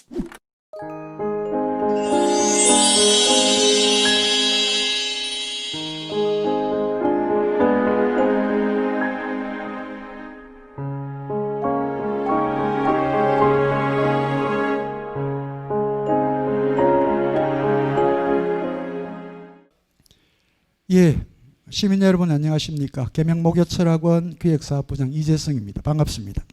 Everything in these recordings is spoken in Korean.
예, 시민 여러분 안녕하십니까? 계명목요철학원 기획사업부장 이재성입니다. 반갑습니다.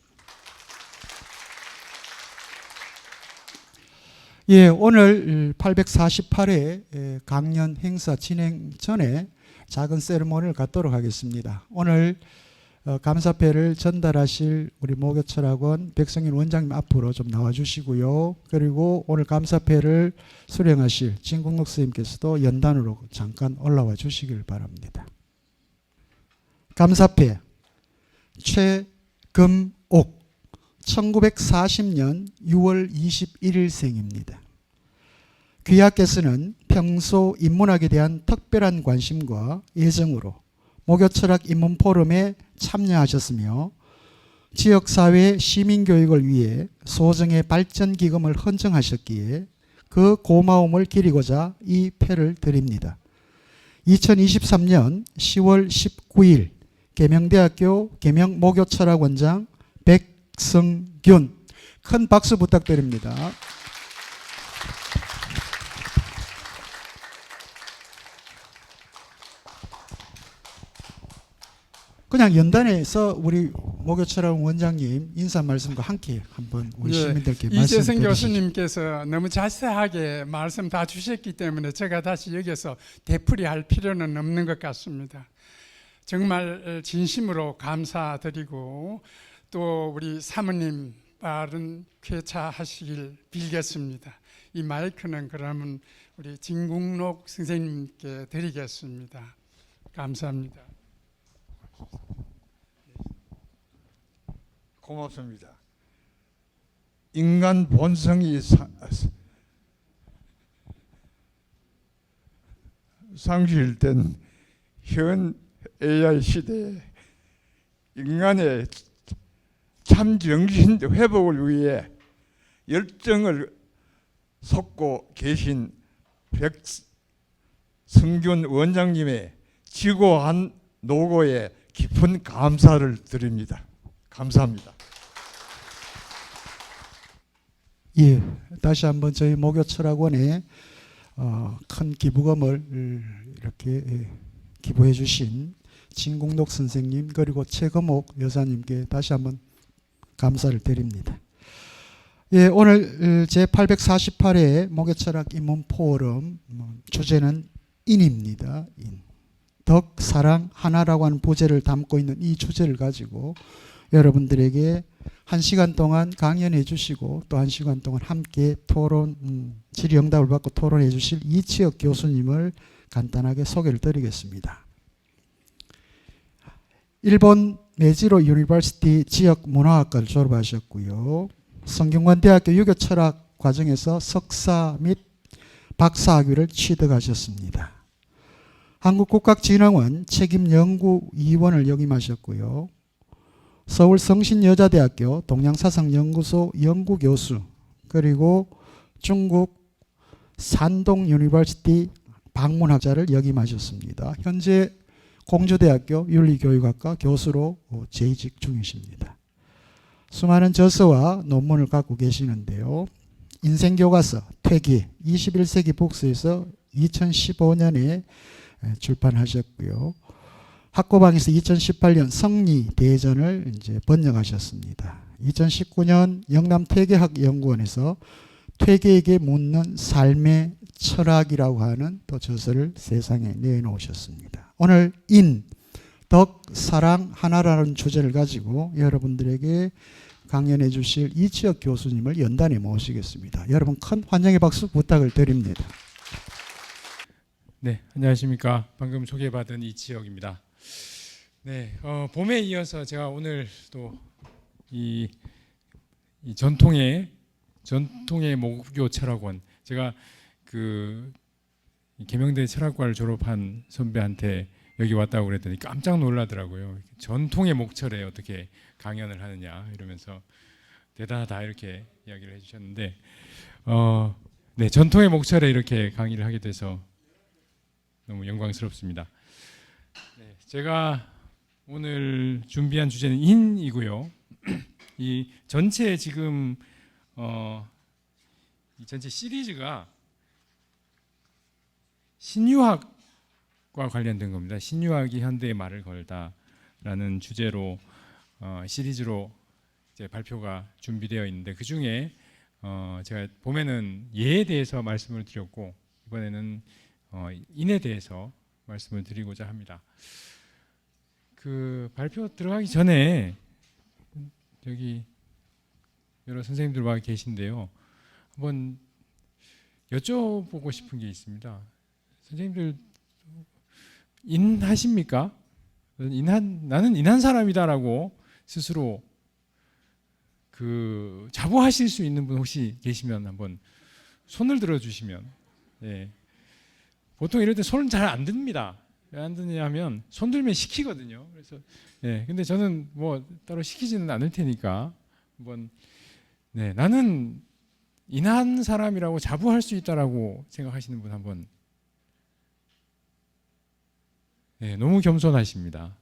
예, 오늘 848회 강연 행사 진행 전에 작은 세레모니를 갖도록 하겠습니다. 오늘 감사패를 전달하실 우리 목요철학원 백성인 원장님 앞으로 좀 나와주시고요. 그리고 오늘 감사패를 수령하실 진국록 선생님께서도 연단으로 잠깐 올라와 주시길 바랍니다. 감사패 최금옥 1940년 6월 21일생입니다. 귀하께서는 평소 인문학에 대한 특별한 관심과 애정으로 목요철학 인문포럼에 참여하셨으며 지역사회 시민교육을 위해 소정의 발전기금을 헌정하셨기에 그 고마움을 기리고자 이 패를 드립니다. 2023년 10월 19일 계명대학교 계명목요철학원장 백성균, 큰 박수 부탁드립니다. 그냥 연단에서 우리 목요철학원 원장님 인사 말씀과 함께 한번 우리 시민들께 말씀 이재성 드리시죠. 교수님께서 너무 자세하게 말씀 다 주셨기 때문에 제가 다시 여기서 되풀이할 필요는 없는 것 같습니다. 정말 진심으로 감사드리고 또 우리 사모님 빠른 쾌차하시길 빌겠습니다. 이 마이크는 그러면 우리 진국록 선생님께 드리겠습니다. 감사합니다. 고맙습니다. 인간 본성이 상실된 현 AI 시대에 인간의 참 정신 회복을 위해 열정을 쏟고 계신 백성균 원장님의 지고한 노고에 깊은 감사를 드립니다. 감사합니다. 예, 다시 한번 저희 목요철학원에 큰 기부금을 이렇게 기부해 주신 진국록 선생님 그리고 최금옥 여사님께 다시 한번 감사를 드립니다. 예, 오늘 제848회 목요철학 인문포럼 주제는 인입니다. 인. 덕, 사랑, 하나라고 하는 부제를 담고 있는 이 주제를 가지고 여러분들에게 1시간 동안 강연해 주시고 또 1시간 동안 함께 토론, 질의응답을 받고 토론해 주실 이치혁 교수님을 간단하게 소개를 드리겠습니다. 일본 메지로 유니버시티 지역문화학과를 졸업하셨고요. 성균관대학교 유교철학 과정에서 석사 및 박사학위를 취득하셨습니다. 한국국학진흥원 책임연구위원을 역임하셨고요. 서울 성신여자대학교 동양사상연구소 연구교수 그리고 중국 산동 유니버시티 방문학자를 역임하셨습니다. 현재 공주대학교 윤리교육학과 교수로 재직 중이십니다. 수많은 저서와 논문을 갖고 계시는데요. 인생교과서 퇴기 21세기 북서에서 2015년에 출판하셨고요. 학고방에서 2018년 성리대전을 이제 번역하셨습니다. 2019년 영남퇴계학연구원에서 퇴계에게 묻는 삶의 철학이라고 하는 또 저서를 세상에 내놓으셨습니다. 오늘 인, 덕, 사랑, 하나라는 주제를 가지고 여러분들에게 강연해 주실 이치혁 교수님을 연단에 모시겠습니다. 여러분 큰 환영의 박수 부탁을 드립니다. 네, 안녕하십니까. 방금 소개받은 이치혁입니다. 네, 봄에 이어서 제가 오늘 또 이 전통의 목요 철학원, 제가 그 계명대 철학과를 졸업한 선배한테 여기 왔다고 그랬더니 깜짝 놀라더라고요. 전통의 목철에 어떻게 강연을 하느냐 이러면서 대단하다 이렇게 이야기를 해주셨는데 네, 전통의 목차례 이렇게 강의를 하게 돼서 너무 영광스럽습니다. 네, 제가 오늘 준비한 주제는 인이고요. 이 전체 지금 이 전체 시리즈가 신유학과 관련된 겁니다. 신유학이 현대의 말을 걸다라는 주제로 시리즈로 이제 발표가 준비되어 있는데 그 중에 제가 봄에는 예에 대해서 말씀을 드렸고 이번에는 인에 대해서 말씀을 드리고자 합니다. 그 발표 들어가기 전에 여기 여러 선생님들 와 계신데요. 한번 여쭤보고 싶은 게 있습니다. 선생님들 인하십니까? 나는 인한 사람이다라고 스스로 그 자부하실 수 있는 분 혹시 계시면 한번 손을 들어주시면. 예. 보통 이럴 때 손은 잘 안 듭니다. 왜 안 드냐면 손 들면 시키거든요. 그래서 예. 근데 저는 뭐 따로 시키지는 않을 테니까 한번 네, 나는 인한 사람이라고 자부할 수 있다라고 생각하시는 분 한번. 네, 너무 겸손하십니다.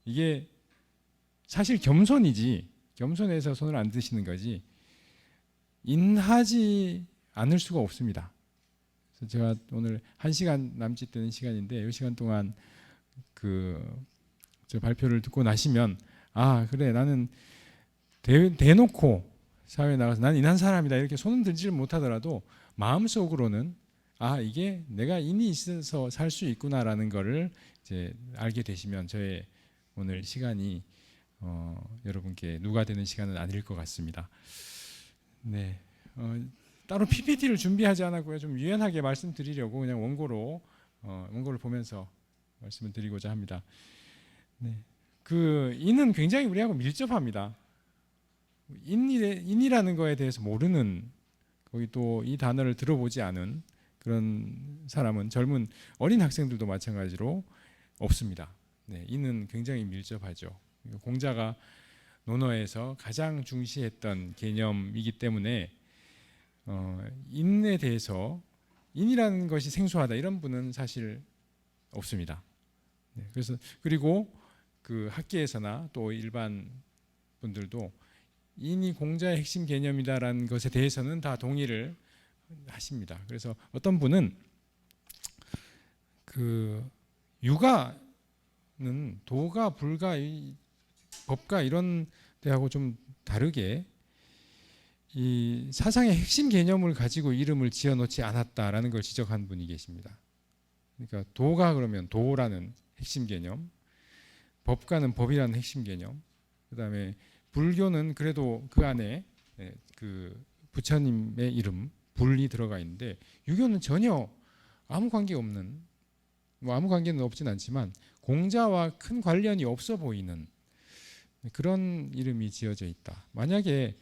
이게 사실 겸손이지, 겸손해서 손을 안 드시는 거지 인하지 않을 수가 없습니다. 그래서 제가 오늘 1시간 남짓 되는 시간인데 이 시간 동안 저 발표를 듣고 나시면 아 그래 나는 대놓고 사회에 나가서 난 인한 사람이다 이렇게 손은 들지를 못하더라도 마음속으로는 아 이게 내가 인이 있어서 살 수 있구나라는 거를 이제 알게 되시면 저의 오늘 시간이 여러분께 누가 되는 시간은 아닐 것 같습니다. 네, 따로 PPT를 준비하지 않았고요. 좀 유연하게 말씀드리려고 그냥 원고를 보면서 말씀을 드리고자 합니다. 네, 그 인은 굉장히 우리하고 밀접합니다. 인이라는 거에 대해서 모르는 거기 또 이 단어를 들어보지 않은 그런 사람은 젊은 어린 학생들도 마찬가지로 없습니다. 네, 인은 굉장히 밀접하죠. 공자가 논어에서 가장 중시했던 개념이기 때문에 인에 대해서 인이라는 것이 생소하다 이런 분은 사실 없습니다. 네, 그래서 그리고 그 학계에서나 또 일반 분들도 인이 공자의 핵심 개념이다라는 것에 대해서는 다 동의를 하십니다. 그래서 어떤 분은 그 유가는 도가 불가 법가 이런 데하고 좀 다르게 이 사상의 핵심 개념을 가지고 이름을 지어놓지 않았다라는 걸 지적한 분이 계십니다. 그러니까 도가 그러면 도라는 핵심 개념, 법가는 법이라는 핵심 개념, 그다음에 불교는 그래도 그 안에 그 부처님의 이름 불이 들어가 있는데 유교는 전혀 아무 관계 없는 뭐 아무 관계는 없진 않지만 공자와 큰 관련이 없어 보이는 그런 이름이 지어져 있다. 만약에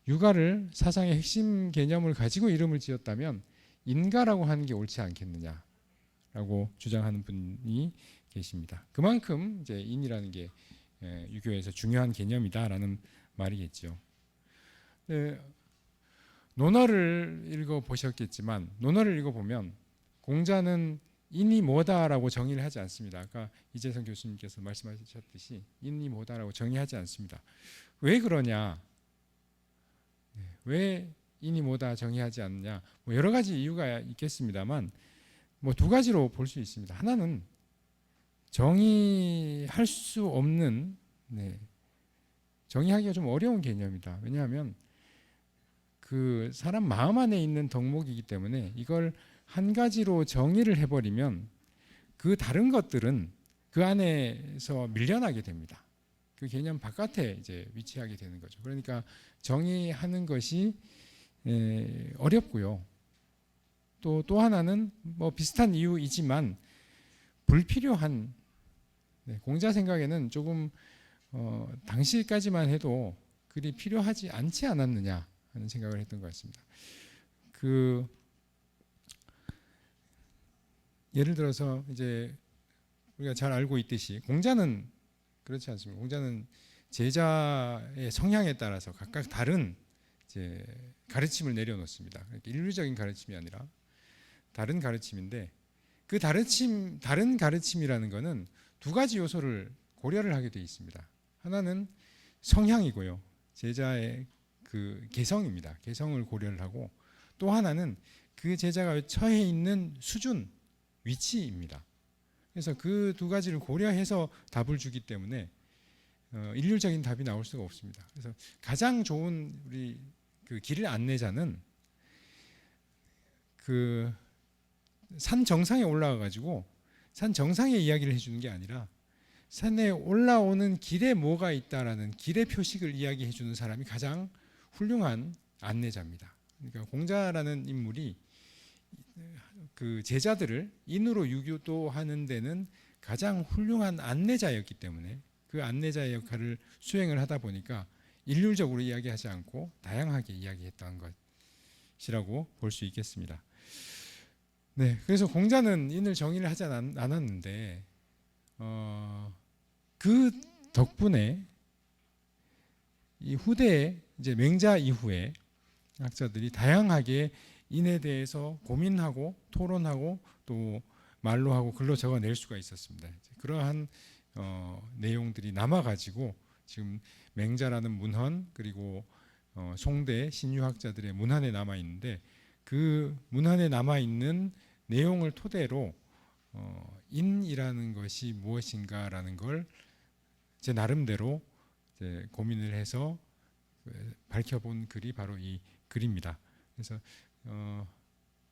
유가를 사상의 핵심 개념을 가지고 이름을 지었다면 인가라고 하는 게 옳지 않겠느냐라고 주장하는 분이 계십니다. 그만큼 이제 인이라는 게 유교에서 중요한 개념이다라는 말이겠죠. 논어를 읽어 보셨겠지만 논어를 읽어 보면 공자는 인이 뭐다라고 정의를 하지 않습니다. 아까 이재성 교수님께서 말씀하셨듯이 인이 뭐다라고 정의하지 않습니다. 왜 그러냐? 왜 인이 뭐다 정의하지 않느냐? 뭐 여러 가지 이유가 있겠습니다만 뭐 두 가지로 볼 수 있습니다. 하나는 정의할 수 없는 정의하기가 좀 어려운 개념이다. 왜냐하면 그 사람 마음 안에 있는 덕목이기 때문에 이걸 한 가지로 정의를 해버리면 그 다른 것들은 그 안에서 밀려나게 됩니다. 그 개념 바깥에 이제 위치하게 되는 거죠. 그러니까 정의하는 것이 어렵고요. 또 하나는 뭐 비슷한 이유이지만 불필요한 공자 생각에는 조금 당시까지만 해도 그리 필요하지 않지 않았느냐 하는 생각을 했던 것 같습니다. 예를 들어서 이제 우리가 잘 알고 있듯이 공자는 그렇지 않습니다. 공자는 제자의 성향에 따라서 각각 다른 이제 가르침을 내려놓습니다. 그러니까 인류적인 가르침이 아니라 다른 가르침인데, 그 다른 가르침이라는 것은 두 가지 요소를 고려를 하게 되어 있습니다. 하나는 성향이고요, 제자의 그 개성입니다. 개성을 고려를 하고, 또 하나는 그 제자가 처해 있는 수준, 위치입니다. 그래서 그 두 가지를 고려해서 답을 주기 때문에 일률적인 답이 나올 수가 없습니다. 그래서 가장 좋은 우리 그 길 안내자는 그 산 정상에 올라가 가지고 산 정상의 이야기를 해주는 게 아니라 산에 올라오는 길에 뭐가 있다라는 길의 표식을 이야기해 주는 사람이 가장 훌륭한 안내자입니다. 그러니까 공자라는 인물이 그 제자들을 인으로 유도하는 데는 가장 훌륭한 안내자였기 때문에 그 안내자의 역할을 수행을 하다 보니까 일률적으로 이야기하지 않고 다양하게 이야기했던 것이라고 볼 수 있겠습니다. 네, 그래서 공자는 인을 정의를 하지 않았는데 그 덕분에 이 후대에 이제 맹자 이후에 학자들이 다양하게 인에 대해서 고민하고 토론하고 또 말로 하고 글로 적어낼 수가 있었습니다. 그러한 내용들이 남아가지고 지금 맹자라는 문헌, 그리고 송대 신유학자들의 문헌에 남아 있는데, 그 문헌에 남아 있는 내용을 토대로 인이라는 것이 무엇인가라는 걸 제 나름대로 이제 고민을 해서 밝혀본 글이 바로 이 글입니다. 그래서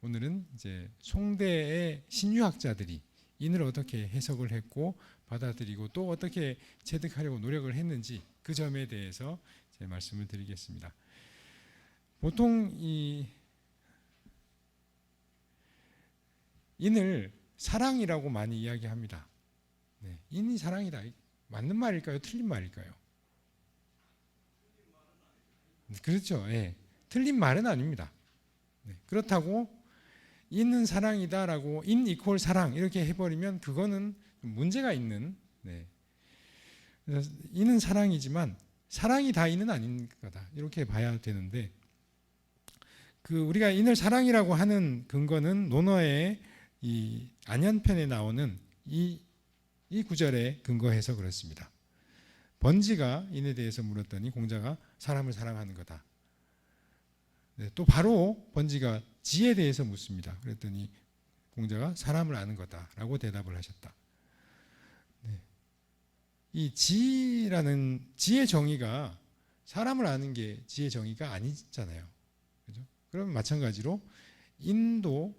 오늘은 이제 송대의 신유학자들이 인을 어떻게 해석을 했고 받아들이고 또 어떻게 체득하려고 노력을 했는지 그 점에 대해서 제 말씀을 드리겠습니다. 보통 이 인을 사랑이라고 많이 이야기합니다. 네, 인이 사랑이다. 맞는 말일까요? 틀린 말일까요? 그렇죠. 예. 틀린 말은 아닙니다. 네, 그렇다고 인은 사랑이다라고 인 이퀄 사랑 이렇게 해버리면 그거는 문제가 있는. 네. 그래서 인은 사랑이지만 사랑이 다 인은 아닌 거다 이렇게 봐야 되는데, 그 우리가 인을 사랑이라고 하는 근거는 논어의 이 안현편에 나오는 이 구절에 근거해서 그렇습니다. 번지가 인에 대해서 물었더니 공자가 사람을 사랑하는 거다. 네, 또 바로 번지가 지에 대해서 묻습니다. 그랬더니 공자가 사람을 아는 거다라고 대답을 하셨다. 네. 이 지라는 지의 정의가 사람을 아는 게 지의 정의가 아니잖아요. 그죠? 그럼 마찬가지로 인도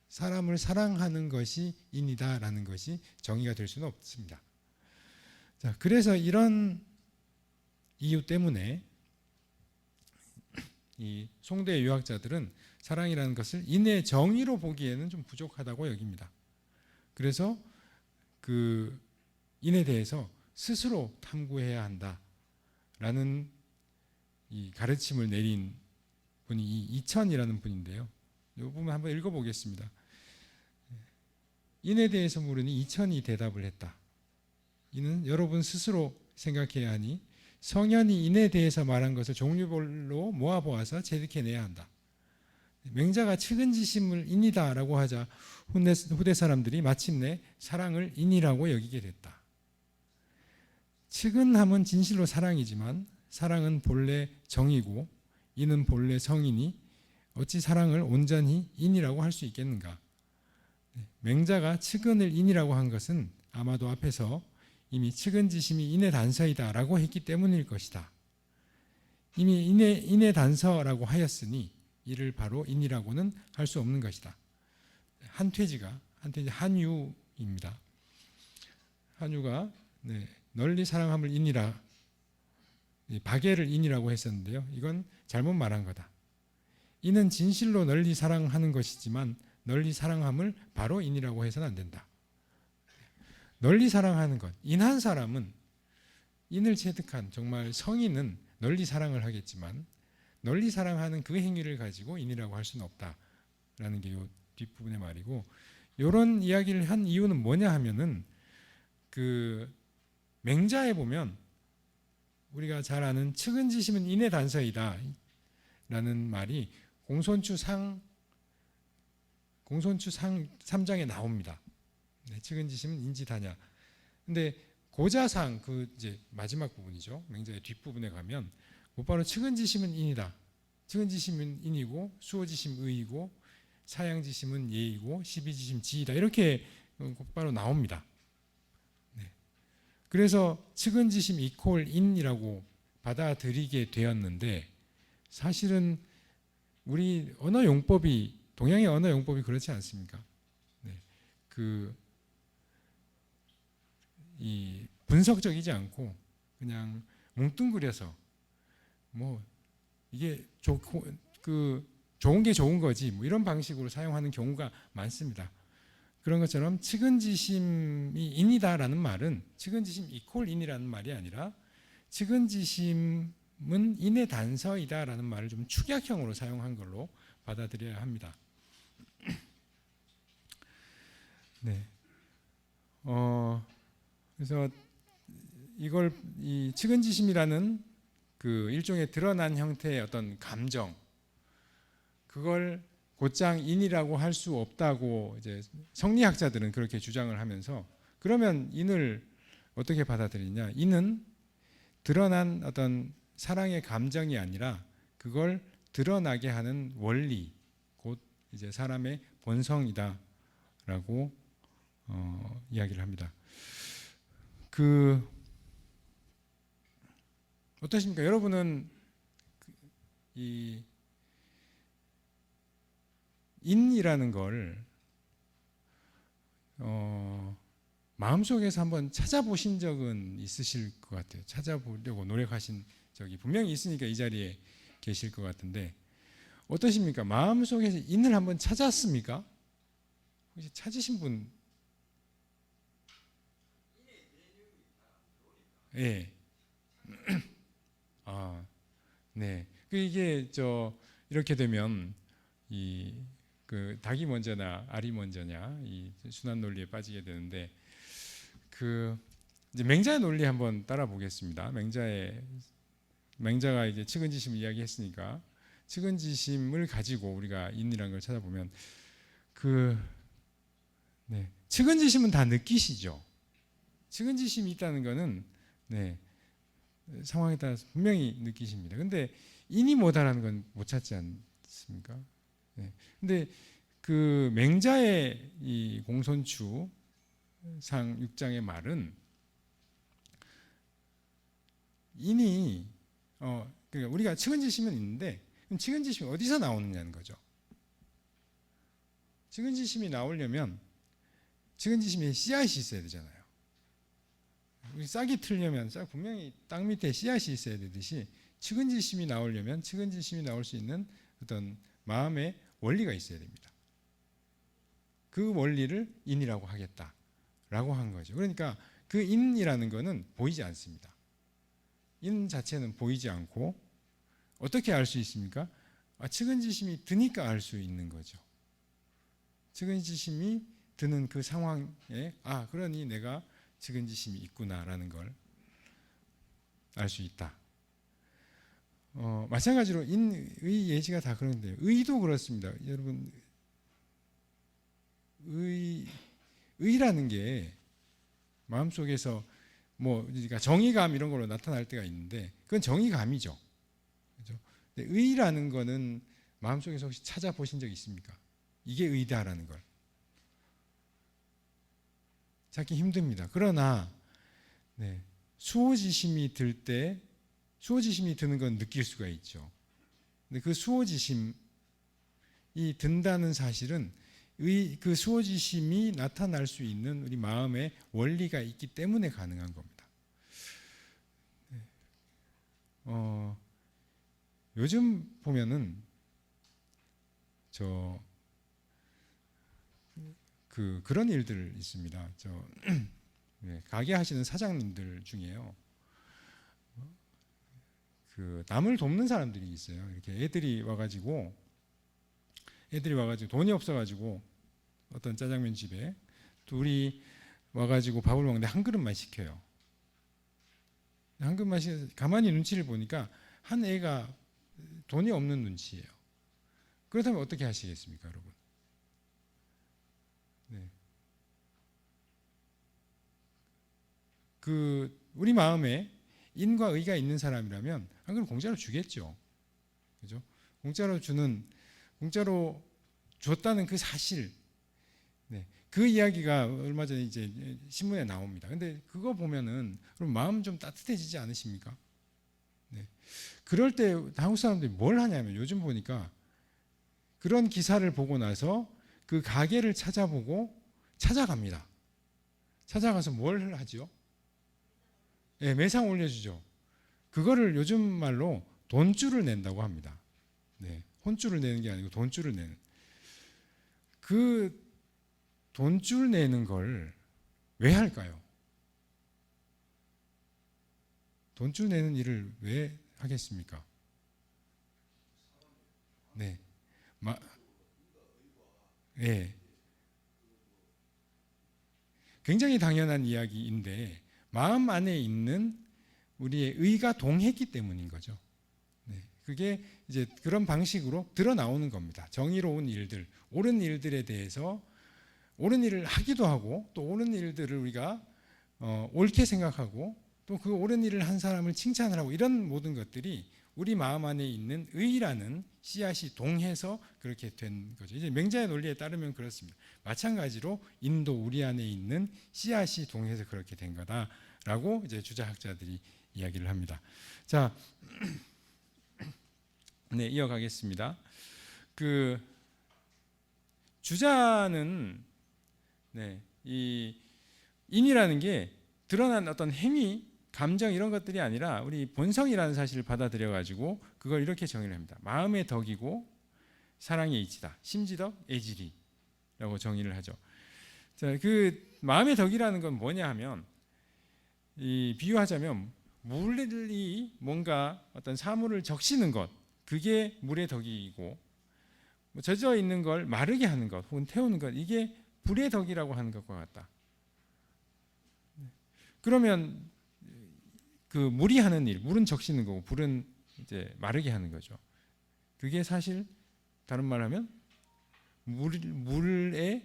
사람을 사랑하는 것이 인이다라는 것이 정의가 될 수는 없습니다. 자, 그래서 이런 이유 때문에 이 송대 유학자들은 사랑이라는 것을 인의 정의로 보기에는 좀 부족하다고 여깁니다. 그래서 그 인에 대해서 스스로 탐구해야 한다라는 이 가르침을 내린 분이 이 이천이라는 분인데요. 이 부분 한번 읽어보겠습니다. 인에 대해서 물으니 이천이 대답을 했다. 이는 여러분 스스로 생각해야 하니 성현이 인에 대해서 말한 것을 종류별로 모아보아서 체득해내야 한다. 맹자가 측은지심을 인이다라고 하자 후대 사람들이 마침내 사랑을 인이라고 여기게 됐다. 측은함은 진실로 사랑이지만 사랑은 본래 정이고 인은 본래 성이니 어찌 사랑을 온전히 인이라고 할 수 있겠는가? 맹자가 측은을 인이라고 한 것은 아마도 앞에서 이미 측은지심이 인의 단서이다라고 했기 때문일 것이다. 이미 인의 단서라고 하였으니 이를 바로 인이라고는 할 수 없는 것이다. 한유입니다. 한유가 널리 사랑함을 인이라, 박애를 인이라고 했었는데요. 이건 잘못 말한 거다. 이는 진실로 널리 사랑하는 것이지만 널리 사랑함을 바로 인이라고 해서는 안 된다. 널리 사랑하는 것, 인한 사람은 인을 체득한 정말 성인은 널리 사랑을 하겠지만 널리 사랑하는 그 행위를 가지고 인이라고 할 수는 없다라는 게 이 뒷부분의 말이고, 이런 이야기를 한 이유는 뭐냐 하면은 그 맹자에 보면 우리가 잘 아는 측은지심은 인의 단서이다 라는 말이 공손추 3장에 나옵니다. 네, 측은지심은 인지다냐. 근데 고자상 그 이제 마지막 부분이죠. 맹자의 뒷부분에 가면 곧바로 측은지심은 인이다. 측은지심은 인이고 수호지심 의이고 사양지심은 예이고 시비지심 지이다. 이렇게 곧바로 나옵니다. 네. 그래서 측은지심 이퀄 인이라고 받아들이게 되었는데 사실은 우리 언어 용법이 동양의 언어 용법이 그렇지 않습니까? 네. 이 분석적이지 않고 그냥 뭉뚱그려서 뭐 이게 좋은 게 좋은 거지 뭐 이런 방식으로 사용하는 경우가 많습니다. 그런 것처럼 측은지심이 인이다라는 말은 측은지심 이퀄 인이라는 말이 아니라 측은지심은 인의 단서이다라는 말을 좀 축약형으로 사용한 걸로 받아들여야 합니다. 네. 그래서 이걸 이 측은지심이라는 그 일종의 드러난 형태의 어떤 감정 그걸 곧장 인이라고 할 수 없다고 이제 성리학자들은 그렇게 주장을 하면서 그러면 인을 어떻게 받아들이냐? 인은 드러난 어떤 사랑의 감정이 아니라 그걸 드러나게 하는 원리 곧 이제 사람의 본성이다라고 이야기를 합니다. 어떠십니까? 여러분은 이 인이라는 걸 마음속에서 한번 찾아보신 적은 있으실 것 같아요. 찾아보려고 노력하신 적이 분명히 있으니까 이 자리에 계실 것 같은데 어떠십니까? 마음속에서 인을 한번 찾았습니까? 혹시 찾으신 분? 예. 아, 네. 이게 이렇게 되면 닭이 먼저나 알이 먼저냐 이 순환 논리에 빠지게 되는데 이제 맹자의 논리 한번 따라 보겠습니다. 맹자가 이제 측은지심을 이야기했으니까 측은지심을 가지고 우리가 인이라는 걸 찾아보면 네. 측은지심은 다 느끼시죠. 측은지심이 있다는 거는 네. 상황에 따라서 분명히 느끼십니다. 근데 인이 뭐다라는 건 못 찾지 않습니까? 네. 근데 맹자의 이 공손추 상 6장의 말은 인이 그러니까 우리가 측은지심은 있는데 그럼 측은지심이 어디서 나오느냐는 거죠. 측은지심이 나오려면 측은지심에 씨앗이 있어야 되잖아요. 우리 싹이 틀려면 분명히 땅 밑에 씨앗이 있어야 되듯이 측은지심이 나오려면 측은지심이 나올 수 있는 어떤 마음의 원리가 있어야 됩니다. 그 원리를 인이라고 하겠다라고 한 거죠. 그러니까 그 인이라는 거는 보이지 않습니다. 인 자체는 보이지 않고 어떻게 알 수 있습니까? 측은지심이 드니까 알 수 있는 거죠. 측은지심이 드는 그 상황에 그러니 내가 측은지심이 있구나라는 걸 알 수 있다. 마찬가지로 인의 예시가 다 그런데요. 의도 그렇습니다. 여러분 의라는 게 마음속에서 그러니까 정의감 이런 걸로 나타날 때가 있는데 그건 정의감이죠. 그렇죠? 근데 의라는 거는 마음속에서 혹시 찾아보신 적 있습니까? 이게 의다라는 걸 찾기 힘듭니다. 그러나 네, 수호지심이 드는 건 느낄 수가 있죠. 근데 그 수호지심이 든다는 사실은 그 수호지심이 나타날 수 있는 우리 마음의 원리가 있기 때문에 가능한 겁니다. 네. 요즘 보면은 그런 일들 있습니다. 네, 가게 하시는 사장님들 중에요. 남을 돕는 사람들이 있어요. 이렇게 애들이 와가지고 돈이 없어가지고 어떤 짜장면 집에 둘이 와가지고 밥을 먹는데 한 그릇만 시켜요. 황금맛이 가만히 눈치를 보니까 한 애가 돈이 없는 눈치예요. 그렇다면 어떻게 하시겠습니까, 여러분? 네. 우리 마음에 인과 의가 있는 사람이라면 한 그릇 공짜로 주겠죠. 그죠? 공짜로 줬다는 그 사실, 네. 그 이야기가 얼마 전에 이제 신문에 나옵니다. 근데 그거 보면은 그럼 마음 좀 따뜻해지지 않으십니까? 네. 그럴 때 한국 사람들이 뭘 하냐면 요즘 보니까 그런 기사를 보고 나서 그 가게를 찾아갑니다. 찾아가서 뭘 하죠? 네, 매상 올려주죠. 그거를 요즘 말로 돈줄을 낸다고 합니다. 네, 혼줄을 내는 게 아니고 돈줄을 내는. 그 돈줄 내는 걸 왜 할까요? 돈줄 내는 일을 왜 하겠습니까? 네, 네. 굉장히 당연한 이야기인데 마음 안에 있는 우리의 의가 동했기 때문인 거죠. 네, 그게 이제 그런 방식으로 드러나오는 겁니다. 정의로운 일들, 옳은 일들에 대해서 옳은 일을 하기도 하고 또 옳은 일들을 우리가 옳게 생각하고 또 그 옳은 일을 한 사람을 칭찬을 하고 이런 모든 것들이 우리 마음 안에 있는 의라는 씨앗이 동해서 그렇게 된 거죠. 이제 맹자의 논리에 따르면 그렇습니다. 마찬가지로 인도 우리 안에 있는 씨앗이 동해서 그렇게 된 거다라고 이제 주자학자들이 이야기를 합니다. 자, 네, 이어가겠습니다. 그 주자는 이 인이라는 게 드러난 어떤 행위, 감정 이런 것들이 아니라 우리 본성이라는 사실을 받아들여 가지고 그걸 이렇게 정의를 합니다. 마음의 덕이고 사랑의 이치다. 심지덕 애지리라고 정의를 하죠. 자, 그 마음의 덕이라는 건 뭐냐 하면 비유하자면 물이 뭔가 어떤 사물을 적시는 것, 그게 물의 덕이고 젖어 있는 걸 마르게 하는 것 혹은 태우는 것, 이게 불의 덕이라고 하는 것과 같다. 그러면 그 물이 하는 일, 물은 적시는 거고 불은 이제 마르게 하는 거죠. 그게 사실 다른 말하면 물의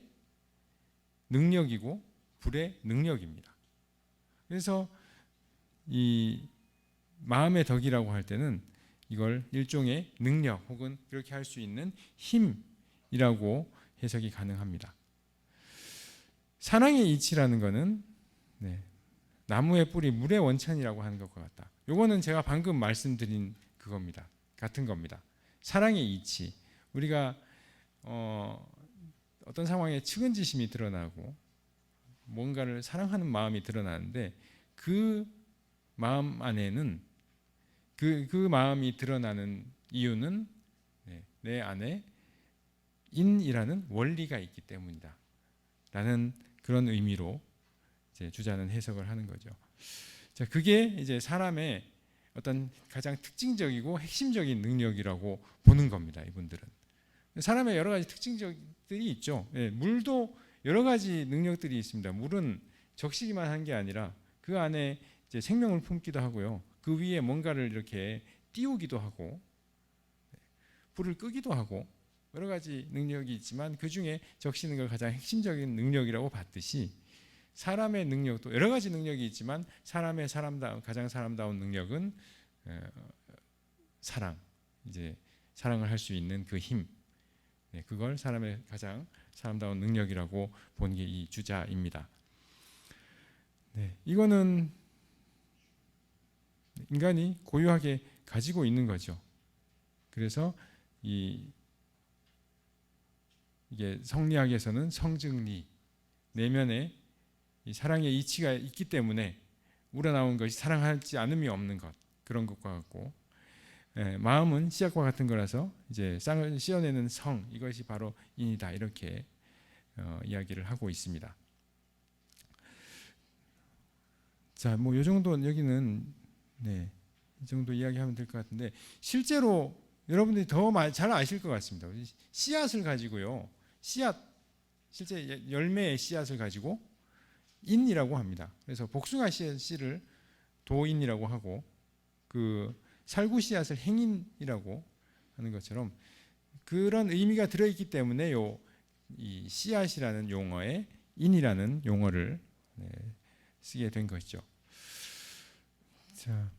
능력이고 불의 능력입니다. 그래서 이 마음의 덕이라고 할 때는 이걸 일종의 능력 혹은 그렇게 할 수 있는 힘이라고 해석이 가능합니다. 사랑의 이치라는 것은 나무의 뿌리 물의 원천이라고 하는 것과 같다. 요거는 제가 방금 말씀드린 그겁니다. 같은 겁니다. 사랑의 이치, 우리가 어떤 상황에 측은지심이 드러나고 뭔가를 사랑하는 마음이 드러나는데 그 마음 안에는 그 마음이 드러나는 이유는 내 안에 인이라는 원리가 있기 때문이다 라는 그런 의미로 이제 주자는 해석을 하는 거죠. 자, 그게 이제 사람의 어떤 가장 특징적이고 핵심적인 능력이라고 보는 겁니다. 이분들은 사람의 여러 가지 특징들이 있죠. 물도 여러 가지 능력들이 있습니다. 물은 적시기만 한 게 아니라 그 안에 이제 생명을 품기도 하고요. 그 위에 뭔가를 이렇게 띄우기도 하고 불을 끄기도 하고 여러 가지 능력이 있지만 그 중에 적시는 걸 가장 핵심적인 능력이라고 봤듯이 사람의 능력도 여러 가지 능력이 있지만 사람의 가장 사람다운 능력은 사랑, 이제 사랑을 할 수 있는 그 힘, 그걸 사람의 가장 사람다운 능력이라고 보는 게 이 주자입니다. 이거는 인간이 고유하게 가지고 있는 거죠. 그래서 이게 성리학에서는 성증리, 내면에 이 사랑의 이치가 있기 때문에 우러나온 것이 사랑하지 않음이 없는 것, 그런 것과 같고, 마음은 씨앗과 같은 거라서 이제 쌍을 씌어내는 성, 이것이 바로 인이다, 이렇게 이야기를 하고 있습니다. 자, 뭐 이 정도 여기는 이 정도 이야기하면 될 것 같은데 실제로 여러분들이 더 잘 아실 것 같습니다. 씨앗을 가지고요, 실제 열매의 씨앗을 가지고 인이라고 합니다. 그래서 복숭아 씨를 도인이라고 하고 그 살구씨앗을 행인이라고 하는 것처럼 그런 의미가 들어있기 때문에 이 씨앗이라는 용어에 인이라는 용어를 쓰게 된 것이죠. 자,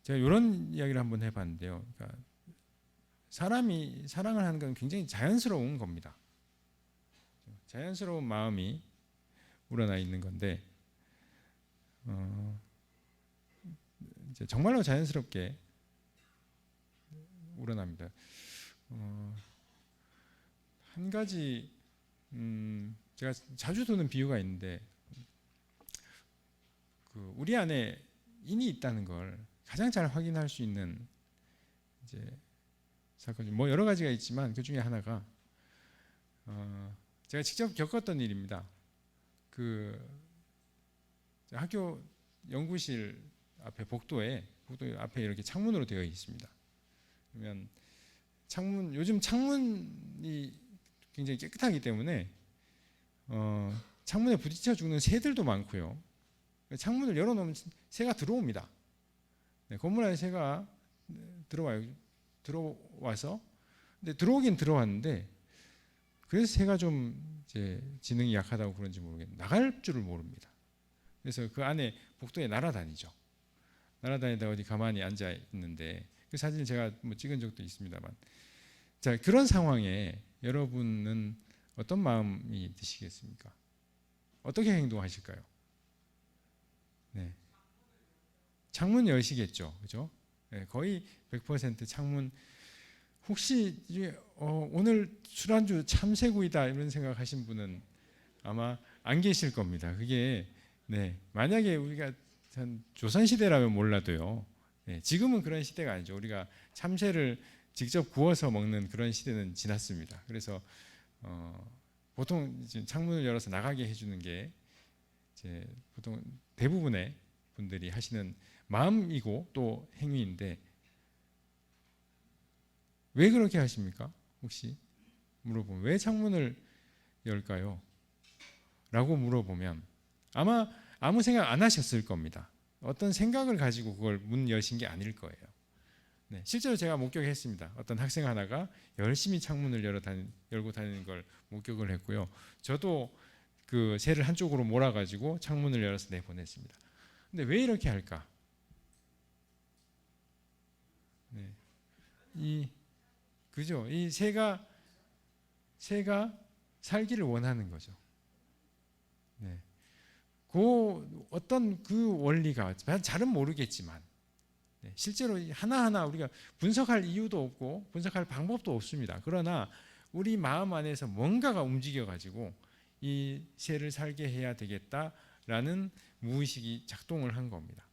제가 이런 이야기를 한번 해봤는데요. 그러니까 사람이 사랑을 하는 건 굉장히 자연스러운 겁니다. 자연스러운 마음이 우러나 있는 건데, 이제 정말로 자연스럽게 우러납니다. 한 가지 제가 자주 두는 비유가 있는데, 우리 안에 인이 있다는 걸 가장 잘 확인할 수 있는 이제 사건이 뭐 여러 가지가 있지만 그 중에 하나가 제가 직접 겪었던 일입니다. 학교 연구실 앞에 복도 앞에 이렇게 창문으로 되어 있습니다. 그러면 요즘 창문이 굉장히 깨끗하기 때문에 창문에 부딪혀 죽는 새들도 많고요. 창문을 열어놓으면 새가 들어옵니다. 네, 건물 안에 새가 들어와서 근데 들어오긴 들어왔는데 그래서 새가 좀 이제 지능이 약하다고 그런지 모르겠는데 나갈 줄을 모릅니다. 그래서 그 안에 복도에 날아다니죠. 날아다니다 어디 가만히 앉아 있는데 그 사진을 제가 뭐 찍은 적도 있습니다만, 자, 그런 상황에 여러분은 어떤 마음이 드시겠습니까? 어떻게 행동하실까요? 네. 창문 여시겠죠, 그죠? 네, 거의 100% 창문. 혹시 오늘 술안주 참새구이다 이런 생각하신 분은 아마 안 계실 겁니다. 그게 만약에 우리가 조선 시대라면 몰라도요. 지금은 그런 시대가 아니죠. 우리가 참새를 직접 구워서 먹는 그런 시대는 지났습니다. 그래서 보통 창문을 열어서 나가게 해주는 게 이제 보통 대부분의 분들이 하시는 마음이고 또 행위인데 왜 그렇게 하십니까? 혹시 물어보면 왜 창문을 열까요? 라고 물어보면 아마 아무 생각 안 하셨을 겁니다. 어떤 생각을 가지고 그걸 문 여신 게 아닐 거예요. 네, 실제로 제가 목격했습니다. 어떤 학생 하나가 열심히 창문을 열고 다니는 걸 목격을 했고요. 저도 그 새를 한쪽으로 몰아가지고 창문을 열어서 내보냈습니다. 근데 왜 이렇게 할까? 네. 그죠? 이 새가 살기를 원하는 거죠. 네. 어떤 그 원리가 잘은 모르겠지만 실제로 하나하나 우리가 분석할 이유도 없고 분석할 방법도 없습니다. 그러나 우리 마음 안에서 뭔가가 움직여가지고 이 새를 살게 해야 되겠다라는 무의식이 작동을 한 겁니다.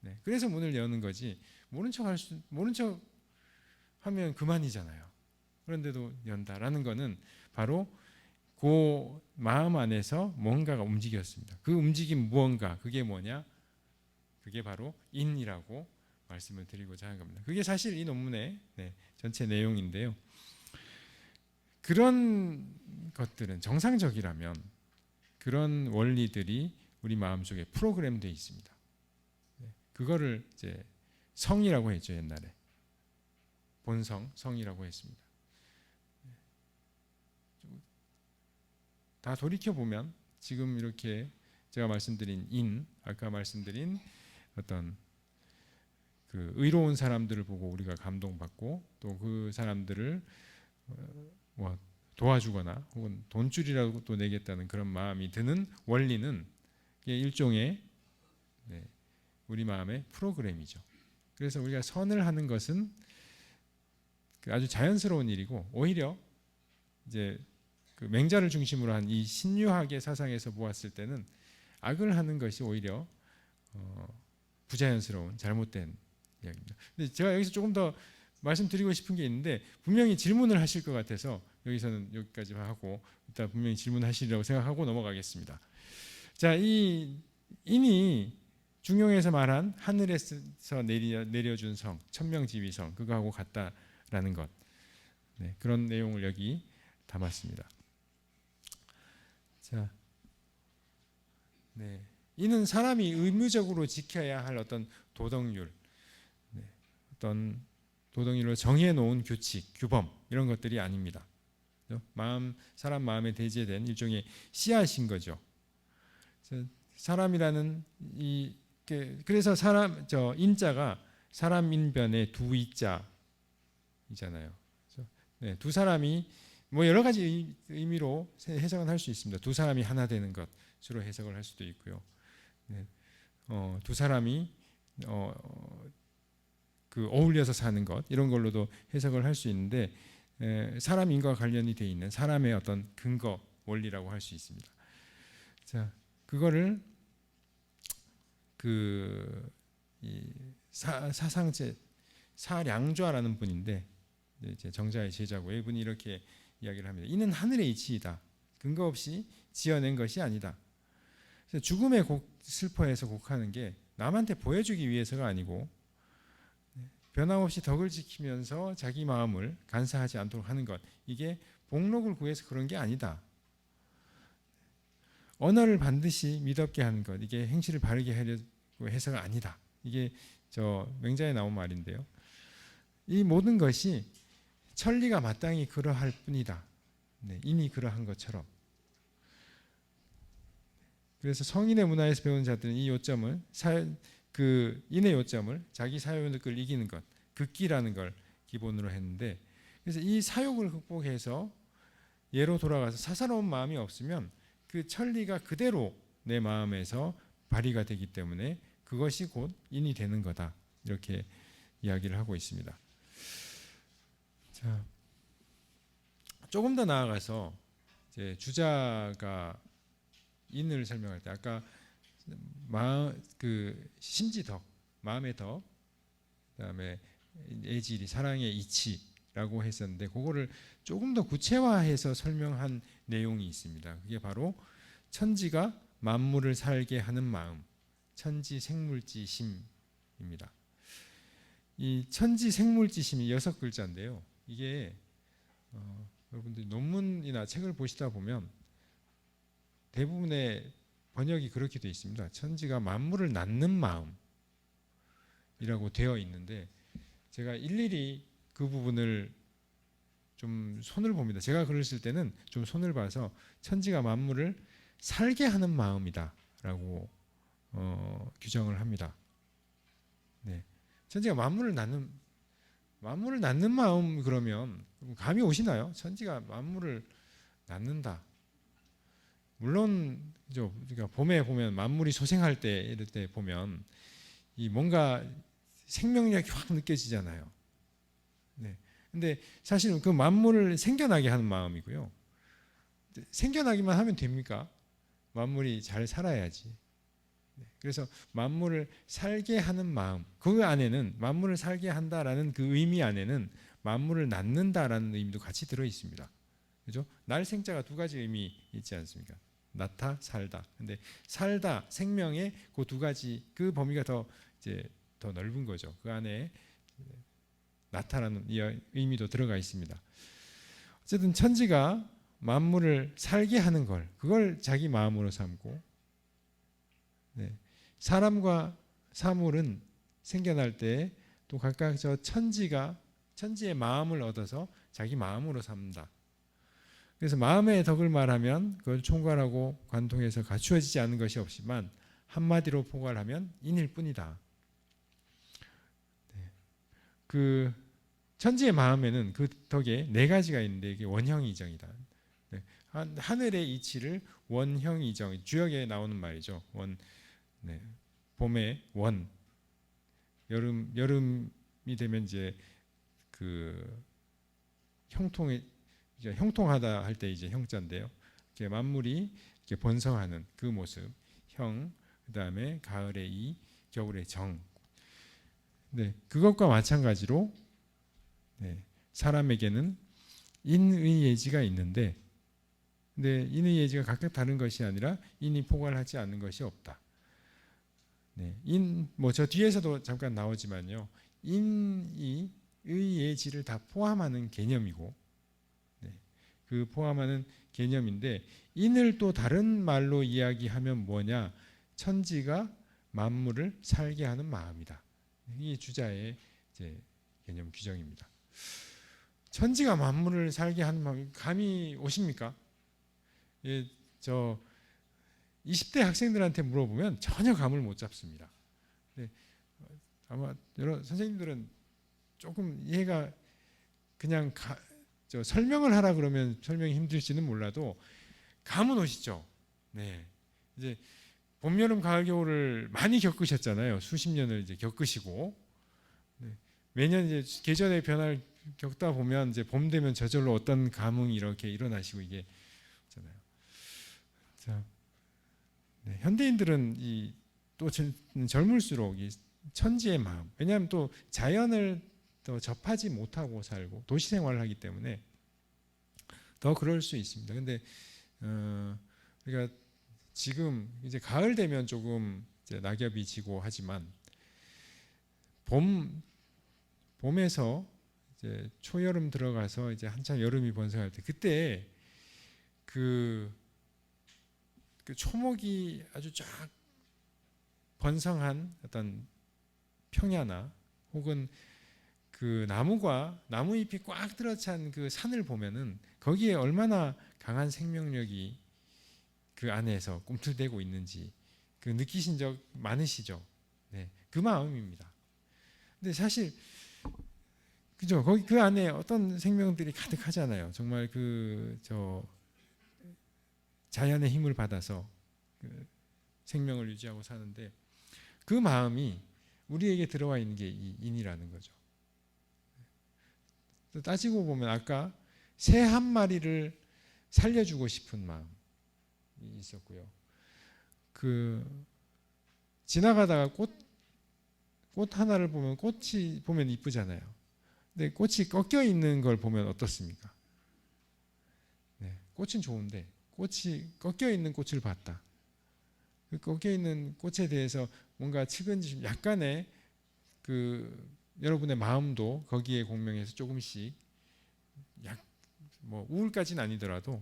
네. 그래서 문을 여는 거지 모른 척 하면 그만이잖아요. 그런데도 연다라는 거는 바로 그 마음 안에서 뭔가가 움직였습니다. 그 움직임 무언가, 그게 뭐냐? 그게 바로 인이라고 말씀을 드리고자 하는 겁니다. 그게 사실 이 논문의 전체 내용인데요. 그런 것들은 정상적이라면 그런 원리들이 우리 마음속에 프로그램되어 있습니다. 그거를 이제 성이라고 했죠, 옛날에. 본성, 성이라고 했습니다. 다 돌이켜보면 지금 이렇게 제가 말씀드린 아까 말씀드린 어떤 그 의로운 사람들을 보고 우리가 감동받고 또 그 사람들을 뭐 도와주거나 혹은 돈줄이라도 또 내겠다는 그런 마음이 드는 원리는 일종의 우리 마음의 프로그램이죠. 그래서 우리가 선을 하는 것은 아주 자연스러운 일이고 오히려 이제 그 맹자를 중심으로 한 이 신유학의 사상에서 보았을 때는 악을 하는 것이 오히려 부자연스러운 잘못된 이야기입니다. 근데 제가 여기서 조금 더 말씀드리고 싶은 게 있는데 분명히 질문을 하실 것 같아서 여기서는 여기까지 하고 이따 분명히 질문하시리라고 생각하고 넘어가겠습니다. 자, 이 인이 중용에서 말한 하늘에서 내려준 성, 천명지휘성 그거하고 같다라는 것, 그런 내용을 여기 담았습니다. 자, 이는 사람이 의무적으로 지켜야 할 어떤 도덕률, 어떤 도덕률로 정해놓은 규칙, 규범 이런 것들이 아닙니다. 사람 마음에 대제된 일종의 씨앗인 거죠. 사람이라는 그래서 인자가 사람 인변의 두 이자이잖아요. 네, 두 사람이 뭐 여러 가지 의미로 해석은 할 수 있습니다. 두 사람이 하나 되는 것으로 해석을 할 수도 있고요. 네, 두 사람이 어울려서 사는 것 이런 걸로도 해석을 할 수 있는데 사람인과 관련이 돼 있는 사람의 어떤 근거 원리라고 할 수 있습니다. 자, 그거를 사상제 사량좌라는 분인데 이제 정자의 제자고 이분이 이렇게 이야기를 합니다. 이는 하늘의 이치이다. 근거 없이 지어낸 것이 아니다. 그래서 죽음에 슬퍼해서 곡하는 게 남한테 보여주기 위해서가 아니고 변함없이 덕을 지키면서 자기 마음을 간사하지 않도록 하는 것 이게 복록을 구해서 그런 게 아니다. 언어를 반드시 미덥게 하는 것 이게 행실을 바르게 하려고 해서가 아니다. 이게 맹자에 나온 말인데요. 이 모든 것이 천리가 마땅히 그러할 뿐이다. 네, 이미 그러한 것처럼. 그래서 성인의 문화에서 배우는 자들은 이 요점을 인의 요점을 자기 사욕을 이기는 것, 극기라는 걸 기본으로 했는데, 그래서 이 사욕을 극복해서 예로 돌아가서 사사로운 마음이 없으면 그 천리가 그대로 내 마음에서 발휘가 되기 때문에 그것이 곧 인이 되는 거다. 이렇게 이야기를 하고 있습니다. 자, 조금 더 나아가서 이제 주자가 인을 설명할 때 아까 심지덕, 마음의 덕, 그다음에 애질이 사랑의 이치라고 했었는데 그거를 조금 더 구체화해서 설명한 내용이 있습니다. 그게 바로 천지가 만물을 살게 하는 마음, 천지생물지심입니다. 이 천지생물지심이 6글자인데요. 이게 여러분들 논문이나 책을 보시다 보면 대부분의 번역이 그렇게 되어 있습니다. 천지가 만물을 낳는 마음이라고 되어 있는데 제가 일일이 그 부분을 좀 손을 봅니다. 제가 글을 쓸 때는 좀 손을 봐서 천지가 만물을 살게 하는 마음이다라고 규정을 합니다. 네, 천지가 만물을 낳는 마음 그러면 감이 오시나요? 천지가 만물을 낳는다. 물론 우리가 봄에 보면 만물이 소생할 때 이럴 때 보면 이 뭔가 생명력이 확 느껴지잖아요. 네. 근데 사실은 그 만물을 생겨나게 하는 마음이고요. 생겨나기만 하면 됩니까? 만물이 잘 살아야지. 네. 그래서 만물을 살게 하는 마음, 그 안에는 만물을 살게 한다라는 그 의미 안에는 만물을 낳는다라는 의미도 같이 들어 있습니다. 그죠? 날 생자가 두 가지 의미 있지 않습니까? 낳다, 살다. 근데 살다, 생명의 그 두 가지 그 범위가 더 넓은 거죠. 그 안에 나타나는 의미도 들어가 있습니다. 어쨌든 천지가 만물을 살게 하는 그걸 자기 마음으로 삼고, 네, 사람과 사물은 생겨날 때 또 각각 천지의 마음을 얻어서 자기 마음으로 삼는다. 그래서 마음의 덕을 말하면 그걸 총괄하고 관통해서 갖추어지지 않은 것이 없지만 한마디로 포괄하면 인일 뿐이다. 네. 그 천지의 마음에는 그 덕에 네 가지가 있는데 이게 원형이정이다. 네. 하늘의 이치를 원형이정, 주역에 나오는 말이죠. 네. 봄에 원, 여름이 되면 이제 그 형통하다 할 때 이제 형자인데요. 이렇게 만물이 이렇게 번성하는 그 모습, 그다음에 가을의 이, 겨울의 정. 네, 그것과 마찬가지로 네, 사람에게는 인의 예지가 있는데, 근데 인의 예지가 각각 다른 것이 아니라 인이 포괄하지 않는 것이 없다. 네, 저 뒤에서도 잠깐 나오지만요, 인이 의 예지를 다 포함하는 개념이고, 네, 그 포함하는 개념인데 인을 또 다른 말로 이야기하면 뭐냐? 천지가 만물을 살게 하는 마음이다. 이 주자의 이제 개념 규정입니다. 천지가 만물을 살게 하는 마음, 감이 오십니까? 예, 저 20대 학생들한테 물어보면 전혀 감을 못 잡습니다. 네, 아마 여러 선생님들은 조금 이해가 그냥 설명을 하라 그러면 설명이 힘들지는 몰라도 감은 오시죠. 네, 이제 봄, 여름, 가을, 겨울을 많이 겪으셨잖아요. 수십 년을 이제 겪으시고 네, 매년 이제 계절의 변화를 겪다 보면 이제 봄 되면 저절로 어떤 감흥이 이렇게 일어나시고 이게 있잖아요. 자, 네, 현대인들은 또 젊을수록 이 천지의 마음, 왜냐하면 또 자연을 더 접하지 못하고 살고 도시 생활을 하기 때문에 더 그럴 수 있습니다. 근데 우리가 지금 이제 가을 되면 조금 이제 낙엽이 지고 하지만 봄에서 이제 초여름 들어가서 이제 한참 여름이 번성할 때 그때 그 초목이 아주 쫙 번성한 어떤 평야나 혹은 그 나무 잎이 꽉 들어찬 그 산을 보면은 거기에 얼마나 강한 생명력이 그 안에서 꿈틀대고 있는지 그 느끼신 적 많으시죠? 네, 그 마음입니다. 근데 사실 그죠? 거기 그 안에 어떤 생명들이 가득하잖아요. 정말 자연의 힘을 받아서 그 생명을 유지하고 사는데 그 마음이 우리에게 들어와 있는 게 이 인이라는 거죠. 또 따지고 보면 아까 새 한 마리를 살려주고 싶은 마음이 있었고요. 지나가다가 꽃 하나를 보면 꽃이 보면 이쁘잖아요. 근데 꽃이 꺾여 있는 걸 보면 어떻습니까? 네, 꽃은 좋은데 꽃이 꺾여 있는 꽃을 봤다. 그 꺾여 있는 꽃에 대해서 뭔가 측은지심, 약간의 여러분의 마음도 거기에 공명해서 조금씩 우울까지는 아니더라도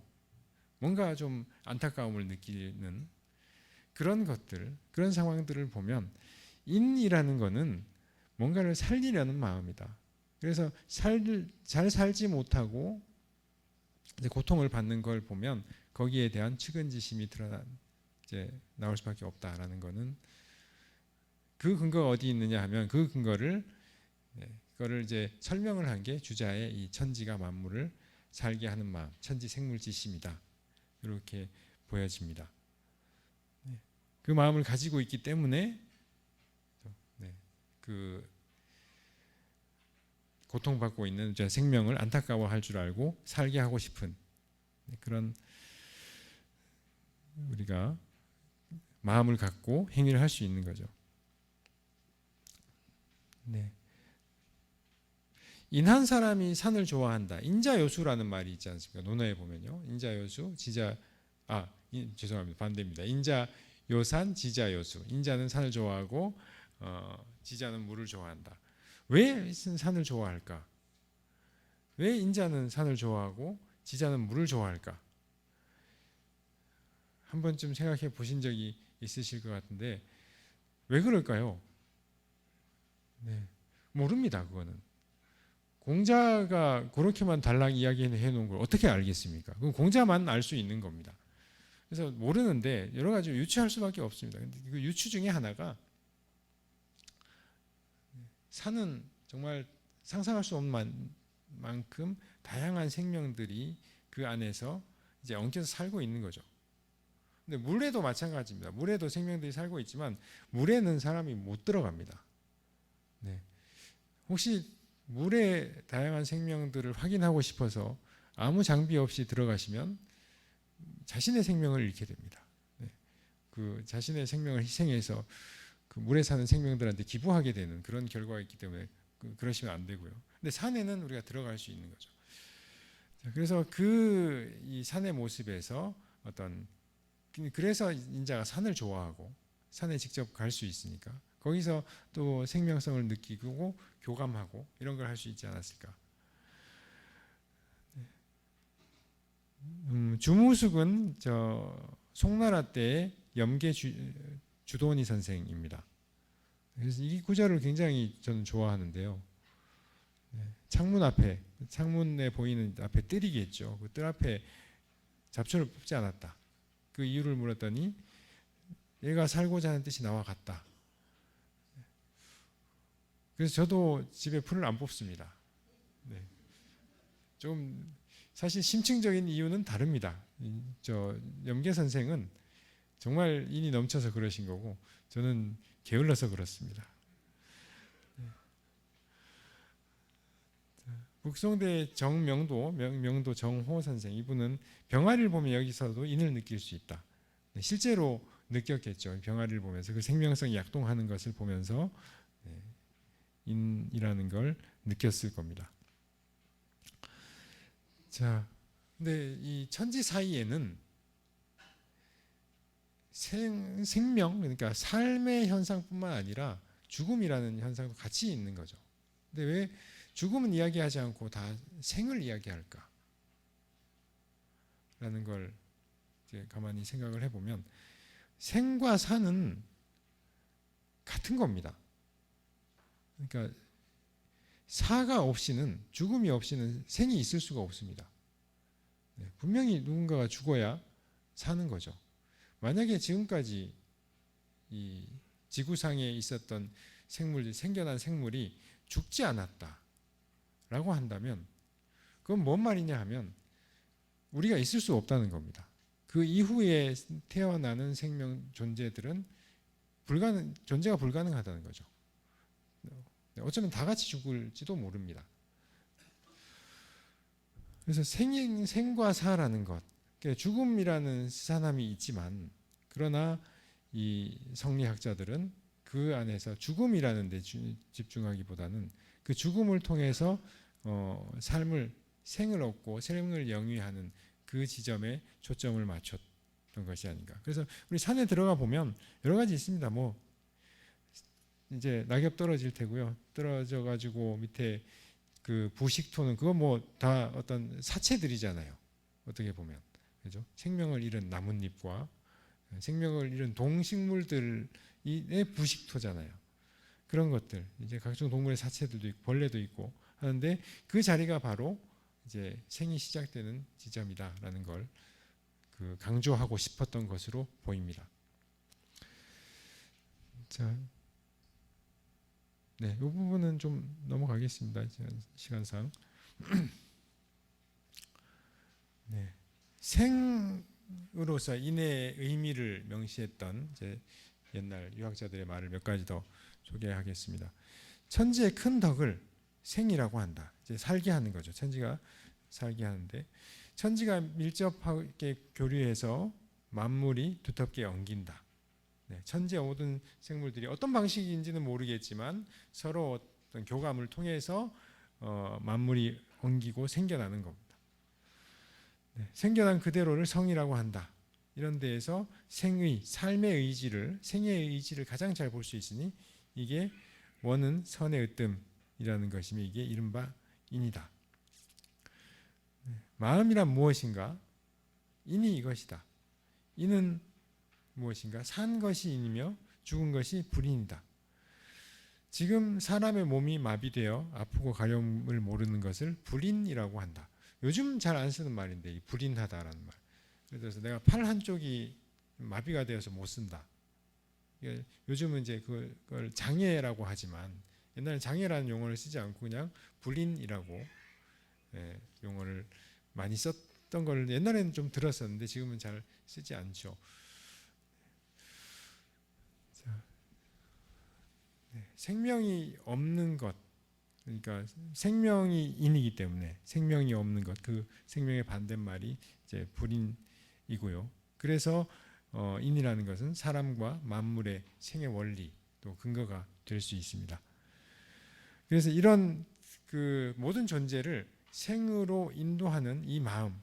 뭔가 좀 안타까움을 느끼는 그런 것들, 그런 상황들을 보면 인이라는 거는 뭔가를 살리려는 마음이다. 그래서 잘 살지 못하고 이제 고통을 받는 걸 보면 거기에 대한 측은지심이 나올 수밖에 없다라는 거는 그 근거가 어디 있느냐 하면 그 그거를 이제 설명을 한 게 주자의 이 천지가 만물을 살게 하는 마음, 천지 생물지심이다. 이렇게 보여집니다. 그 마음을 가지고 있기 때문에 그 고통받고 있는 생명을 안타까워할 줄 알고 살게 하고 싶은 그런 우리가 마음을 갖고 행위를 할 수 있는 거죠. 네. 인한 사람이 산을 좋아한다. 인자여수라는 말이 있지 않습니까? 논어에 보면요. 인자여수, 죄송합니다. 반대입니다. 인자요산, 지자여수. 인자는 산을 좋아하고 지자는 물을 좋아한다. 왜 산을 좋아할까? 왜 인자는 산을 좋아하고 지자는 물을 좋아할까? 한 번쯤 생각해 보신 적이 있으실 것 같은데 왜 그럴까요? 네, 모릅니다. 그거는 공자가 그렇게만 달랑 이야기해 놓은 걸 어떻게 알겠습니까? 그건 공자만 알 수 있는 겁니다. 그래서 모르는데 여러 가지 유추할 수밖에 없습니다. 근데 그 유추 중에 하나가 산은 정말 상상할 수 없는 만큼 다양한 생명들이 그 안에서 이제 엉켜서 살고 있는 거죠. 근데 물에도 마찬가지입니다. 물에도 생명들이 살고 있지만 물에는 사람이 못 들어갑니다. 네. 혹시 물의 다양한 생명들을 확인하고 싶어서 아무 장비 없이 들어가시면 자신의 생명을 잃게 됩니다. 네. 그 자신의 생명을 희생해서 그 물에 사는 생명들한테 기부하게 되는 그런 결과가 있기 때문에 그러시면 안 되고요. 근데 산에는 우리가 들어갈 수 있는 거죠. 자, 그래서 이 산의 모습에서 그래서 인자가 산을 좋아하고 산에 직접 갈 수 있으니까 거기서 또 생명성을 느끼고 교감하고 이런 걸 할 수 있지 않았을까. 주무숙은 송나라 때 염계 주도원이 선생입니다. 그래서 이 구절을 굉장히 저는 좋아하는데요. 창문 앞에, 창문에 보이는 앞에 뜰이게 있죠. 그 뜰 앞에 잡초를 뽑지 않았다. 그 이유를 물었더니 얘가 살고자 하는 뜻이 나와 같다. 그래서 저도 집에 풀을 안 뽑습니다. 네. 좀 사실 심층적인 이유는 다릅니다. 저 염계 선생은 정말 인이 넘쳐서 그러신 거고 저는 게을러서 그렇습니다. 북송대 정명도, 명도 정호 선생, 이분은 병아리를 보면 여기서도 인을 느낄 수 있다. 실제로 느꼈겠죠. 병아리를 보면서 그 생명성이 약동하는 것을 보면서 인이라는 걸 느꼈을 겁니다. 자, 근데 이 천지 사이에는 생명, 그러니까 삶의 현상뿐만 아니라 죽음이라는 현상도 같이 있는 거죠. 근데 왜 죽음은 이야기하지 않고 다 생을 이야기할까? 라는 걸 이제 가만히 생각을 해보면 생과 사는 같은 겁니다. 그러니까 사가 없이는, 죽음이 없이는 생이 있을 수가 없습니다. 분명히 누군가가 죽어야 사는 거죠. 만약에 지금까지 이 지구상에 있었던 생물들, 생겨난 생물이 죽지 않았다라고 한다면 그건 뭔 말이냐 하면 우리가 있을 수 없다는 겁니다. 그 이후에 태어나는 생명 존재들은 존재가 불가능하다는 거죠. 어쩌면 다 같이 죽을지도 모릅니다. 그래서 생과 사라는 것, 죽음이라는 사람이 있지만 그러나 이 성리학자들은 그 안에서 죽음이라는 데 집중하기보다는 그 죽음을 통해서 생을 얻고 생을 영위하는 그 지점에 초점을 맞췄던 것이 아닌가. 그래서 우리 산에 들어가 보면 여러 가지 있습니다. 뭐 이제 낙엽 떨어질 테고요. 떨어져 가지고 밑에 그 부식토는 그거 뭐 다 어떤 사체들이잖아요. 어떻게 보면. 그죠? 생명을 잃은 나뭇잎과 생명을 잃은 동식물들의 부식토잖아요. 그런 것들, 이제 각종 동물의 사체들도 있고 벌레도 있고 하는데 그 자리가 바로 이제 생이 시작되는 지점이다라는 걸 그 강조하고 싶었던 것으로 보입니다. 자, 네, 이 부분은 좀 넘어가겠습니다. 시간상. 네. 생으로서 인의 의미를 명시했던 이제 옛날 유학자들의 말을 몇 가지 더 소개하겠습니다. 천지의 큰 덕을 생이라고 한다. 이제 살게 하는 거죠. 천지가 살게 하는데 천지가 밀접하게 교류해서 만물이 두텁게 엉긴다. 네, 천지의 모든 생물들이 어떤 방식인지는 모르겠지만 서로 어떤 교감을 통해서 만물이 엉기고 생겨나는 겁니다. 네, 생겨난 그대로를 성이라고 한다. 이런 데에서 삶의 의지를, 생의 의지를 가장 잘 볼 수 있으니 이게 원은 선의 으뜸이라는 것이며 이게 이른바 인이다. 네, 마음이란 무엇인가? 인이 이것이다. 인은 무엇인가? 산 것이 인이며 죽은 것이 불인이다. 지금 사람의 몸이 마비되어 아프고 가려움을 모르는 것을 불인이라고 한다. 요즘 잘 안 쓰는 말인데 이 불인하다라는 말. 그래서 내가 팔 한쪽이 마비가 되어서 못 쓴다. 요즘은 이제 그걸 장애라고 하지만 옛날에 장애라는 용어를 쓰지 않고 그냥 불인이라고 용어를 많이 썼던 걸 옛날에는 좀 들었었는데 지금은 잘 쓰지 않죠. 생명이 없는 것, 그러니까 생명이 인이기 때문에 생명이 없는 것, 그 생명의 반대말이 이제 불인이고요. 그래서 인이라는 것은 사람과 만물의 생의 원리 또 근거가 될 수 있습니다. 그래서 이런 그 모든 존재를 생으로 인도하는 이 마음,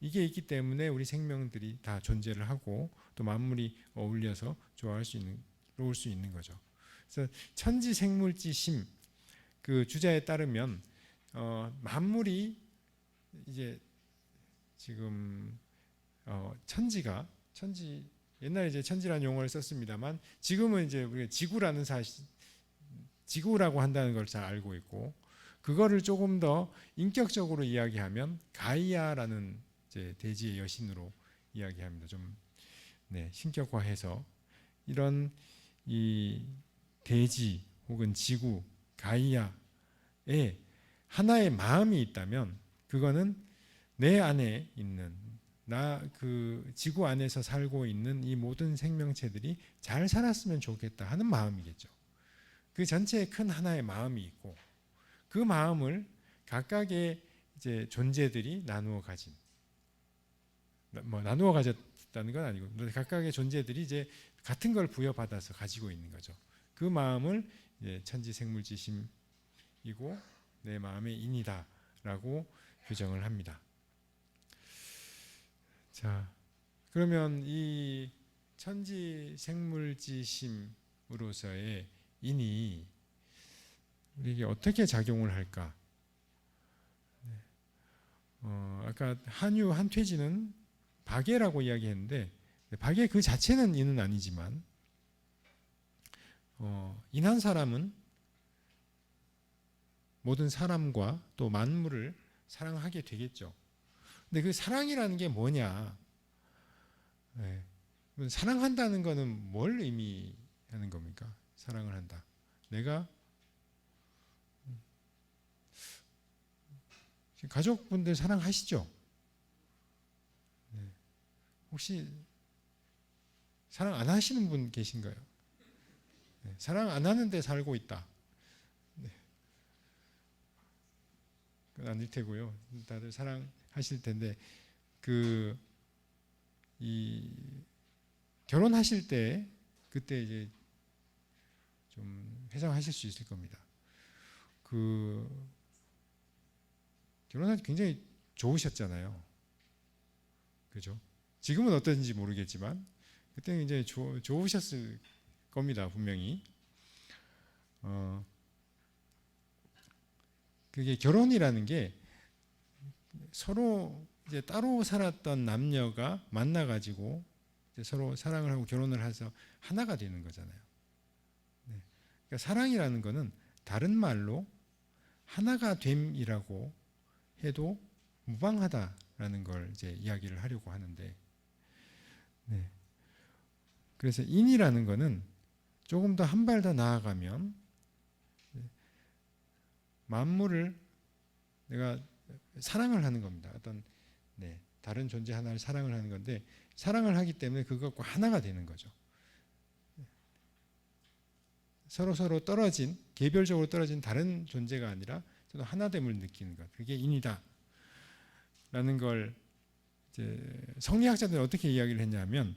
이게 있기 때문에 우리 생명들이 다 존재를 하고 또 만물이 어울려서 좋아할 수 있는, 놓을 수 있는 거죠. 그래서 천지생물지심 그 주자에 따르면 만물이 이제 지금 천지가 옛날에 이제 천지라는 용어를 썼습니다만 지금은 이제 우리가 지구라는 지구라고 한다는 걸 잘 알고 있고, 그거를 조금 더 인격적으로 이야기하면 가이아라는 이제 대지의 여신으로 이야기합니다. 좀 신격화해서 이런 이 대지 혹은 지구 가이아에 하나의 마음이 있다면 그거는 내 안에 있는 그 지구 안에서 살고 있는 이 모든 생명체들이 잘 살았으면 좋겠다 하는 마음이겠죠. 그 전체에 큰 하나의 마음이 있고 그 마음을 각각의 이제 존재들이 나누어 가진, 나누어 가졌다는 건 아니고 각각의 존재들이 이제 같은 걸 부여받아서 가지고 있는 거죠. 그 마음을 이제 천지생물지심이고 내 마음의 인이다라고 규정을 합니다. 자, 그러면 이 천지생물지심으로서의 인이 우리에게 어떻게 작용을 할까? 아까 한퇴지는 박애라고 이야기했는데 박애 그 자체는 인은 아니지만 인한 사람은 모든 사람과 또 만물을 사랑하게 되겠죠. 근데 그 사랑이라는 게 뭐냐? 사랑한다는 거는 뭘 의미하는 겁니까? 사랑을 한다. 내가 가족분들 사랑하시죠? 혹시 사랑 안 하시는 분 계신가요? 사랑 안 하는데 살고 있다. 그건 아닐 테고요. 다들 사랑하실 텐데 결혼하실 때 그때 이제 좀 회상하실 수 있을 겁니다. 결혼할 때 굉장히 좋으셨잖아요. 그죠? 지금은 어떤지 모르겠지만 그때는 이제 좋으셨을 겁니다. 분명히. 그게 결혼이라는 게 서로 이제 따로 살았던 남녀가 만나가지고 이제 서로 사랑을 하고 결혼을 해서 하나가 되는 거잖아요. 그러니까 사랑이라는 거는 다른 말로 하나가 됨이라고 해도 무방하다라는 걸 이제 이야기를 하려고 하는데, 그래서 인이라는 거는 조금 더 한 발 더 나아가면 만물을 내가 사랑을 하는 겁니다. 어떤 다른 존재 하나를 사랑을 하는 건데 사랑을 하기 때문에 그것과 하나가 되는 거죠. 서로 떨어진 개별적으로 떨어진 다른 존재가 아니라 저도 하나됨을 느끼는 것, 그게 인이다 라는 걸 이제 성리학자들은 어떻게 이야기를 했냐면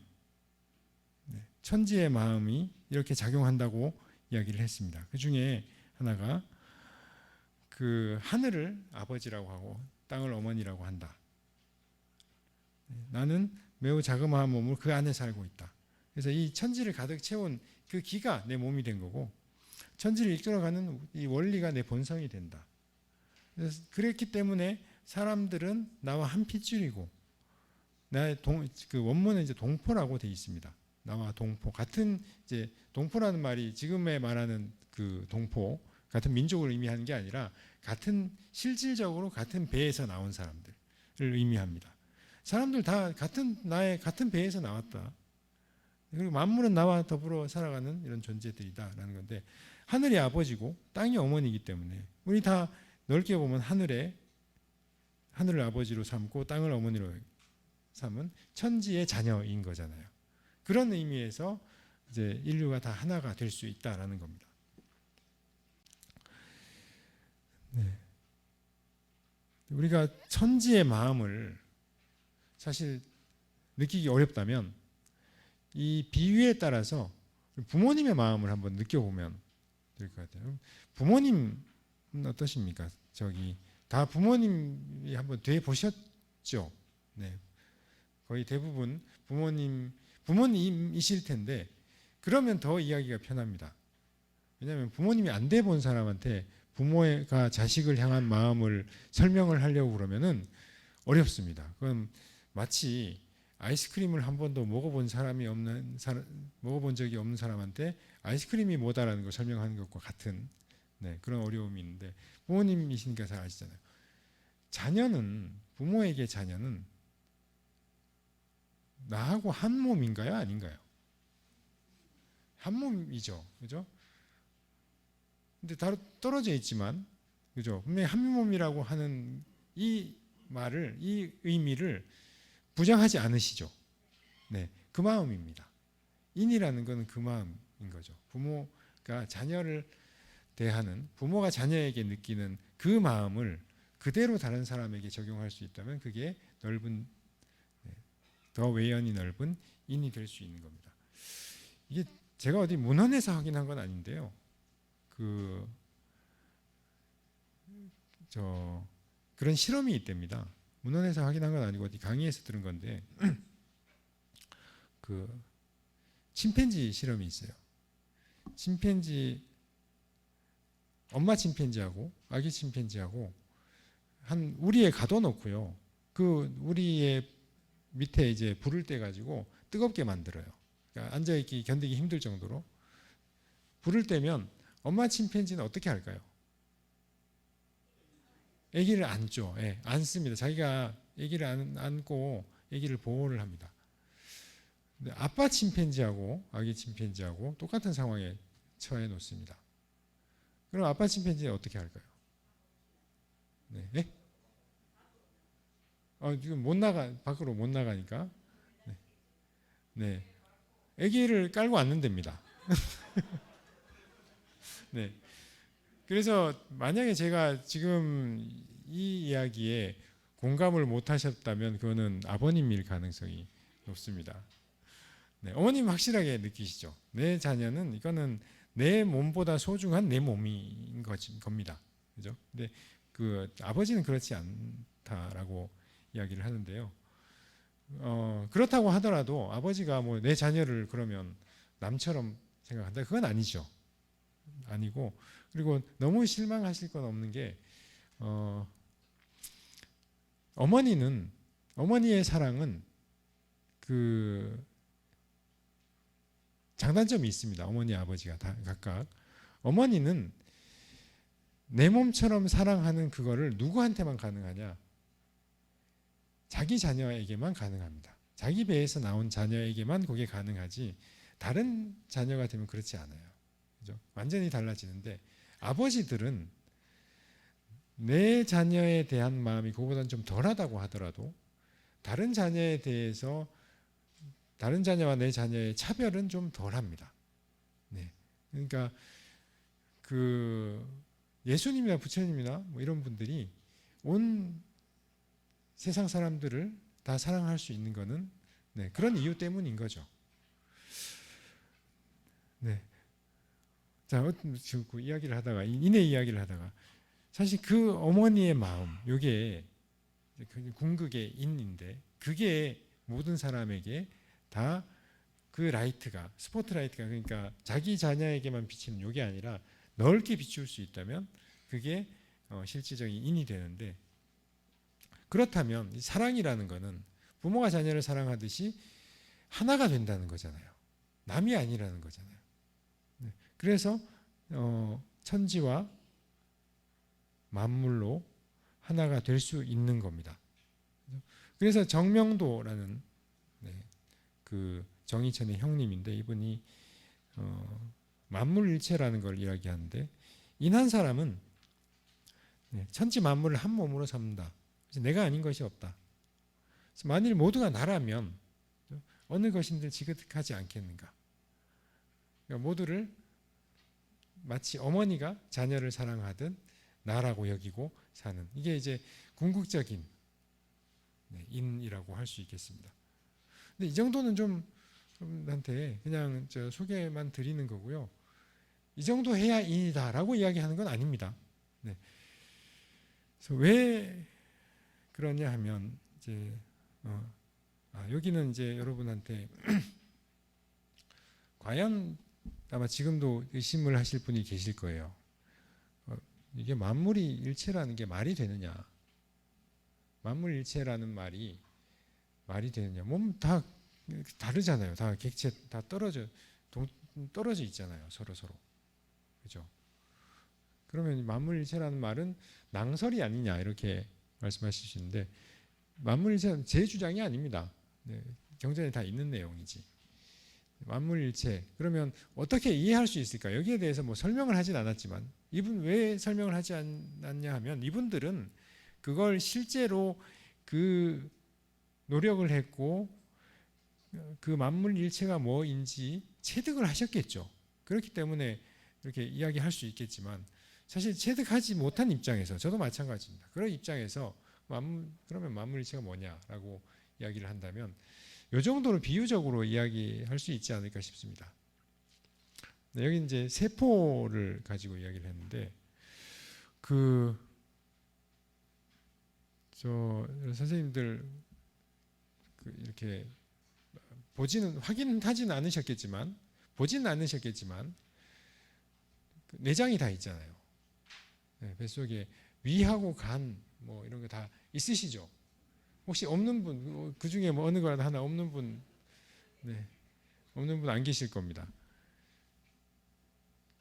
천지의 마음이 이렇게 작용한다고 이야기를 했습니다. 그 중에 하나가 그 하늘을 아버지라고 하고 땅을 어머니라고 한다. 나는 매우 자그마한 몸으로 그 안에 살고 있다. 그래서 이 천지를 가득 채운 그 기가 내 몸이 된 거고 천지를 이끌어가는 이 원리가 내 본성이 된다. 그래서 그랬기 때문에 사람들은 나와 한 핏줄이고 나의 그 원문은 이제 동포라고 되어 있습니다. 나와 동포 같은 이제 동포라는 말이 지금에 말하는 그 동포 같은 민족을 의미하는 게 아니라 같은 실질적으로 같은 배에서 나온 사람들을 의미합니다. 사람들 다 나의 같은 배에서 나왔다. 그리고 만물은 나와 더불어 살아가는 이런 존재들이다라는 건데 하늘이 아버지고 땅이 어머니이기 때문에 우리 다 넓게 보면 하늘을 아버지로 삼고 땅을 어머니로 삼은 천지의 자녀인 거잖아요. 그런 의미에서 이제 인류가 다 하나가 될 수 있다라는 겁니다. 우리가 천지의 마음을 사실 느끼기 어렵다면 이 비유에 따라서 부모님의 마음을 한번 느껴보면 될 것 같아요. 부모님은 어떠십니까? 다 부모님이 한번 돼 보셨죠? 거의 대부분 부모님이실 텐데 그러면 더 이야기가 편합니다. 왜냐하면 부모님이 안 돼 본 사람한테 부모가 자식을 향한 마음을 설명을 하려고 그러면은 어렵습니다. 그건 마치 아이스크림을 한 번도 먹어본 먹어본 적이 없는 사람한테 아이스크림이 뭐다라는 걸 설명하는 것과 같은 그런 어려움이 있는데, 부모님이시니까 잘 아시잖아요. 부모에게 자녀는 나하고 한 몸인가요, 아닌가요? 한 몸이죠, 그죠? 근데 다로 떨어져 있지만, 그죠? 분명히 한 몸이라고 하는 이 의미를 부정하지 않으시죠. 그 마음입니다. 인이라는 것은 그 마음인 거죠. 부모가 자녀를 대하는, 부모가 자녀에게 느끼는 그 마음을 그대로 다른 사람에게 적용할 수 있다면 그게 더 외연이 넓은 인이 될 수 있는 겁니다. 이게 제가 어디 문헌에서 확인한 건 아닌데요. 그런 실험이 있답니다. 문헌에서 확인한 건 아니고 어디 강의에서 들은 건데, 침팬지 실험이 있어요. 엄마 침팬지하고 아기 침팬지하고 한 우리에 가둬놓고요. 그 우리의 밑에 이제 불을 떼 가지고 뜨겁게 만들어요. 그러니까 앉아있기 견디기 힘들 정도로 불을 떼면 엄마 침팬지는 어떻게 할까요? 아기를 안죠. 안습니다. 자기가 아기를 안고 아기를 보호를 합니다. 근데 아빠 침팬지하고 아기 침팬지하고 똑같은 상황에 처해 놓습니다. 그럼 아빠 침팬지는 어떻게 할까요? 네? 지금 밖으로 못 나가니까. 아기를 깔고 앉는답니다. 그래서 만약에 제가 지금 이 이야기에 공감을 못 하셨다면 그거는 아버님일 가능성이 높습니다. 어머님 확실하게 느끼시죠? 내 자녀는 이거는 내 몸보다 소중한 내 몸인 겁니다. 그죠? 근데 아버지는 그렇지 않다라고 이야기를 하는데요. 그렇다고 하더라도 아버지가 뭐 내 자녀를 그러면 남처럼 생각한다? 그건 아니죠. 아니고, 그리고 너무 실망하실 건 없는 게, 어머니의 사랑은 장단점이 있습니다. 어머니, 아버지가 다 각각. 어머니는 내 몸처럼 사랑하는 그거를 누구한테만 가능하냐? 자기 자녀에게만 가능합니다. 자기 배에서 나온 자녀에게만 그게 가능하지, 다른 자녀가 되면 그렇지 않아요. 그죠? 완전히 달라지는데, 아버지들은 내 자녀에 대한 마음이 그거보다는 좀 덜하다고 하더라도 다른 자녀에 대해서, 다른 자녀와 내 자녀의 차별은 좀 덜합니다. 그러니까 예수님이나 부처님이나 뭐 이런 분들이 온 세상 사람들을 다 사랑할 수 있는 것은 그런 이유 때문인 거죠. 자, 지금 이야기를 하다가, 인의 이야기를 하다가, 사실 그 어머니의 마음, 요게 궁극의 인인데, 그게 모든 사람에게 다 라이트가, 스포트라이트가, 그러니까 자기 자녀에게만 비치는 요게 아니라 넓게 비출 수 있다면 그게 실질적인 인이 되는데, 그렇다면 사랑이라는 거는 부모가 자녀를 사랑하듯이 하나가 된다는 거잖아요. 남이 아니라는 거잖아요. 그래서 천지와 만물로 하나가 될 수 있는 겁니다. 그래서 정명도라는 정의천의 형님인데, 이분이 만물일체라는 걸 이야기하는데, 인한 사람은 천지 만물을 한 몸으로 삼는다. 내가 아닌 것이 없다. 만일 모두가 나라면 어느 것인들 지긋하지 않겠는가? 그러니까 모두를 마치 어머니가 자녀를 사랑하듯 나라고 여기고 사는, 이게 이제 궁극적인 인이라고 할 수 있겠습니다. 근데 이 정도는 좀 한테 그냥 소개만 드리는 거고요. 이 정도 해야 인이다라고 이야기하는 건 아닙니다. 그래서 왜 그러냐 하면, 이제 여기는 이제 여러분한테 과연 아마 지금도 의심을 하실 분이 계실 거예요. 이게 만물이 일체라는 게 말이 되느냐? 만물일체라는 말이 말이 되느냐? 몸 다 다르잖아요. 다 객체 다 떨어져 있잖아요. 서로 서로. 그죠? 그러면 만물일체라는 말은 낭설이 아니냐 이렇게 말씀하실 수 있는데 만물일체는 제 주장이 아닙니다. 네, 경전에 다 있는 내용이지. 만물일체 그러면 어떻게 이해할 수 있을까? 여기에 대해서 뭐 설명을 하진 않았지만 이분 왜 설명을 하지 않냐 하면 이분들은 그걸 실제로 그 노력을 했고 그 만물일체가 뭐인지 체득을 하셨겠죠. 그렇기 때문에 이렇게 이야기할 수 있겠지만 사실 체득하지 못한 입장에서 저도 마찬가지입니다. 그런 입장에서 그러면 만물일체가 뭐냐라고 이야기를 한다면 이 정도로 비유적으로 이야기할 수 있지 않을까 싶습니다. 네, 여기 이제 세포를 가지고 이야기를 했는데 저 선생님들 이렇게 확인하지는 않으셨겠지만 보지는 않으셨겠지만 내장이 다 있잖아요. 네, 뱃속에 위하고 간 뭐 이런 거 다 있으시죠? 혹시 없는 분, 그 중에 뭐 어느 거라도 하나 없는 분, 네, 없는 분 안 계실 겁니다.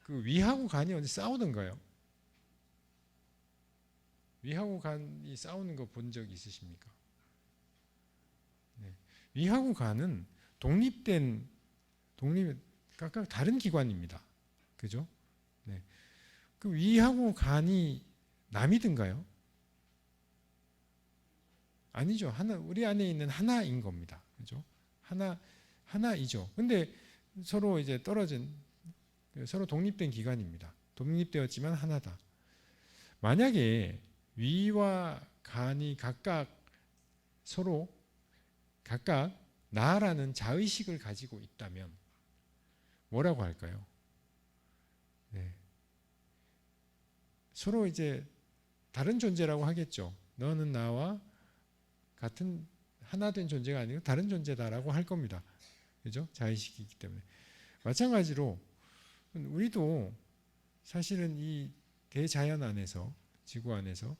그 위하고 간이 언제 싸우던가요? 위하고 간이 싸우는 거 본 적 있으십니까? 네. 위하고 간은 각각 다른 기관입니다. 그죠? 네. 그 위하고 간이 남이든가요? 아니죠. 우리 안에 있는 하나인 겁니다. 그죠? 하나이죠. 근데 서로 이제 서로 독립된 기관입니다. 독립되었지만 하나다. 만약에 위와 간이 각각 나라는 자의식을 가지고 있다면 뭐라고 할까요? 네. 서로 이제 다른 존재라고 하겠죠. 너는 나와 같은 하나 된 존재가 아니고 다른 존재다라고 할 겁니다. 그죠? 자의식이 있기 때문에. 마찬가지로 우리도 사실은 이 대자연 안에서 지구 안에서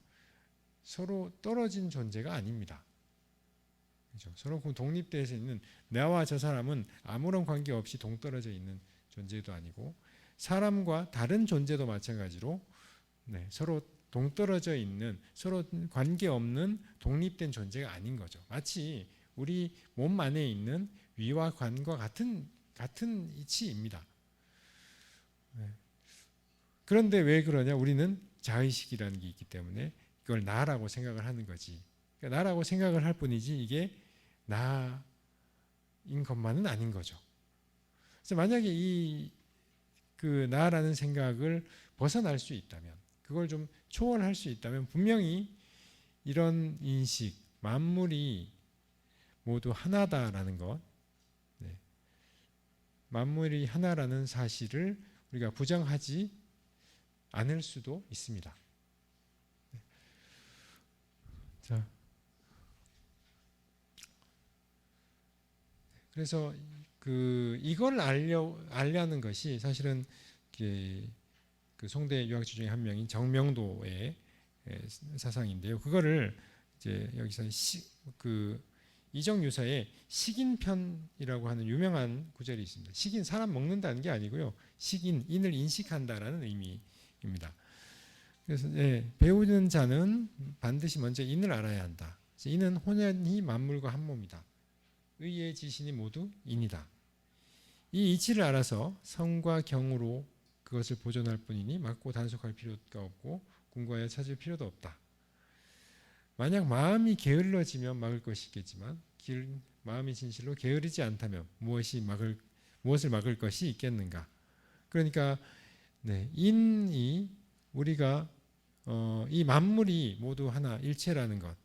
서로 떨어진 존재가 아닙니다. 그죠? 서로 독립돼서 있는 나와 저 사람은 아무런 관계없이 동떨어져 있는 존재도 아니고 사람과 다른 존재도 마찬가지로 네, 서로 동떨어져 있는 서로 관계없는 독립된 존재가 아닌 거죠. 마치 우리 몸 안에 있는 위와 관과 같은 이치입니다. 네. 그런데 왜 그러냐? 우리는 자의식이라는 게 있기 때문에 이걸 나라고 생각을 하는 거지. 그러니까 나라고 생각을 할 뿐이지 이게 나인 것만은 아닌 거죠. 그래서 만약에 그 나라는 생각을 벗어날 수 있다면, 그걸 좀 초월할 수 있다면 분명히 이런 인식, 만물이 모두 하나다라는 것, 네. 만물이 하나라는 사실을 우리가 부정하지 않을 수도 있습니다. 네. 자, 그래서 이걸 알려는 것이 사실은 그 송대 유학주 중에 한 명인 정명도의 사상인데요. 그거를 이제 여기서 이정유사의 식인편이라고 하는 유명한 구절이 있습니다. 식인, 사람 먹는다는 게 아니고요. 인을 인식한다라는 의미입니다. 그래서 배우는 자는 반드시 먼저 인을 알아야 한다. 인은 혼연히 만물과 한 몸이다. 의의 지신이 모두 인이다. 이 이치를 알아서 성과 경으로 그것을 보존할 뿐이니 막고 단속할 필요가 없고 궁구하여 찾을 필요도 없다. 만약 마음이 게을러지면 막을 것이 있겠지만 마음이 진실로 게으르지 않다면 무엇을 막을 것이 있겠는가. 그러니까 인이 우리가 이 만물이 모두 하나 일체라는 것,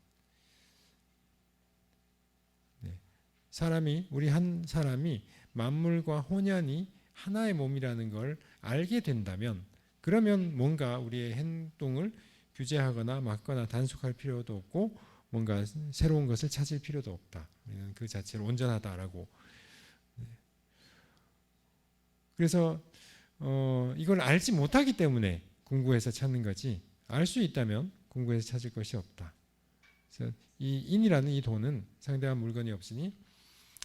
우리 한 사람이 만물과 혼연이 하나의 몸이라는 걸 알게 된다면, 그러면 뭔가 우리의 행동을 규제하거나 막거나 단속할 필요도 없고 뭔가 새로운 것을 찾을 필요도 없다. 우리는 그 자체로 온전하다라고. 그래서 이걸 알지 못하기 때문에 궁구해서 찾는 거지, 알 수 있다면 궁구해서 찾을 것이 없다. 그래서 이 인이라는 이 도는 상대한 물건이 없으니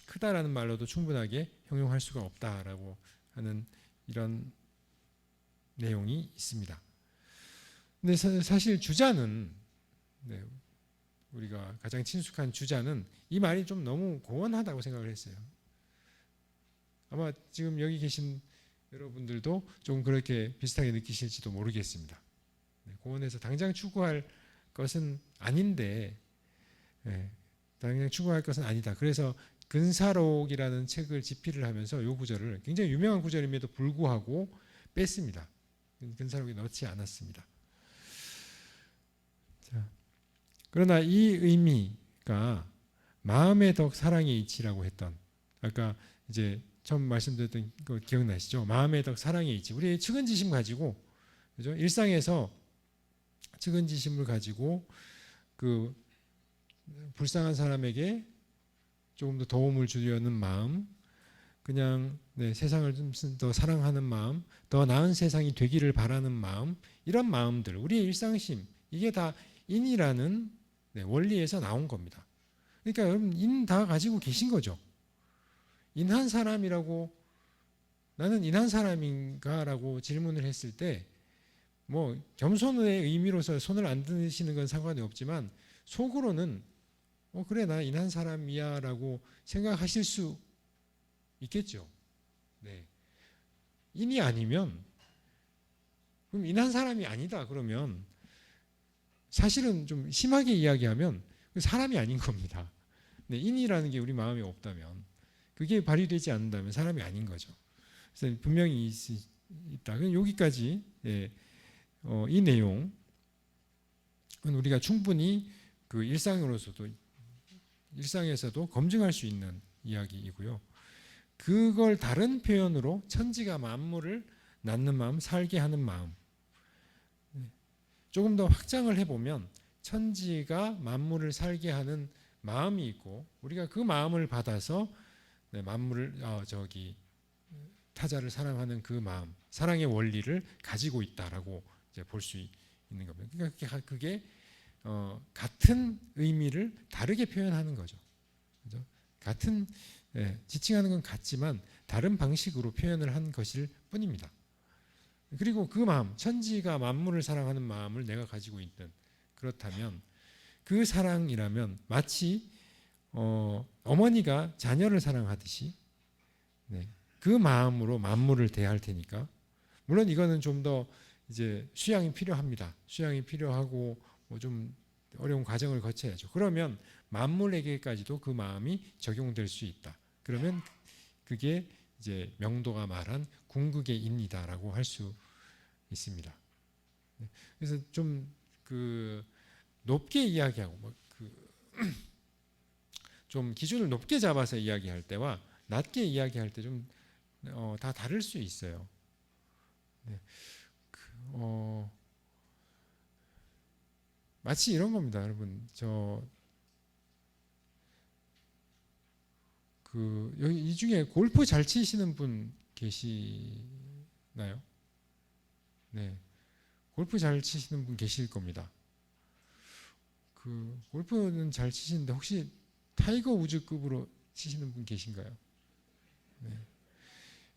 크다라는 말로도 충분하게 형용할 수가 없다라고 하는 이런 내용이 있습니다. 근데 사실 주자는 네, 우리가 가장 친숙한 주자는 이 말이 좀 너무 고원하다고 생각을 했어요. 아마 지금 여기 계신 여러분들도 좀 그렇게 비슷하게 느끼실지도 모르겠습니다. 네, 고원에서 당장 추구할 것은 아닌데, 네, 당장 추구할 것은 아니다. 그래서 근사록이라는 책을 집필을 하면서 이 구절을 굉장히 유명한 구절임에도 불구하고 뺐습니다. 근사록에 넣지 않았습니다. 자, 그러나 이 의미가 마음의 덕 사랑의 이치라고 했던, 아까 이제 처음 말씀드렸던 거 기억나시죠? 마음의 덕 사랑의 이치. 우리 측은지심 가지고, 그죠? 일상에서 측은지심을 가지고 그 불쌍한 사람에게 조금 더 도움을 주려는 마음, 그냥 네, 세상을 좀 더 사랑하는 마음, 더 나은 세상이 되기를 바라는 마음, 이런 마음들, 우리의 일상심, 이게 다 인이라는 네, 원리에서 나온 겁니다. 그러니까 여러분 인 다 가지고 계신 거죠. 인한 사람이라고, 나는 인한 사람인가라고 질문을 했을 때 뭐 겸손의 의미로서 손을 안 드시는 건 상관이 없지만 속으로는 그래 나 인한 사람이야 라고 생각하실 수 있겠죠. 네. 인이 아니면 그럼 인한 사람이 아니다 그러면 사실은 좀 심하게 이야기하면 사람이 아닌 겁니다. 네, 인이라는 게 우리 마음에 없다면, 그게 발휘되지 않는다면 사람이 아닌 거죠. 그래서 분명히 있다. 여기까지 예, 이 내용은 우리가 충분히 그 일상에서도 검증할 수 있는 이야기이고요. 그걸 다른 표현으로 천지가 만물을 낳는 마음, 살게 하는 마음. 조금 더 확장을 해보면 천지가 만물을 살게 하는 마음이 있고 우리가 그 마음을 받아서 만물을 타자를 사랑하는 그 마음, 사랑의 원리를 가지고 있다라고 이제 볼 수 있는 겁니다. 그러니까 그게 같은 의미를 다르게 표현하는 거죠. 그죠? 같은 지칭하는 건 같지만 다른 방식으로 표현을 한 것일 뿐입니다. 그리고 그 마음, 천지가 만물을 사랑하는 마음을 내가 가지고 있든 그렇다면 그 사랑이라면 마치 어머니가 자녀를 사랑하듯이 그 마음으로 만물을 대할 테니까, 물론 이거는 좀 더 이제 수양이 필요합니다. 수양이 필요하고 뭐 좀 어려운 과정을 거쳐야죠. 그러면 만물에게까지도 그 마음이 적용될 수 있다. 그러면 그게 이제 명도가 말한 궁극의 인이다라고 할 수 있습니다. 그래서 좀 그 높게 이야기하고 좀 기준을 높게 잡아서 이야기할 때와 낮게 이야기할 때 좀 다 다를 수 있어요. 네. 마치 이런 겁니다, 여러분. 여기 이 중에 골프 잘 치시는 분 계시나요? 네, 골프 잘 치시는 분 계실 겁니다. 골프는 잘 치시는데 혹시 타이거 우즈급으로 치시는 분 계신가요? 네.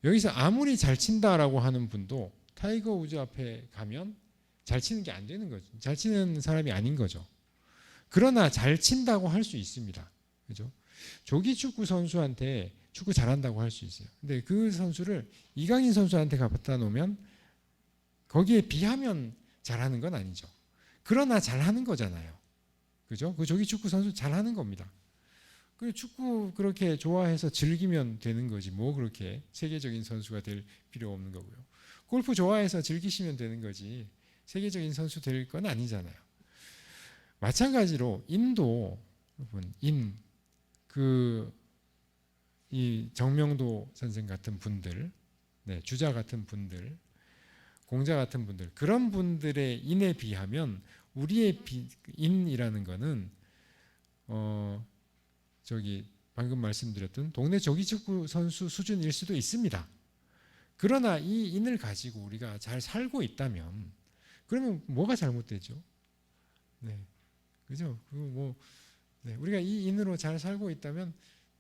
여기서 아무리 잘 친다라고 하는 분도 타이거 우즈 앞에 가면 잘 치는 게 안 되는 거죠. 잘 치는 사람이 아닌 거죠. 그러나 잘 친다고 할 수 있습니다. 그죠? 조기 축구 선수한테 축구 잘한다고 할 수 있어요. 근데 그 선수를 이강인 선수한테 갖다 놓으면 거기에 비하면 잘하는 건 아니죠. 그러나 잘하는 거잖아요. 그죠? 그 조기 축구 선수 잘하는 겁니다. 그 축구 그렇게 좋아해서 즐기면 되는 거지 뭐 그렇게 세계적인 선수가 될 필요 없는 거고요. 골프 좋아해서 즐기시면 되는 거지 세계적인 선수 될 건 아니잖아요. 마찬가지로 인도 여러분 이 정명도 선생 같은 분들, 주자 같은 분들, 공자 같은 분들, 그런 분들의 인에 비하면 우리의 인이라는 거는 방금 말씀드렸던 동네 조기축구 선수 수준일 수도 있습니다. 그러나 이 인을 가지고 우리가 잘 살고 있다면 그러면 뭐가 잘못되죠? 네. 그죠? 네, 우리가 이 인으로 잘 살고 있다면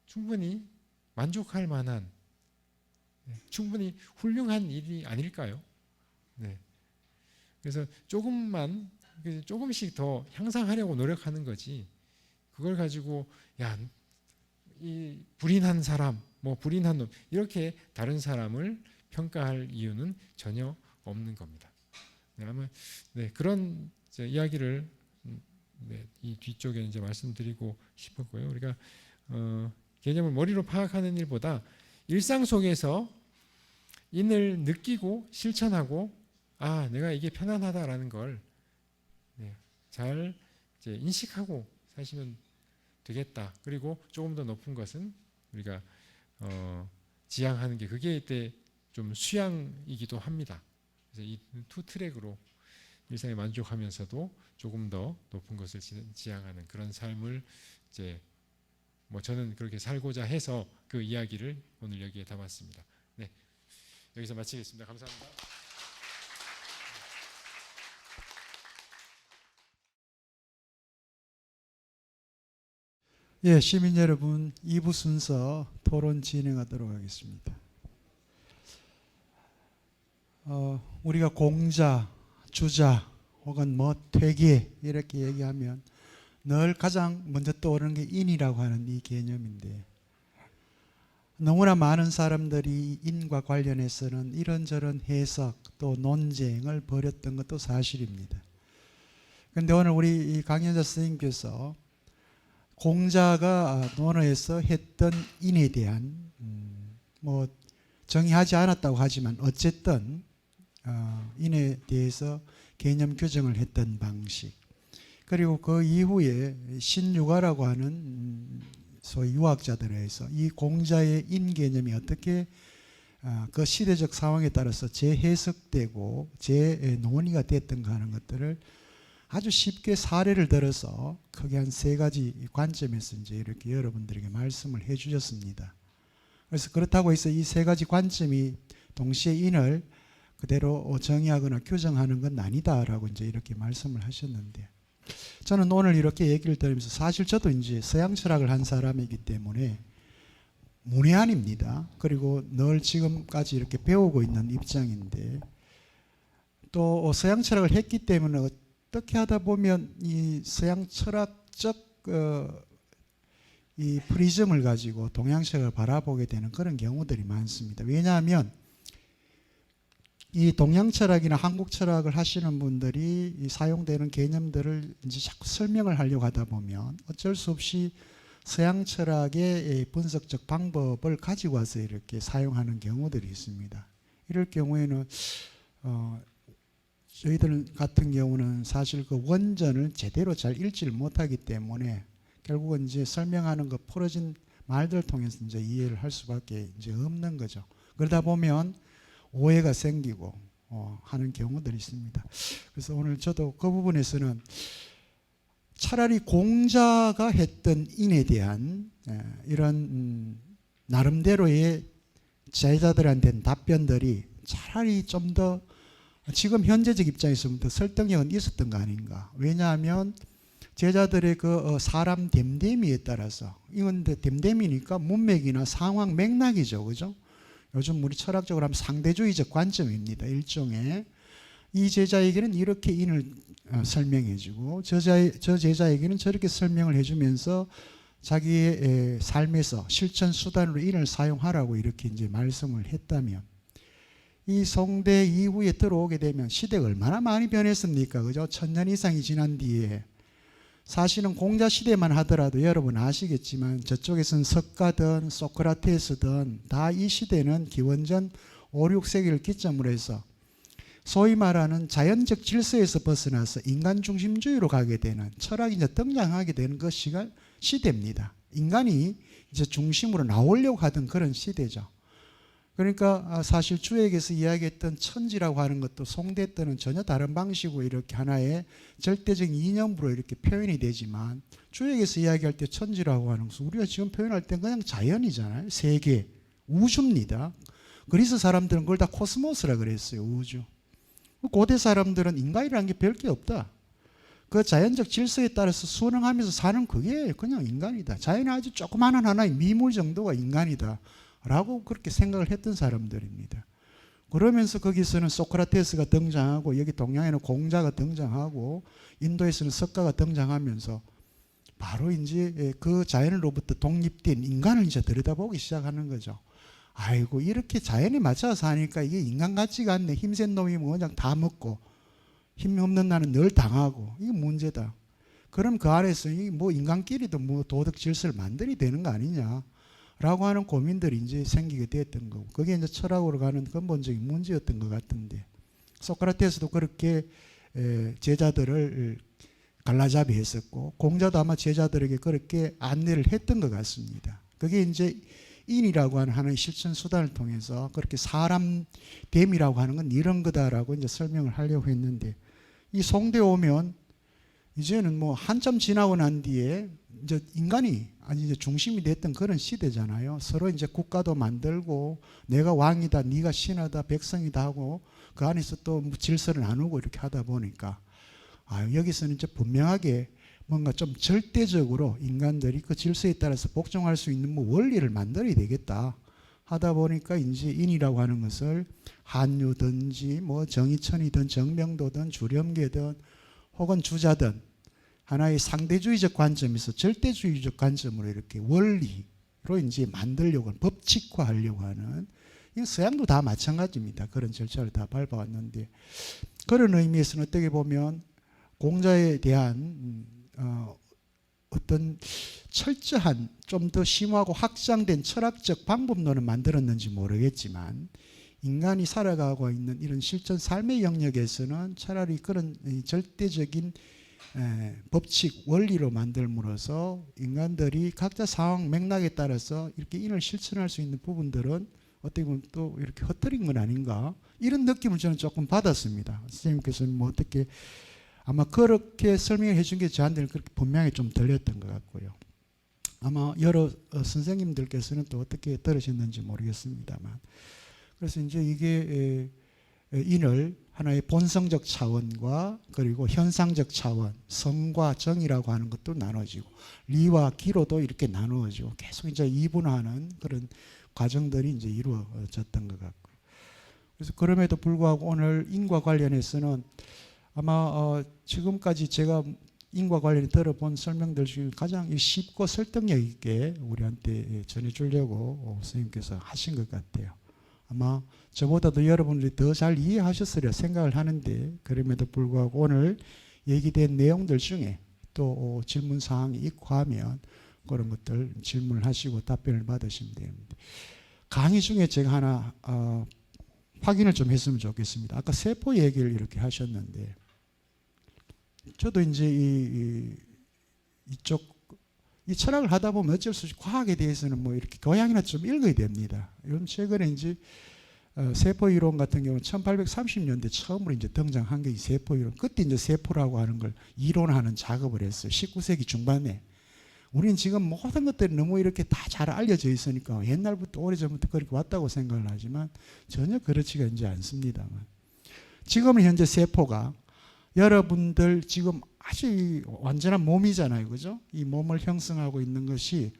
충분히 만족할 만한, 네, 충분히 훌륭한 일이 아닐까요? 네. 그래서 조금씩 더 향상하려고 노력하는 거지. 그걸 가지고 이 불인한 사람, 불인한 놈 이렇게 다른 사람을 평가할 이유는 전혀 없는 겁니다. 네, 아마 그런 이야기를 이 뒤쪽에 이제 말씀드리고 싶었고요. 우리가 개념을 머리로 파악하는 일보다 일상 속에서 인을 느끼고 실천하고 내가 이게 편안하다라는 걸 잘 인식하고 사시면 되겠다. 그리고 조금 더 높은 것은 우리가 지향하는 게 그게 이때 좀 수양이기도 합니다. 그래서 이 투 트랙으로 일상에 만족하면서도 조금 더 높은 것을 지향하는 그런 삶을 저는 그렇게 살고자 해서 그 이야기를 오늘 여기에 담았습니다. 네, 여기서 마치겠습니다. 감사합니다. 예, 시민 여러분, 2부 순서 토론 진행하도록 하겠습니다. 우리가 공자, 주자 혹은 퇴계 이렇게 얘기하면 늘 가장 먼저 떠오르는 게 인이라고 하는 이 개념인데, 너무나 많은 사람들이 인과 관련해서는 이런저런 해석 또 논쟁을 벌였던 것도 사실입니다. 그런데 오늘 우리 이 강연자 선생님께서 공자가 논어에서 했던 인에 대한 정의하지 않았다고 하지만 어쨌든 인에 대해서 개념 규정을 했던 방식, 그리고 그 이후에 신유가라고 하는 소위 유학자들에 의해서 이 공자의 인 개념이 어떻게 그 시대적 상황에 따라서 재해석되고 재논의가 됐던가 하는 것들을 아주 쉽게 사례를 들어서 크게 한 3가지 관점에서 이제 이렇게 여러분들에게 말씀을 해 주셨습니다. 그래서 그렇다고 해서 이 3가지 관점이 동시에 인을 그대로 정의하거나 규정하는 건 아니다라고 이제 이렇게 말씀을 하셨는데, 저는 오늘 이렇게 얘기를 들으면서 사실 저도 이제 서양 철학을 한 사람이기 때문에 문외한입니다. 그리고 늘 지금까지 이렇게 배우고 있는 입장인데, 또 서양 철학을 했기 때문에 어떻게 하다 보면 이 서양 철학적 이 프리즘을 가지고 동양 철학을 바라보게 되는 그런 경우들이 많습니다. 왜냐하면 이 동양 철학이나 한국 철학을 하시는 분들이 이 사용되는 개념들을 이제 자꾸 설명을 하려고 하다 보면 어쩔 수 없이 서양 철학의 분석적 방법을 가지고 와서 이렇게 사용하는 경우들이 있습니다. 이럴 경우에는 저희들 같은 경우는 사실 그 원전을 제대로 잘 읽지를 못하기 때문에 결국은 이제 설명하는 거 풀어진 말들 통해서 이제 이해를 할 수밖에 이제 없는 거죠. 그러다 보면 오해가 생기고 하는 경우들이 있습니다. 그래서 오늘 저도 그 부분에서는 차라리 공자가 했던 인에 대한 이런 나름대로의 제자들한테는 답변들이 차라리 좀 더 지금 현재적 입장에서부터 설득력은 있었던 거 아닌가. 왜냐하면 제자들의 그 사람 됨됨이에 따라서, 이건 됨됨이니까 문맥이나 상황 맥락이죠, 그죠? 요즘 우리 철학적으로 하면 상대주의적 관점입니다. 일종의 이 제자에게는 이렇게 인을 설명해주고 저 제자에게는 저렇게 설명을 해주면서 자기의 삶에서 실천 수단으로 인을 사용하라고 이렇게 이제 말씀을 했다면, 이 송대 이후에 들어오게 되면 시대가 얼마나 많이 변했습니까? 그죠? 1000년 이상이 지난 뒤에 사실은 공자 시대만 하더라도 여러분 아시겠지만 저쪽에서는 석가든 소크라테스든 다 이 시대는 기원전 5, 6세기를 기점으로 해서 소위 말하는 자연적 질서에서 벗어나서 인간 중심주의로 가게 되는 철학이 이제 등장하게 되는 그 시대입니다. 인간이 이제 중심으로 나오려고 하던 그런 시대죠. 그러니까 사실 주역에서 이야기했던 천지라고 하는 것도 송대 때는 전혀 다른 방식으로 이렇게 하나의 절대적인 이념으로 이렇게 표현이 되지만, 주역에서 이야기할 때 천지라고 하는 것은 우리가 지금 표현할 때 그냥 자연이잖아요. 세계, 우주입니다. 그리스 사람들은 그걸 다 코스모스라 그랬어요. 우주. 고대 사람들은 인간이라는 게 별 게 없다. 그 자연적 질서에 따라서 순응하면서 사는 그게 그냥 인간이다. 자연의 아주 조그마한 하나의 미물 정도가 인간이다. 라고 그렇게 생각을 했던 사람들입니다. 그러면서 거기서는 소크라테스가 등장하고 여기 동양에는 공자가 등장하고 인도에서는 석가가 등장하면서 바로 이제 그 자연으로부터 독립된 인간을 이제 들여다보기 시작하는 거죠. 아이고 이렇게 자연에 맞춰서 사니까 이게 인간 같지가 않네. 힘센 놈이 뭐 그냥 다 먹고 힘 없는 나는 늘 당하고 이게 문제다. 그럼 그 안에서 뭐 인간끼리도 뭐 도덕 질서를 만들어야 되는 거 아니냐 라고 하는 고민들이 이제 생기게 됐던 거고 그게 이제 철학으로 가는 근본적인 문제였던 것 같은데 소크라테스도 그렇게 제자들을 갈라잡이 했었고 공자도 아마 제자들에게 그렇게 안내를 했던 것 같습니다. 그게 이제 인이라고 하는 하나의 실천 수단을 통해서 그렇게 사람 됨이라고 하는 건 이런 거다라고 이제 설명을 하려고 했는데 이 송대 오면 이제는 뭐 한참 지나고 난 뒤에 이제 인간이 아니 이제 중심이 됐던 그런 시대잖아요. 서로 이제 국가도 만들고 내가 왕이다, 네가 신하다, 백성이다 하고 그 안에서 또 질서를 나누고 이렇게 하다 보니까 여기서는 이제 분명하게 뭔가 좀 절대적으로 인간들이 그 질서에 따라서 복종할 수 있는 뭐 원리를 만들어야 되겠다 하다 보니까 이제 인이라고 하는 것을 한유든지 뭐 정의천이든 정명도든 주렴계든 혹은 주자든 하나의 상대주의적 관점에서 절대주의적 관점으로 이렇게 원리로 이제 만들려고 하는, 법칙화하려고 하는, 이건 서양도 다 마찬가지입니다. 그런 절차를 다 밟아왔는데 그런 의미에서는 어떻게 보면 공자에 대한 어떤 철저한 좀 더 심화하고 확장된 철학적 방법론을 만들었는지 모르겠지만 인간이 살아가고 있는 이런 실천 삶의 영역에서는 차라리 그런 절대적인 법칙, 원리로 만들므로써 인간들이 각자 상황 맥락에 따라서 이렇게 인을 실천할 수 있는 부분들은 어떻게 보면 또 이렇게 흩어린 건 아닌가 이런 느낌을 저는 조금 받았습니다. 선생님께서는 뭐 어떻게 아마 그렇게 설명을 해준 게 저한테는 그렇게 분명히 좀 들렸던 것 같고요. 아마 여러 선생님들께서는 또 어떻게 들으셨는지 모르겠습니다만 그래서 이제 이게 인을 하나의 본성적 차원과 그리고 현상적 차원, 성과 정이라고 하는 것도 나눠지고 리와 기로도 이렇게 나누어지고 계속 이제 이분화하는 그런 과정들이 이제 이루어졌던 것 같고 그래서 그럼에도 불구하고 오늘 인과 관련해서는 아마 지금까지 제가 인과 관련해 들어본 설명들 중에 가장 쉽고 설득력 있게 우리한테 전해주려고 선생님께서 하신 것 같아요. 아마 저보다도 여러분들이 더 잘 이해하셨으리라 생각을 하는데 그럼에도 불구하고 오늘 얘기된 내용들 중에 또 질문 사항이 있고 하면 그런 것들 질문을 하시고 답변을 받으시면 됩니다. 강의 중에 제가 하나 확인을 좀 했으면 좋겠습니다. 아까 세포 얘기를 이렇게 하셨는데 저도 이제 이쪽 이 철학을 하다 보면 어쩔 수 없이 과학에 대해서는 뭐 이렇게 교양이나 좀 읽어야 됩니다. 요즘 최근에 이제 세포 이론 같은 경우는 1830년대 처음으로 이제 등장한 게 이 세포 이론. 그때 이제 세포라고 하는 걸 이론하는 작업을 했어요. 19세기 중반에. 우리는 지금 모든 것들이 너무 이렇게 다 잘 알려져 있으니까 옛날부터 오래전부터 그렇게 왔다고 생각을 하지만 전혀 그렇지가 이제 않습니다만. 지금은 현재 세포가 여러분들 지금 아주 완전한 몸이잖아요. 그죠? 이 몸을 형성하고 있는 것이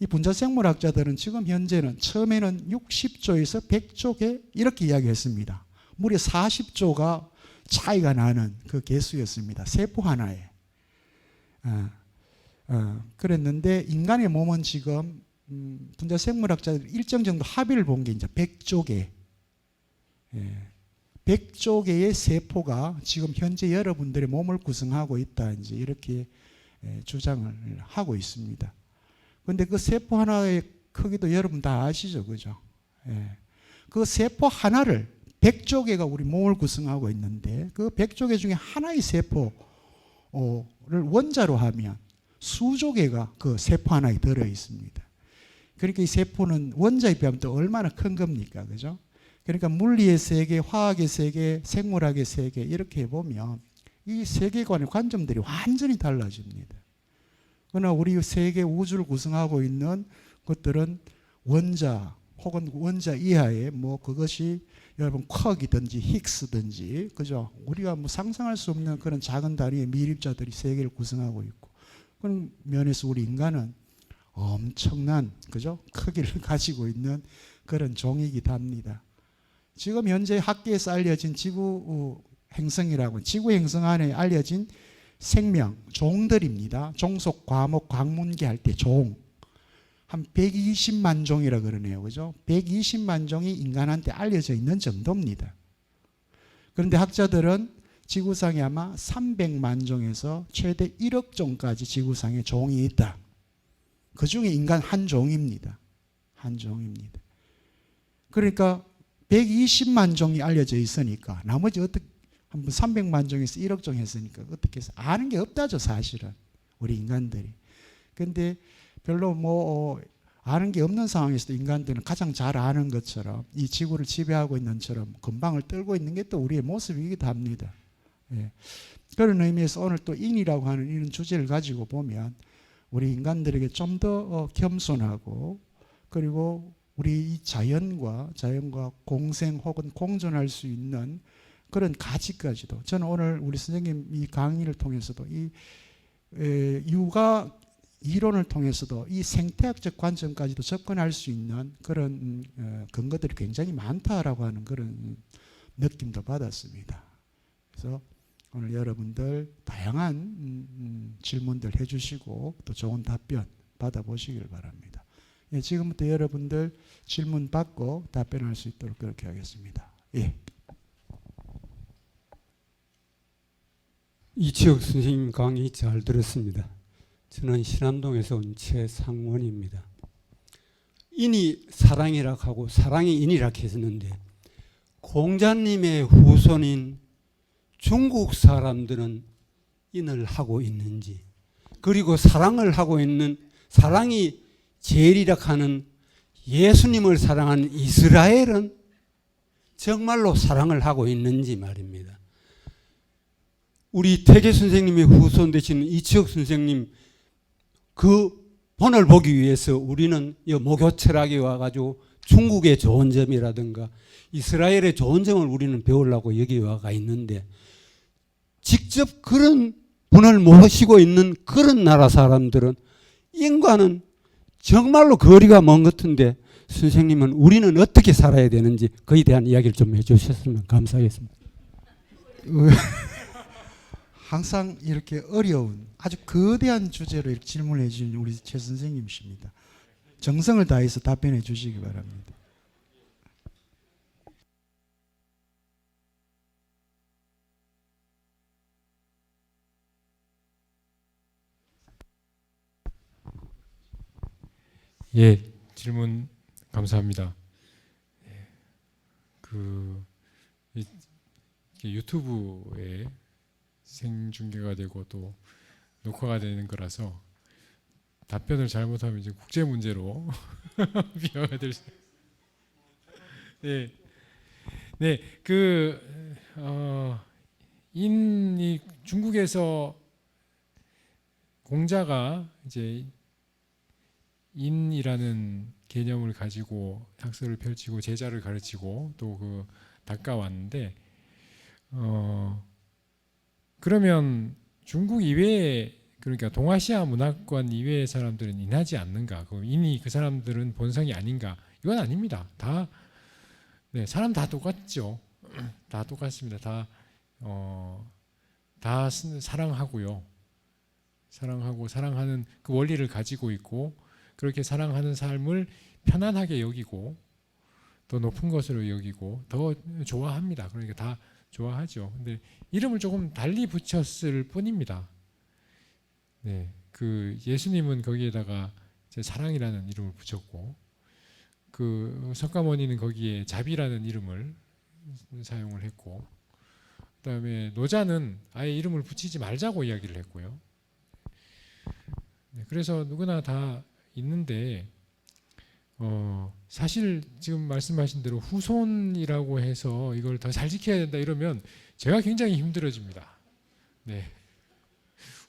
이 분자생물학자들은 지금 현재는 처음에는 60조에서 100조개 이렇게 이야기했습니다. 무려 40조가 차이가 나는 그 개수였습니다. 세포 하나에. 그랬는데 인간의 몸은 지금 분자생물학자들이 일정 정도 합의를 본 게 이제 100조개. 100조개의 세포가 지금 현재 여러분들의 몸을 구성하고 있다. 이제 이렇게 주장을 하고 있습니다. 그런데 그 세포 하나의 크기도 여러분 다 아시죠? 그죠? 그 세포 하나를 100조개가 우리 몸을 구성하고 있는데 그 100조개 중에 하나의 세포를 원자로 하면 수조개가 그 세포 하나에 들어 있습니다. 그러니까 이 세포는 원자에 비하면 또 얼마나 큰 겁니까? 그죠? 그러니까 물리의 세계, 화학의 세계, 생물학의 세계 이렇게 보면 이 세계관의 관점들이 완전히 달라집니다. 그러나 우리 세계 우주를 구성하고 있는 것들은 원자, 혹은 원자 이하의 뭐 그것이 여러분 쿼크이든지 힉스든지 그죠? 우리가 뭐 상상할 수 없는 그런 작은 단위의 미립자들이 세계를 구성하고 있고 그런 면에서 우리 인간은 엄청난 그죠? 크기를 가지고 있는 그런 종이기도 합니다. 지금 현재 학계에서 알려진 지구 행성이라고 지구 행성 안에 알려진 생명 종들입니다. 종속 과목 광문계 할 때 종 한 120만 종이라 그러네요. 그죠? 120만 종이 인간한테 알려져 있는 정도입니다. 그런데 학자들은 지구상에 아마 300만 종에서 최대 1억 종까지 지구상에 종이 있다. 그 중에 인간 한 종입니다. 한 종입니다. 그러니까 120만 종이 알려져 있으니까 나머지 어떻게 한번 300만 종에서 1억 종 했으니까 어떻게 해서 아는 게 없다죠, 사실은. 우리 인간들이. 근데 별로 뭐 아는 게 없는 상황에서도 인간들은 가장 잘 아는 것처럼 이 지구를 지배하고 있는 것처럼 금방을 떨고 있는 게 또 우리의 모습이기도 합니다. 예. 그런 의미에서 오늘 또 인이라고 하는 이런 주제를 가지고 보면 우리 인간들에게 좀 더 겸손하고 그리고 우리 이 자연과 공생 혹은 공존할 수 있는 그런 가치까지도 저는 오늘 우리 선생님 이 강의를 통해서도 이 육아 이론을 통해서도 이 생태학적 관점까지도 접근할 수 있는 그런 근거들이 굉장히 많다라고 하는 그런 느낌도 받았습니다. 그래서 오늘 여러분들 다양한 질문들 해주시고 또 좋은 답변 받아보시길 바랍니다. 예, 지금부터 여러분들 질문 받고 답변할 수 있도록 그렇게 하겠습니다. 예. 이치혁 선생님 강의 잘 들었습니다. 저는 신암동에서 온 최상원입니다. 인이 사랑이라고 하고 사랑이 인이라고 했었는데 공자님의 후손인 중국 사람들은 인을 하고 있는지 그리고 사랑을 하고 있는 사랑이 제일이라 하는 예수님을 사랑하는 이스라엘은 정말로 사랑을 하고 있는지 말입니다. 우리 태계 선생님의 후손 되시는 이치혁 선생님 그 본을 보기 위해서 우리는 이 모교 철학에 와가지고 중국의 좋은 점이라든가 이스라엘의 좋은 점을 우리는 배우려고 여기 와가 있는데 직접 그런 분을 모시고 있는 그런 나라 사람들은 인과는 정말로 거리가 먼 것 같은데 선생님은 우리는 어떻게 살아야 되는지 그에 대한 이야기를 좀 해주셨으면 감사하겠습니다. 항상 이렇게 어려운 아주 거대한 주제로 이렇게 질문해 주신 우리 최 선생님이십니다. 정성을 다해서 답변해 주시기 바랍니다. 예, 질문 감사합니다. 유튜브에 생중계가 되고 또 녹화가 되는 거라서 답변을 잘못하면 이제 국제 문제로 비화가 될 수. 네, 네, 인이 중국에서 공자가 이제 인이라는 개념을 가지고 학설을 펼치고 제자를 가르치고 또 닦아왔는데 그러면 중국 이외에 그러니까 동아시아 문화권 이외의 사람들은 인하지 않는가? 그럼 인이 그 사람들은 본성이 아닌가? 이건 아닙니다. 네, 사람 다 똑같죠. 다 똑같습니다. 다 사랑하고요. 사랑하고 사랑하는 그 원리를 가지고 있고 그렇게 사랑하는 삶을 편안하게 여기고 더 높은 것으로 여기고 더 좋아합니다. 그러니까 다 좋아하죠. 근데 이름을 조금 달리 붙였을 뿐입니다. 네, 예수님은 거기에다가 사랑이라는 이름을 붙였고 석가모니는 거기에 자비라는 이름을 사용을 했고 그다음에 노자는 아예 이름을 붙이지 말자고 이야기를 했고요. 네, 그래서 누구나 다 있는데 사실 지금 말씀하신 대로 후손이라고 해서 이걸 더 잘 지켜야 된다 이러면 제가 굉장히 힘들어집니다. 네.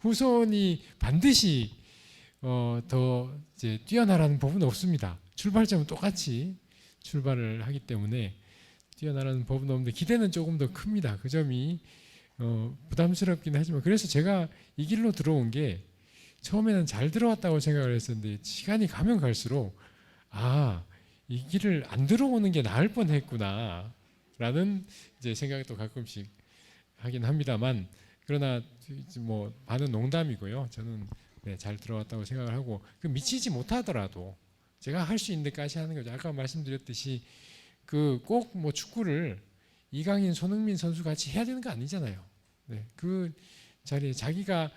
후손이 반드시 더 이제 뛰어나라는 법은 없습니다. 출발점은 똑같이 출발을 하기 때문에 뛰어나라는 법은 없는데 기대는 조금 더 큽니다. 그 점이 부담스럽긴 하지만 그래서 제가 이 길로 들어온 게 처음에는 잘 들어왔다고 생각을 했었는데 시간이 가면 갈수록 이 길을 안 들어오는 게 나을 뻔했구나 라는 이제 생각도 가끔씩 하긴 합니다만 그러나 뭐 반은 농담이고요. 저는 잘 들어왔다고 생각을 하고 그 미치지 못하더라도 제가 할 수 있는 데까지 하는 거죠. 아까 말씀드렸듯이 그 꼭 뭐 축구를 이강인, 손흥민 선수 같이 해야 되는 거 아니잖아요. 그 자리에 자기가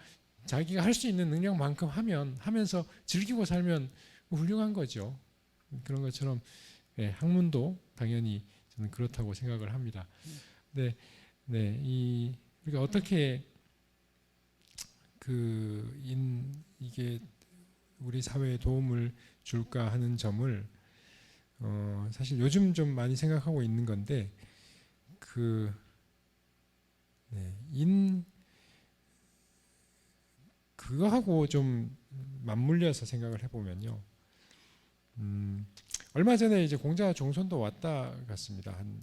할 수 있는 능력만큼 하면서 즐기고 살면 훌륭한 거죠. 그런 것처럼 학문도 당연히 저는 그렇다고 생각을 합니다. 우리가 어떻게 이게 우리 사회에 도움을 줄까 하는 점을 사실 요즘 좀 많이 생각하고 있는 건데 그거하고 좀 맞물려서 생각을 해보면요. 얼마 전에 이제 공자 종손도 왔다 갔습니다. 한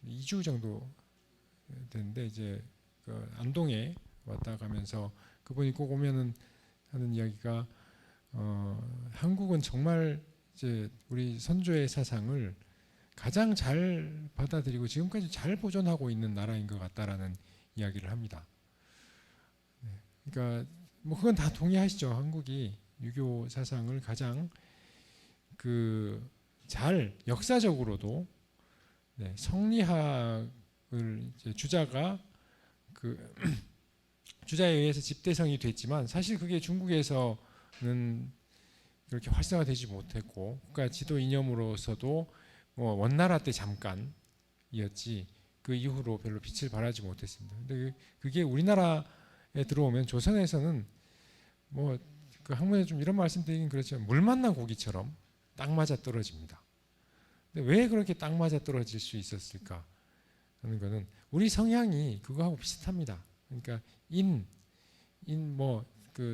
2주 정도 됐는데 이제 그 안동에 왔다 가면서 그분이 꼭 오면은 하는 이야기가 한국은 정말 이제 우리 선조의 사상을 가장 잘 받아들이고 지금까지 잘 보존하고 있는 나라인 것 같다라는 이야기를 합니다. 그러니까 뭐 그건 다 동의하시죠. 한국이 유교 사상을 가장 잘 역사적으로도 성리학을 이제 주자가 주자에 의해서 집대성이 됐지만 사실 그게 중국에서는 그렇게 활성화되지 못했고 국가 지도 이념으로서도 뭐 원나라 때 잠깐이었지 그 이후로 별로 빛을 발하지 못했습니다. 근데 그게 우리나라에 들어오면 조선에서는 뭐 그 학문에 좀 이런 말씀드리긴 그렇지만 물 만난 고기처럼 딱 맞아 떨어집니다. 근데 왜 그렇게 딱 맞아 떨어질 수 있었을까 하는 거는 우리 성향이 그거하고 비슷합니다. 그러니까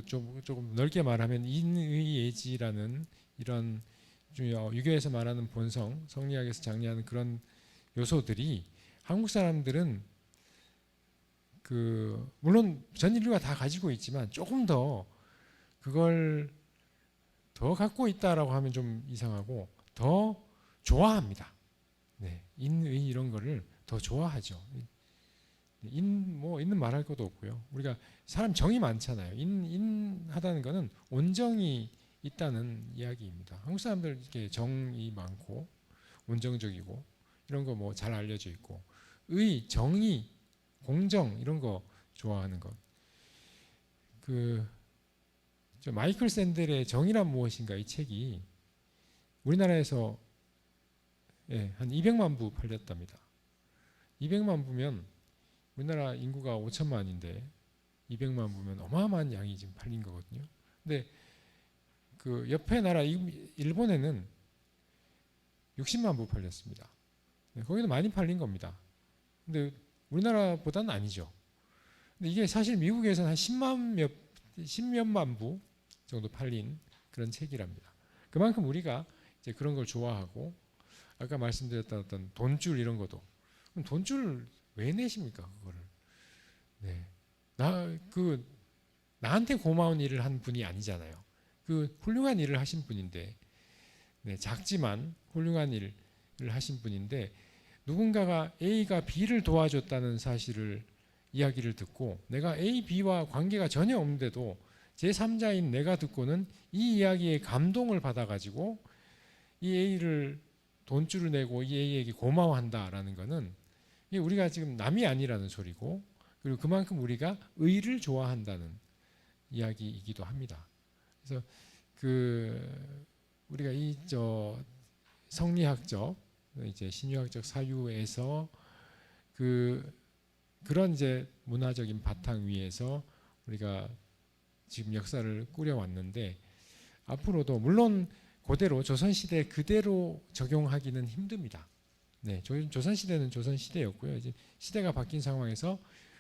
조금 넓게 말하면 인의예지라는 이런 유교에서 말하는 본성, 성리학에서 장려하는 그런 요소들이 한국 사람들은 물론 전 인류가 다 가지고 있지만 조금 더 그걸 더 갖고 있다라고 하면 좀 이상하고 더 좋아합니다. 인의 이런 거를 더 좋아하죠. 있는 말할 것도 없고요. 우리가 사람 정이 많잖아요. 인하다는 거는 온정이 있다는 이야기입니다. 한국 사람들 이렇게 정이 많고 온정적이고 이런 거 뭐 잘 알려져 있고 정의, 공정 이런 거 좋아하는 것. 마이클 샌델의 정의란 무엇인가 이 책이 우리나라에서 한 200만 부 팔렸답니다. 200만 부면 우리나라 인구가 5천만인데 200만 부면 어마어마한 양이 지금 팔린 거거든요. 근데 그 옆에 나라 일본에는 60만 부 팔렸습니다. 거기도 많이 팔린 겁니다. 근데 우리나라보다는 아니죠. 근데 이게 사실 미국에서는 한 10몇만 부 정도 팔린 그런 책이랍니다. 그만큼 우리가 이제 그런 걸 좋아하고 아까 말씀드렸던 어떤 돈줄 이런 것도 그럼 돈줄 왜 내십니까 그거를? 나한테 고마운 일을 한 분이 아니잖아요. 훌륭한 일을 하신 분인데 작지만 훌륭한 일을 하신 분인데 누군가가 A가 B를 도와줬다는 사실을 이야기를 듣고 내가 A, B와 관계가 전혀 없는데도 제3자인 내가 듣고는 이 이야기에 감동을 받아가지고 이 A를 돈줄을 내고 이 A에게 고마워한다라는 것은 이게 우리가 지금 남이 아니라는 소리고 그리고 그만큼 우리가 의를 좋아한다는 이야기이기도 합니다. 그래서 우리가 성리학적 이제 신유학적 사유에서 그런 이제 문화적인 바탕 위에서 우리가 지금 역사를 꾸려왔는데 앞으로도 물론 그대로 조선시대 그대로 적용하기는 힘듭니다. 조선시대는 조선시대였고요. 이제 시대가 바뀐 상황에서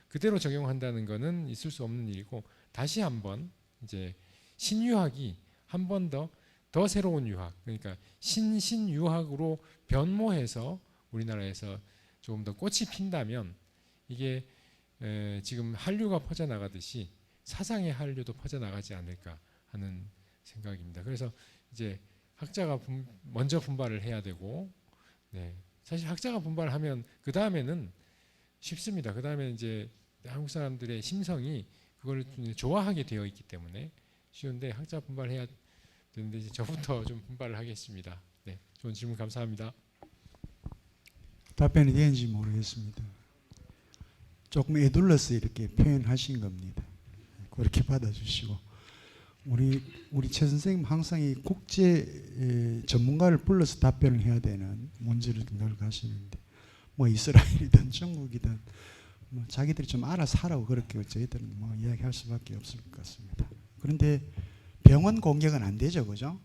그대로 적용한다는 것은 있을 수 없는 일이고 다시 한번 이제 신유학이 한 번 더 더 새로운 유학, 그러니까 신유학으로 변모해서 우리나라에서 조금 더 꽃이 핀다면 이게 지금 한류가 퍼져나가듯이 사상의 한류도 퍼져나가지 않을까 하는 생각입니다. 그래서 이제 학자가 먼저 분발을 해야 되고, 네, 사실 학자가 분발하면 그 다음에는 쉽습니다. 그 다음에 이제 한국 사람들의 심성이 그걸 좋아하게 되어 있기 때문에 쉬운데 학자 분발해야 되는데 이제 저부터 좀 분발을 하겠습니다. 네, 좋은 질문 감사합니다. 답변이 되는지 모르겠습니다. 조금 애둘러서 이렇게 표현하신 겁니다. 그렇게 받아주시고, 우리 최 선생님 항상 이 국제 전문가를 불러서 답변을 해야 되는 문제를 늘 가시는데, 뭐 이스라엘이든 중국이든 뭐 자기들이 좀 알아서 하라고 그렇게 저희들은 뭐 이야기할 수밖에 없을 것 같습니다. 그런데 병원 공격은 안 되죠, 그죠?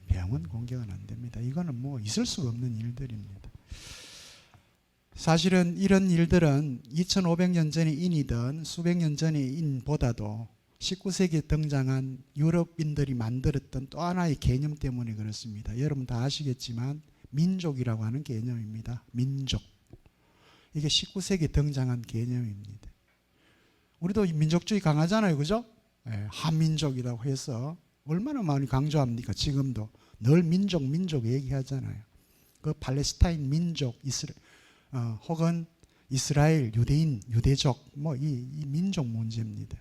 병원 공격은 안 됩니다. 이거는 뭐 있을 수가 없는 일들입니다. 사실은 이런 일들은 2500년 전의 인이든 수백 년 전의 인보다도 19세기에 등장한 유럽인들이 만들었던 또 하나의 개념 때문에 그렇습니다. 여러분 다 아시겠지만 민족이라고 하는 개념입니다. 민족. 이게 19세기에 등장한 개념입니다. 우리도 민족주의 강하잖아요, 그죠? 한민족이라고 해서 얼마나 많이 강조합니까? 지금도 늘 민족 얘기하잖아요. 그 팔레스타인 민족, 혹은 이스라엘, 유대인, 유대족, 뭐 이 민족 문제입니다.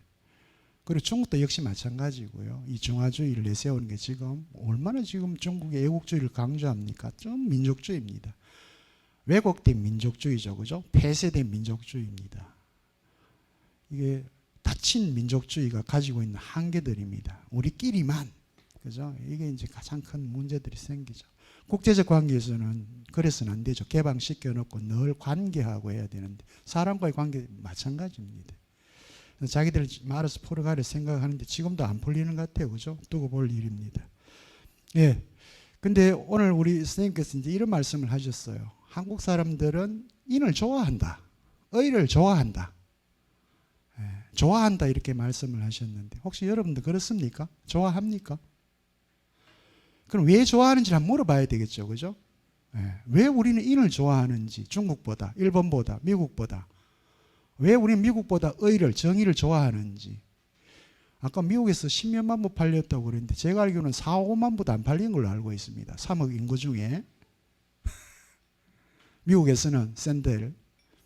그리고 중국도 역시 마찬가지고요. 이 중화주의를 내세우는 게 지금 얼마나 지금 중국의 애국주의를 강조합니까? 좀 민족주의입니다. 왜곡된 민족주의죠, 그죠? 폐쇄된 민족주의입니다. 이게 닫힌 민족주의가 가지고 있는 한계들입니다. 우리끼리만, 그죠? 이게 이제 가장 큰 문제들이 생기죠. 국제적 관계에서는 그래서는 안 되죠. 개방시켜 놓고 늘 관계하고 해야 되는데 사람과의 관계 마찬가지입니다. 자기들 말아서 풀어가려 생각하는데 지금도 안 풀리는 것 같아요, 그죠? 두고 볼 일입니다. 예. 근데 오늘 우리 선생님께서 이제 이런 말씀을 하셨어요. 한국 사람들은 인을 좋아한다. 의를 좋아한다. 좋아한다 이렇게 말씀을 하셨는데 혹시 여러분들 그렇습니까? 좋아합니까? 그럼 왜 좋아하는지 한번 물어봐야 되겠죠, 그죠? 왜 우리는 인을 좋아하는지, 중국보다, 일본보다, 미국보다, 왜 우리는 미국보다 의를, 정의를 좋아하는지. 아까 미국에서 10몇만 부 팔렸다고 그랬는데 제가 알기로는 4, 5만 부도 안 팔린 걸로 알고 있습니다. 3억 인구 중에. 미국에서는 샌들.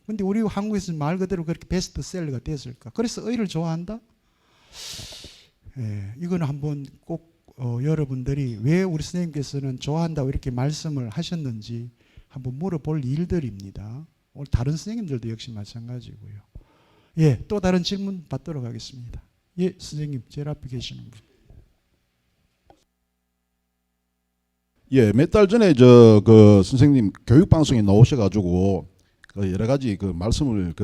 근데 우리 한국에서는 말 그대로 그렇게 베스트셀러가 됐을까? 그래서 의를 좋아한다? 이거는 한번 꼭 여러분들이 왜 우리 선생님께서는 좋아한다고 이렇게 말씀을 하셨는지 한번 물어볼 일들입니다. 오늘 다른 선생님들도 역시 마찬가지고요. 예, 또 다른 질문 받도록 하겠습니다. 예, 선생님 제일 앞에 계시는 분. 예, 몇 달 전에 그 선생님 교육 방송에 나오셔가지고 그 여러 가지 그 말씀을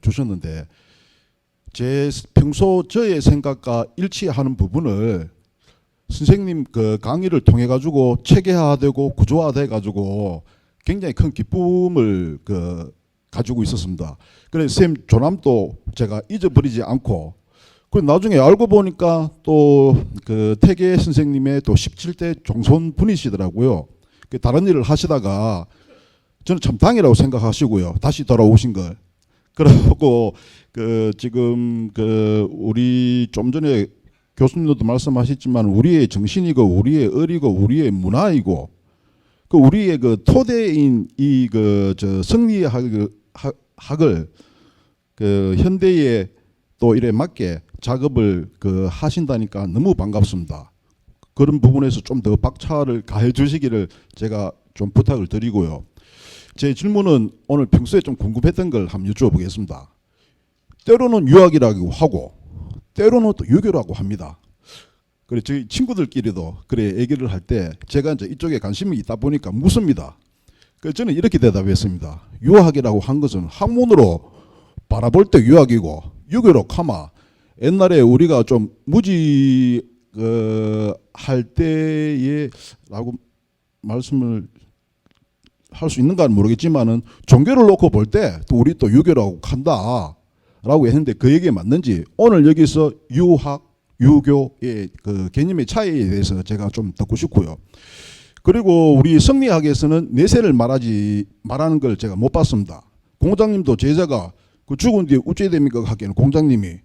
주셨는데 제 평소 저의 생각과 일치하는 부분을 선생님 그 강의를 통해 가지고 체계화되고 구조화돼 가지고 굉장히 큰 기쁨을 가지고 있었습니다. 그래서 선생님 조남도 제가 잊어버리지 않고 그리고 나중에 알고 보니까 또 그 태계 선생님의 또 17대 종손 분이시더라고요. 다른 일을 하시다가 저는 참 당이라고 생각하시고요. 다시 돌아오신 걸. 그러고 지금 우리 좀 전에 교수님도 말씀하셨지만 우리의 정신이고 우리의 의리고 우리의 문화이고 우리의 토대인 이 성리학을 현대에 또 이래 맞게 작업을 하신다니까 너무 반갑습니다. 그런 부분에서 좀 더 박차를 가해 주시기를 제가 좀 부탁을 드리고요. 제 질문은 오늘 평소에 좀 궁금했던 걸 한번 여쭤보겠습니다. 때로는 유학이라고 하고 때로는 또 유교라고 합니다. 그래 저희 친구들끼리도 그래 얘기를 할 때 제가 이제 이쪽에 관심이 있다 보니까 묻습니다. 그래서 저는 이렇게 대답했습니다. 유학이라고 한 것은 학문으로 바라볼 때 유학이고 유교로 카마 옛날에 우리가 좀 무지 할 때에 라고 말씀을 할 수 있는가는 모르겠지만은 종교를 놓고 볼 때 또 우리 또 유교라고 한다라고 했는데 그 얘기에 맞는지 오늘 여기서 유학, 유교의 그 개념의 차이에 대해서 제가 좀 듣고 싶고요. 그리고 우리 성리학에서는 내세를 말하는 걸 제가 못 봤습니다. 공장님도 제자가 그 죽은 뒤에 어찌 됩니까 하기에는 공장님이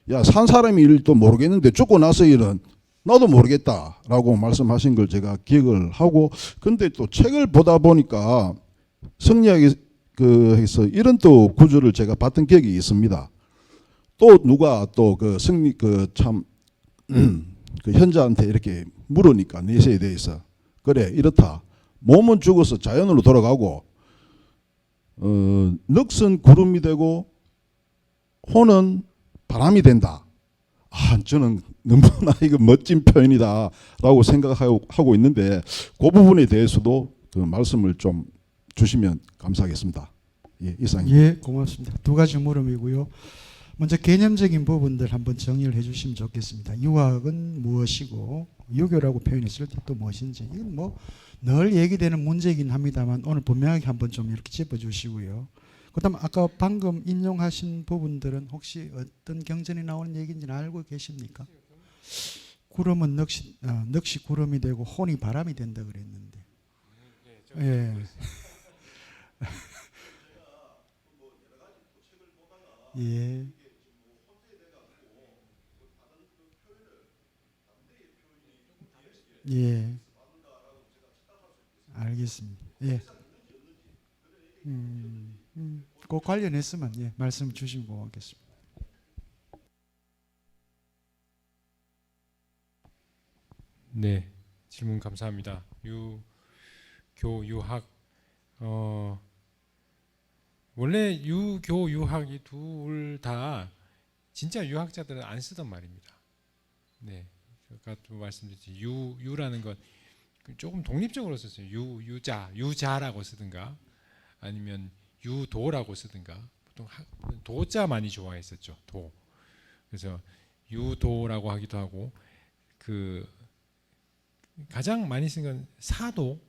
야, 산 사람이 일도 모르겠는데 죽고 나서 일은 나도 모르겠다라고 말씀하신 걸 제가 기억을 하고, 근데 또 책을 보다 보니까 성리학에서 이런 또 구조를 제가 봤던 기억이 있습니다. 또 누가 또 그 성리 그 참 그 현자한테 이렇게 물으니까 내세에 대해서 그래 이렇다. 몸은 죽어서 자연으로 돌아가고 넋은 구름이 되고 혼은 바람이 된다. 아, 저는 너무나 이거 멋진 표현이다라고 생각하고 있는데 그 부분에 대해서도 그 말씀을 좀 주시면 감사하겠습니다. 예, 이상입니다. 예, 고맙습니다. 두 가지 물음이고요. 먼저 개념적인 부분들 한번 정리를 해주시면 좋겠습니다. 유학은 무엇이고 유교라고 표현했을 때 또 무엇인지, 이건 뭐 늘 얘기되는 문제이긴 합니다만 오늘 분명하게 한번 좀 이렇게 짚어주시고요. 그다음 아까 방금 인용하신 부분들은 혹시 어떤 경전이 나오는 얘기인지는 알고 계십니까? 구름은 넋이 구름이 되고 혼이 바람이 된다 그랬는데. 예. 예. 예. 알겠습니다. 예. 그 관련해서만 예, 말씀 주시면 고맙겠습니다. 네, 질문 감사합니다. 유교 유학 원래 유교 유학이 둘 다 진짜 유학자들은 안 쓰던 말입니다. 네, 아까 또 말씀드렸지 유라는 건 조금 독립적으로 썼어요. 유자라고 쓰든가 아니면 유도라고 쓰든가. 보통 도자 많이 좋아했었죠. 도. 그래서 유도라고 하기도 하고 그 가장 많이 쓴 건 사도,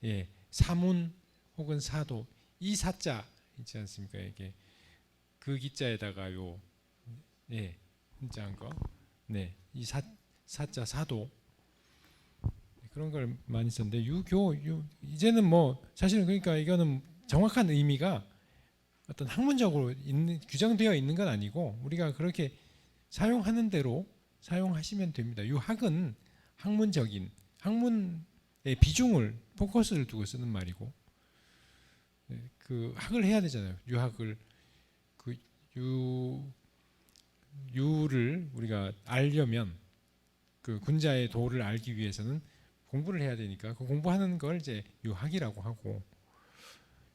예, 사문 혹은 사도. 이 사자 있지 않습니까? 이게 그 기자에다가 요, 예, 한자한 거, 네, 이 사자 사도. 그런 걸 많이 썼는데 이제는 뭐 사실은 그러니까 이거는 정확한 의미가 어떤 학문적으로 규정되어 있는 건 아니고 우리가 그렇게 사용하는 대로 사용하시면 됩니다. 유학은 학문적인 학문의 비중을 포커스를 두고 쓰는 말이고 그 학을 해야 되잖아요. 유학을 그 유를 우리가 알려면 그 군자의 도를 알기 위해서는 공부를 해야 되니까 그 공부하는 걸 이제 유학이라고 하고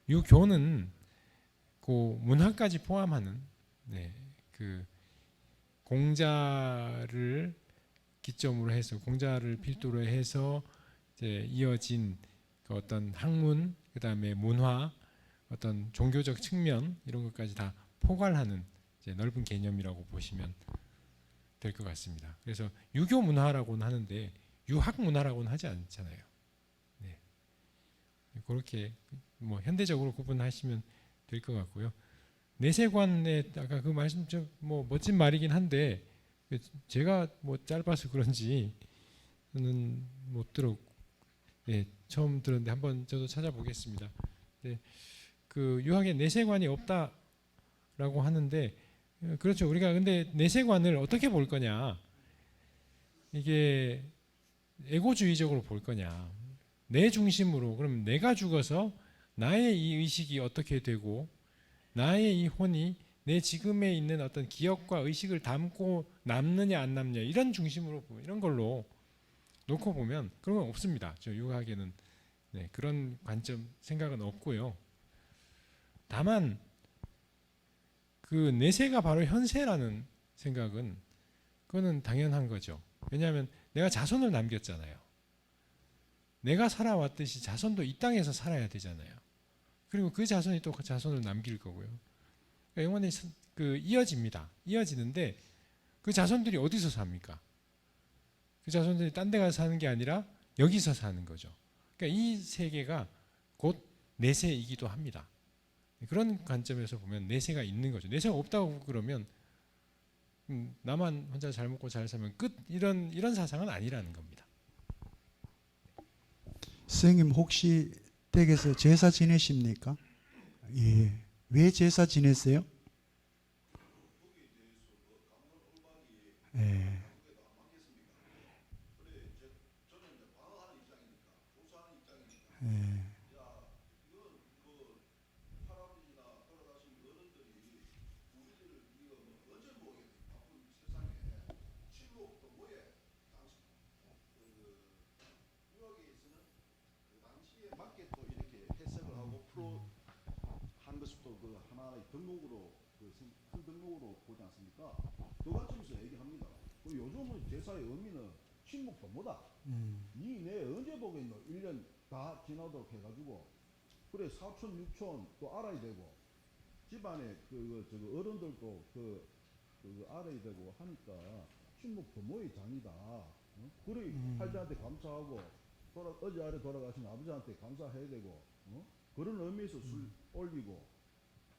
유교는 그 문학까지 포함하는 네, 그 공자를 기점으로 해서 공자를 필두로 해서 이제 이어진 그 어떤 학문 그다음에 문화 어떤 종교적 측면 이런 것까지 다 포괄하는 이제 넓은 개념이라고 보시면 될 것 같습니다. 그래서 유교 문화라고는 하는데 유학 문화라고는 하지 않잖아요. 네. 그렇게 뭐 현대적으로 구분하시면 될 것 같고요. 내세관의 아까 그 말씀 좀 뭐 멋진 말이긴 한데 제가 뭐 짧아서 그런지 저는 못 들었고 예, 처음 들었는데 한번 저도 찾아보겠습니다. 네, 그 유학에 내세관이 없다라고 하는데 그렇죠. 우리가 근데 내세관을 어떻게 볼 거냐? 이게 에고주의적으로 볼 거냐? 내 중심으로 그럼 내가 죽어서 나의 이 의식이 어떻게 되고 나의 이 혼이 내 지금에 있는 어떤 기억과 의식을 담고 남느냐 안 남느냐 이런 중심으로 이런 걸로 놓고 보면 그런 건 없습니다. 저 유학에는 네, 그런 관점 생각은 없고요. 다만 그 내세가 바로 현세라는 생각은 그거는 당연한 거죠. 왜냐하면 내가 자손을 남겼잖아요. 내가 살아왔듯이 자손도 이 땅에서 살아야 되잖아요. 그리고 그 자손이 또 그 자손을 남길 거고요. 그러니까 영원히 그 이어집니다. 이어지는데 그 자손들이 어디서 삽니까? 그 자손들이 딴 데 가서 사는 게 아니라 여기서 사는 거죠. 그러니까 이 세계가 곧 내세이기도 합니다. 그런 관점에서 보면 내세가 있는 거죠. 내세가 없다고 그러면 나만 혼자 잘 먹고 잘 살면 끝 이런 사상은 아니라는 겁니다. 선생님 혹시 댁에서 제사 지내십니까? 예. 왜 제사 지내세요? 예. 예. 맞게 또 이렇게 해석을 하고 프로 한 것을 또그 하나의 덕목으로 큰 덕목으로 보지 않습니까? 그 관점에서 얘기합니다. 요즘은 제사의 의미는 친목 부모다. 내 언제 보겠노? 1년 다 지나도록 해가지고 그래 사촌 육촌 또 알아야 되고 집안에 어른들도 그 알아야 되고 하니까 친목 부모의 장이다. 그래 할자한테 감사하고 어제 아래 돌아가신 아버지한테 감사해야 되고 그런 의미에서 술 올리고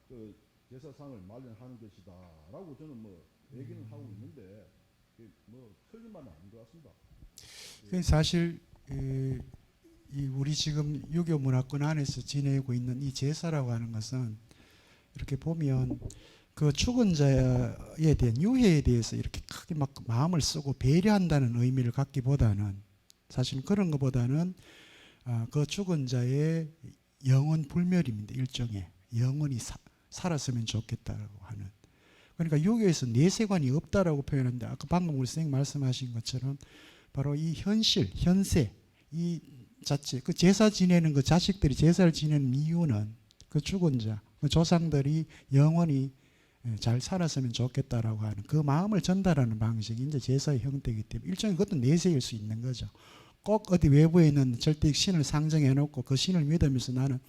그 제사상을 마련하는 것이다라고 저는 뭐 얘기는 하고 있는데 뭐 틀린 말은 아닌 것 같습니다. 사실 이 우리 지금 유교 문화권 안에서 지내고 있는 이 제사라고 하는 것은 이렇게 보면 그 죽은 자에 대한 유해에 대해서 이렇게 크게 막 마음을 쓰고 배려한다는 의미를 갖기보다는 사실 그런 것보다는 그 죽은 자의 영원 불멸입니다. 일종의 영원히 살았으면 좋겠다라고 하는. 그러니까 유교에서 내세관이 없다라고 표현하는데 아까 방금 우리 선생님 말씀하신 것처럼 바로 이 현실, 현세 이 자체 그 제사 지내는 그 자식들이 제사를 지내는 이유는 그 죽은 자, 그 조상들이 영원히 잘 살았으면 좋겠다라고 하는 그 마음을 전달하는 방식이 이제 제사의 형태이기 때문에 일종의 그것도 내세일 수 있는 거죠. 꼭 어디 외부에 있는 절대 신을 상정해 놓고 그 신을 믿으면서 나는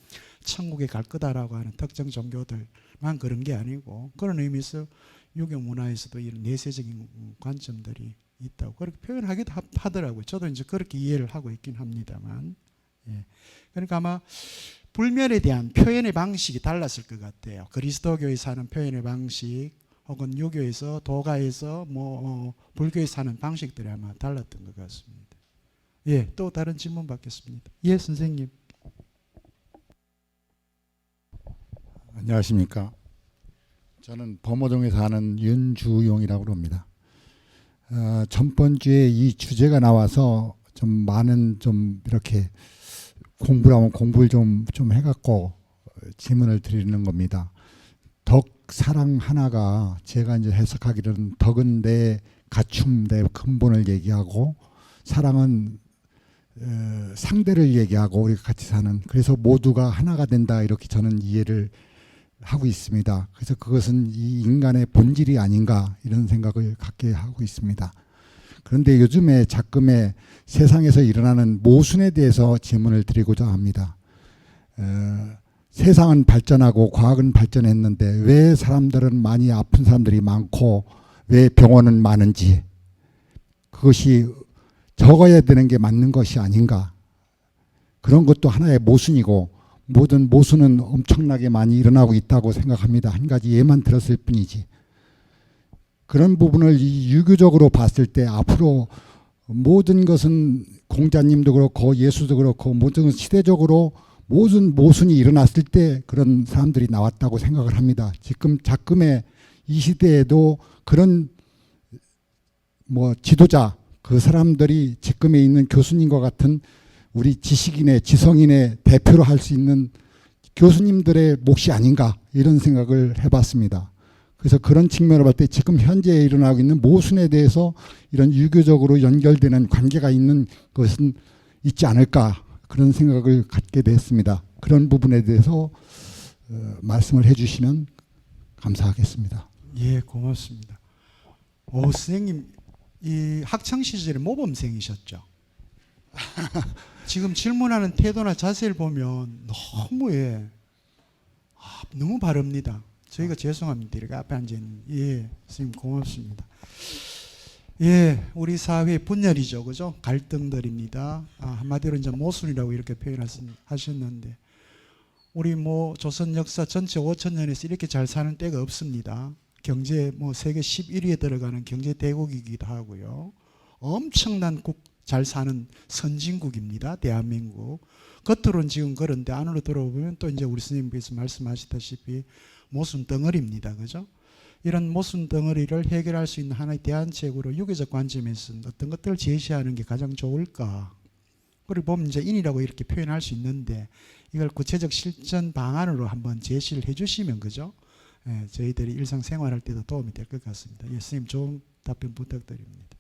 천국에 갈 거다라고 하는 특정 종교들만 그런 게 아니고 그런 의미에서 유교 문화에서도 이런 내세적인 관점들이 있다고 그렇게 표현하기도 하더라고요. 저도 이제 그렇게 이해를 하고 있긴 합니다만, 예. 그러니까 아마 불멸에 대한 표현의 방식이 달랐을 것 같아요. 그리스도교에서 하는 표현의 방식, 혹은 유교에서 도가에서 불교에서 하는 방식들이 아마 달랐던 것 같습니다. 예, 또 다른 질문 받겠습니다. 예, 선생님. 안녕하십니까. 저는 범어동에 사는 윤주용이라고 합니다. 전번 주에 이 주제가 나와서 좀 많은 좀 이렇게 공부를 하면 공부를 좀 해갖고 질문을 드리는 겁니다. 덕, 사랑 하나가 제가 이제 해석하기로는 덕은 내 갖춤, 내 근본을 얘기하고 사랑은 상대를 얘기하고 우리가 같이 사는 그래서 모두가 하나가 된다 이렇게 저는 이해를 하고 있습니다. 그래서 그것은 이 인간의 본질이 아닌가 이런 생각을 갖게 하고 있습니다. 그런데 요즘에 자금의 세상에서 일어나는 모순에 대해서 질문을 드리고자 합니다. 세상은 발전하고 과학은 발전했는데 왜 사람들은 많이 아픈 사람들이 많고 왜 병원은 많은지 그것이 적어야 되는 게 맞는 것이 아닌가. 그런 것도 하나의 모순이고 모든 모순은 엄청나게 많이 일어나고 있다고 생각합니다. 한 가지 예만 들었을 뿐이지. 그런 부분을 유교적으로 봤을 때 앞으로 모든 것은 공자님도 그렇고 예수도 그렇고 모든 시대적으로 모든 모순이 일어났을 때 그런 사람들이 나왔다고 생각을 합니다. 지금 작금의 이 시대에도 그런 지도자 그 사람들이 지금에 있는 교수님과 같은 우리 지식인의 지성인의 대표로 할 수 있는 교수님들의 몫이 아닌가 이런 생각을 해봤습니다. 그래서 그런 측면으로 볼 때 지금 현재 일어나고 있는 모순에 대해서 이런 유교적으로 연결되는 관계가 있는 것은 있지 않을까 그런 생각을 갖게 됐습니다. 그런 부분에 대해서 말씀을 해주시면 감사하겠습니다. 예, 고맙습니다. 선생님 이 학창 시절에 모범생이셨죠? 지금 질문하는 태도나 자세를 보면 너무 바릅니다. 저희가 죄송합니다. 이렇게 앞에 앉아있는. 예, 선생님 고맙습니다. 예, 우리 사회 분열이죠. 그죠? 갈등들입니다. 한마디로 이제 모순이라고 이렇게 표현하셨는데 우리 조선 역사 전체 5,000년에서 이렇게 잘 사는 때가 없습니다. 경제 뭐 세계 11위에 들어가는 경제 대국이기도 하고요. 엄청난 잘 사는 선진국입니다. 대한민국. 겉으로는 지금 그런데 안으로 들어보면 또 이제 우리 스님께서 말씀하시다시피 모순 덩어리입니다. 그죠? 이런 모순 덩어리를 해결할 수 있는 하나의 대안책으로 유교적 관점에서는 어떤 것들을 제시하는 게 가장 좋을까? 그리고 보면 이제 인이라고 이렇게 표현할 수 있는데 이걸 구체적 실전 방안으로 한번 제시를 해주시면 그죠? 예, 저희들이 일상생활할 때도 도움이 될 것 같습니다. 예, 스님 좋은 답변 부탁드립니다.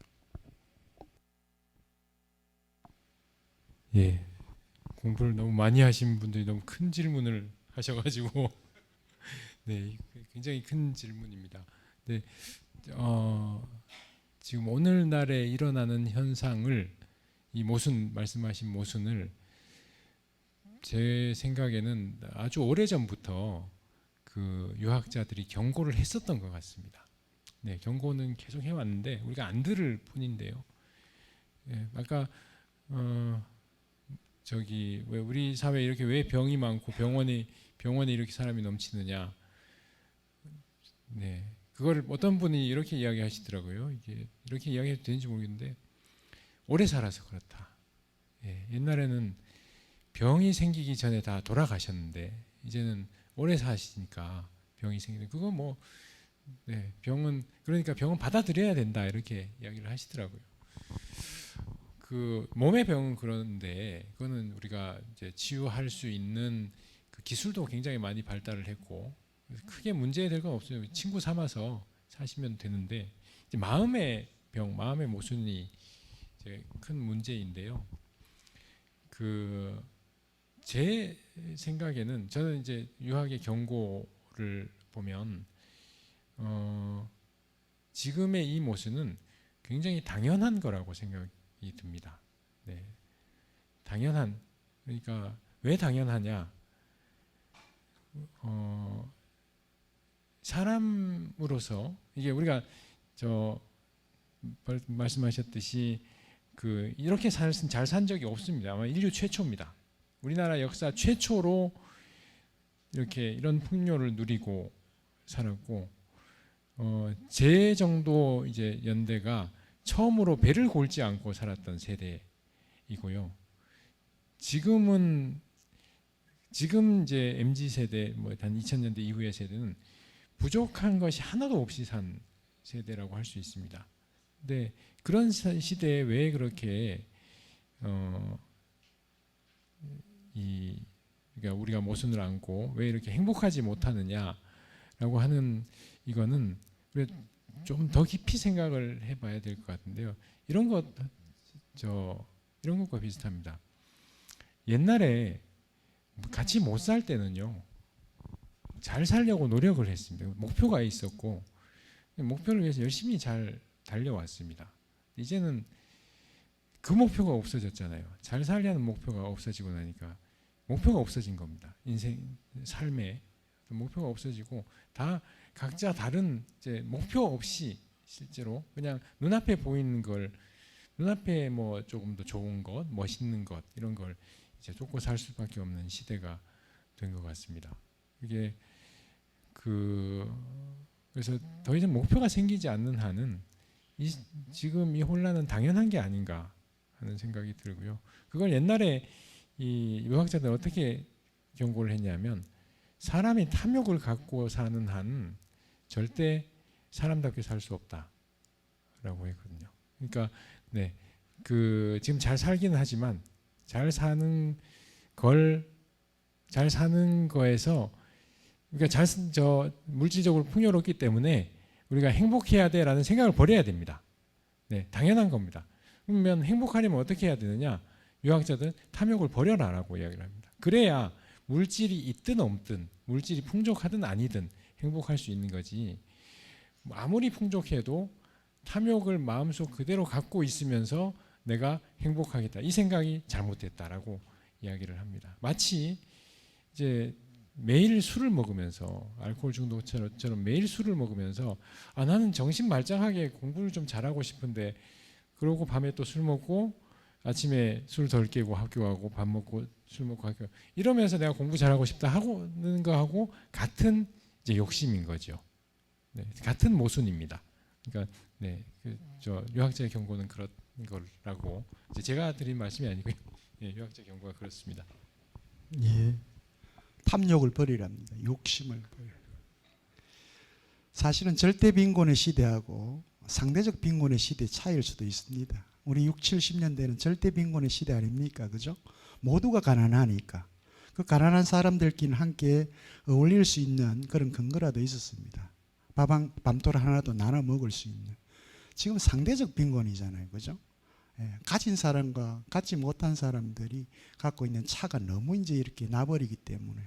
예, 공부를 너무 많이 하신 분들이 너무 큰 질문을 하셔가지고 네, 굉장히 큰 질문입니다. 네, 지금 오늘날에 일어나는 현상을 이 모순 말씀하신 모순을 제 생각에는 아주 오래 전부터 그 유학자들이 경고를 했었던 것 같습니다. 네, 경고는 계속 해왔는데 우리가 안 들을 뿐인데요. 예, 아까 저기 왜 우리 사회에 이렇게 왜 병이 많고 병원에 이렇게 사람이 넘치느냐. 네, 그걸 어떤 분이 이렇게 이야기하시더라고요. 이게 이렇게 이야기해도 되는지 모르겠는데 오래 살아서 그렇다. 예, 옛날에는 병이 생기기 전에 다 돌아가셨는데 이제는 오래 사시니까 병이 생기는 그거 뭐 네, 병은 그러니까 병은 받아들여야 된다 이렇게 이야기를 하시더라고요. 그 몸의 병은 그런데 그거는 우리가 이제 치유할 수 있는 그 기술도 굉장히 많이 발달을 했고 크게 문제될 건 없어요. 친구 삼아서 사시면 되는데 이제 마음의 병, 마음의 모순이 이제 큰 문제인데요. 그 제 생각에는 저는 이제 유학의 경고를 보면 지금의 이 모순은 굉장히 당연한 거라고 생각이 듭니다. 네, 당연한 그러니까 왜 당연하냐? 사람으로서 이게 우리가 저 말씀하셨듯이 그 이렇게 잘 산 적이 없습니다. 아마 인류 최초입니다. 우리나라 역사 최초로 이렇게 이런 풍요를 누리고 살았고 제 정도 이제 연대가 처음으로 배를 골지 않고 살았던 세대이고요. 지금 이제 MZ 세대 뭐 한 2000년대 이후의 세대는 부족한 것이 하나도 없이 산 세대라고 할 수 있습니다. 근데 그런 시대에 왜 그렇게 그러니까 우리가 모순을 안고 왜 이렇게 행복하지 못하느냐라고 하는 이거는 좀 더 깊이 생각을 해봐야 될 것 같은데요. 이런 것과 비슷합니다. 옛날에 같이 못 살 때는요, 잘 살려고 노력을 했습니다. 목표가 있었고 목표를 위해서 열심히 잘 달려왔습니다. 이제는 그 목표가 없어졌잖아요. 잘 살려는 목표가 없어지고 나니까 목표가 없어진 겁니다. 인생 삶에 목표가 없어지고 다 각자 다른 이제 목표 없이 실제로 그냥 눈앞에 보이는 걸 눈앞에 뭐 조금 더 좋은 것, 멋있는 것 이런 걸 이제 쫓고 살 수밖에 없는 시대가 된 것 같습니다. 이게 그래서 더 이상 목표가 생기지 않는 한은 지금 이 혼란은 당연한 게 아닌가 하는 생각이 들고요. 그걸 옛날에 이 유학자들은 어떻게 경고를 했냐면 사람이 탐욕을 갖고 사는 한 절대 사람답게 살 수 없다라고 했거든요. 그러니까 네, 지금 잘 살기는 하지만 잘 사는 거에서 그러니까 물질적으로 풍요롭기 때문에 우리가 행복해야 돼라는 생각을 버려야 됩니다. 네, 당연한 겁니다. 그러면 행복하려면 어떻게 해야 되느냐? 유학자들은 탐욕을 버려라라고 이야기를 합니다. 그래야 물질이 있든 없든 물질이 풍족하든 아니든 행복할 수 있는 거지. 아무리 풍족해도 탐욕을 마음속 그대로 갖고 있으면서 내가 행복하겠다. 이 생각이 잘못됐다라고 이야기를 합니다. 마치 이제 매일 술을 먹으면서 알코올 중독처럼 매일 술을 먹으면서 나는 정신 말짱하게 공부를 좀 잘하고 싶은데 그러고 밤에 또 술 먹고 아침에 술 덜 깨고 학교 가고 밥 먹고 술 먹고 학교 이러면서 내가 공부 잘하고 싶다 하는 거하고 같은 이제 욕심인 거죠. 네, 같은 모순입니다. 그러니까 네, 저 유학자의 경고는 그런 거라고 이제 제가 드린 말씀이 아니고요. 예, 유학자 경고가 그렇습니다. 예. 탐욕을 버리랍니다. 욕심을 버려. 사실은 절대 빈곤의 시대하고 상대적 빈곤의 시대 차이일 수도 있습니다. 우리 6, 70년대는 절대 빈곤의 시대 아닙니까? 그죠? 모두가 가난하니까. 그 가난한 사람들끼리 함께 어울릴 수 있는 그런 근거라도 있었습니다. 밤톨 하나도 나눠 먹을 수 있는. 지금 상대적 빈곤이잖아요. 그죠? 예, 가진 사람과 갖지 못한 사람들이 갖고 있는 차가 너무 이제 이렇게 나버리기 때문에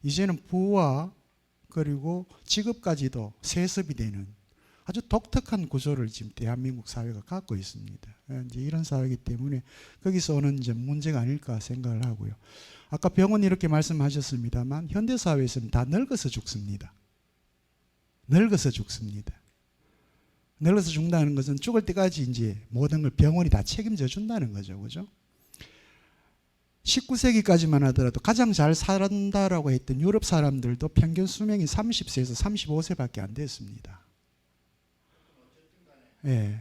이제는 부와 그리고 직업까지도 세습이 되는 아주 독특한 구조를 지금 대한민국 사회가 갖고 있습니다. 예, 이제 이런 사회이기 때문에 거기서 오는 이제 문제가 아닐까 생각을 하고요. 아까 병원 이렇게 말씀하셨습니다만 현대 사회에서는 다 늙어서 죽습니다. 늙어서 죽습니다. 늙어서 죽는다는 것은 죽을 때까지 이제 모든 걸 병원이 다 책임져 준다는 거죠. 그죠? 19세기까지만 하더라도 가장 잘 살았다라고 했던 유럽 사람들도 평균 수명이 30세에서 35세밖에 안 됐습니다. 예.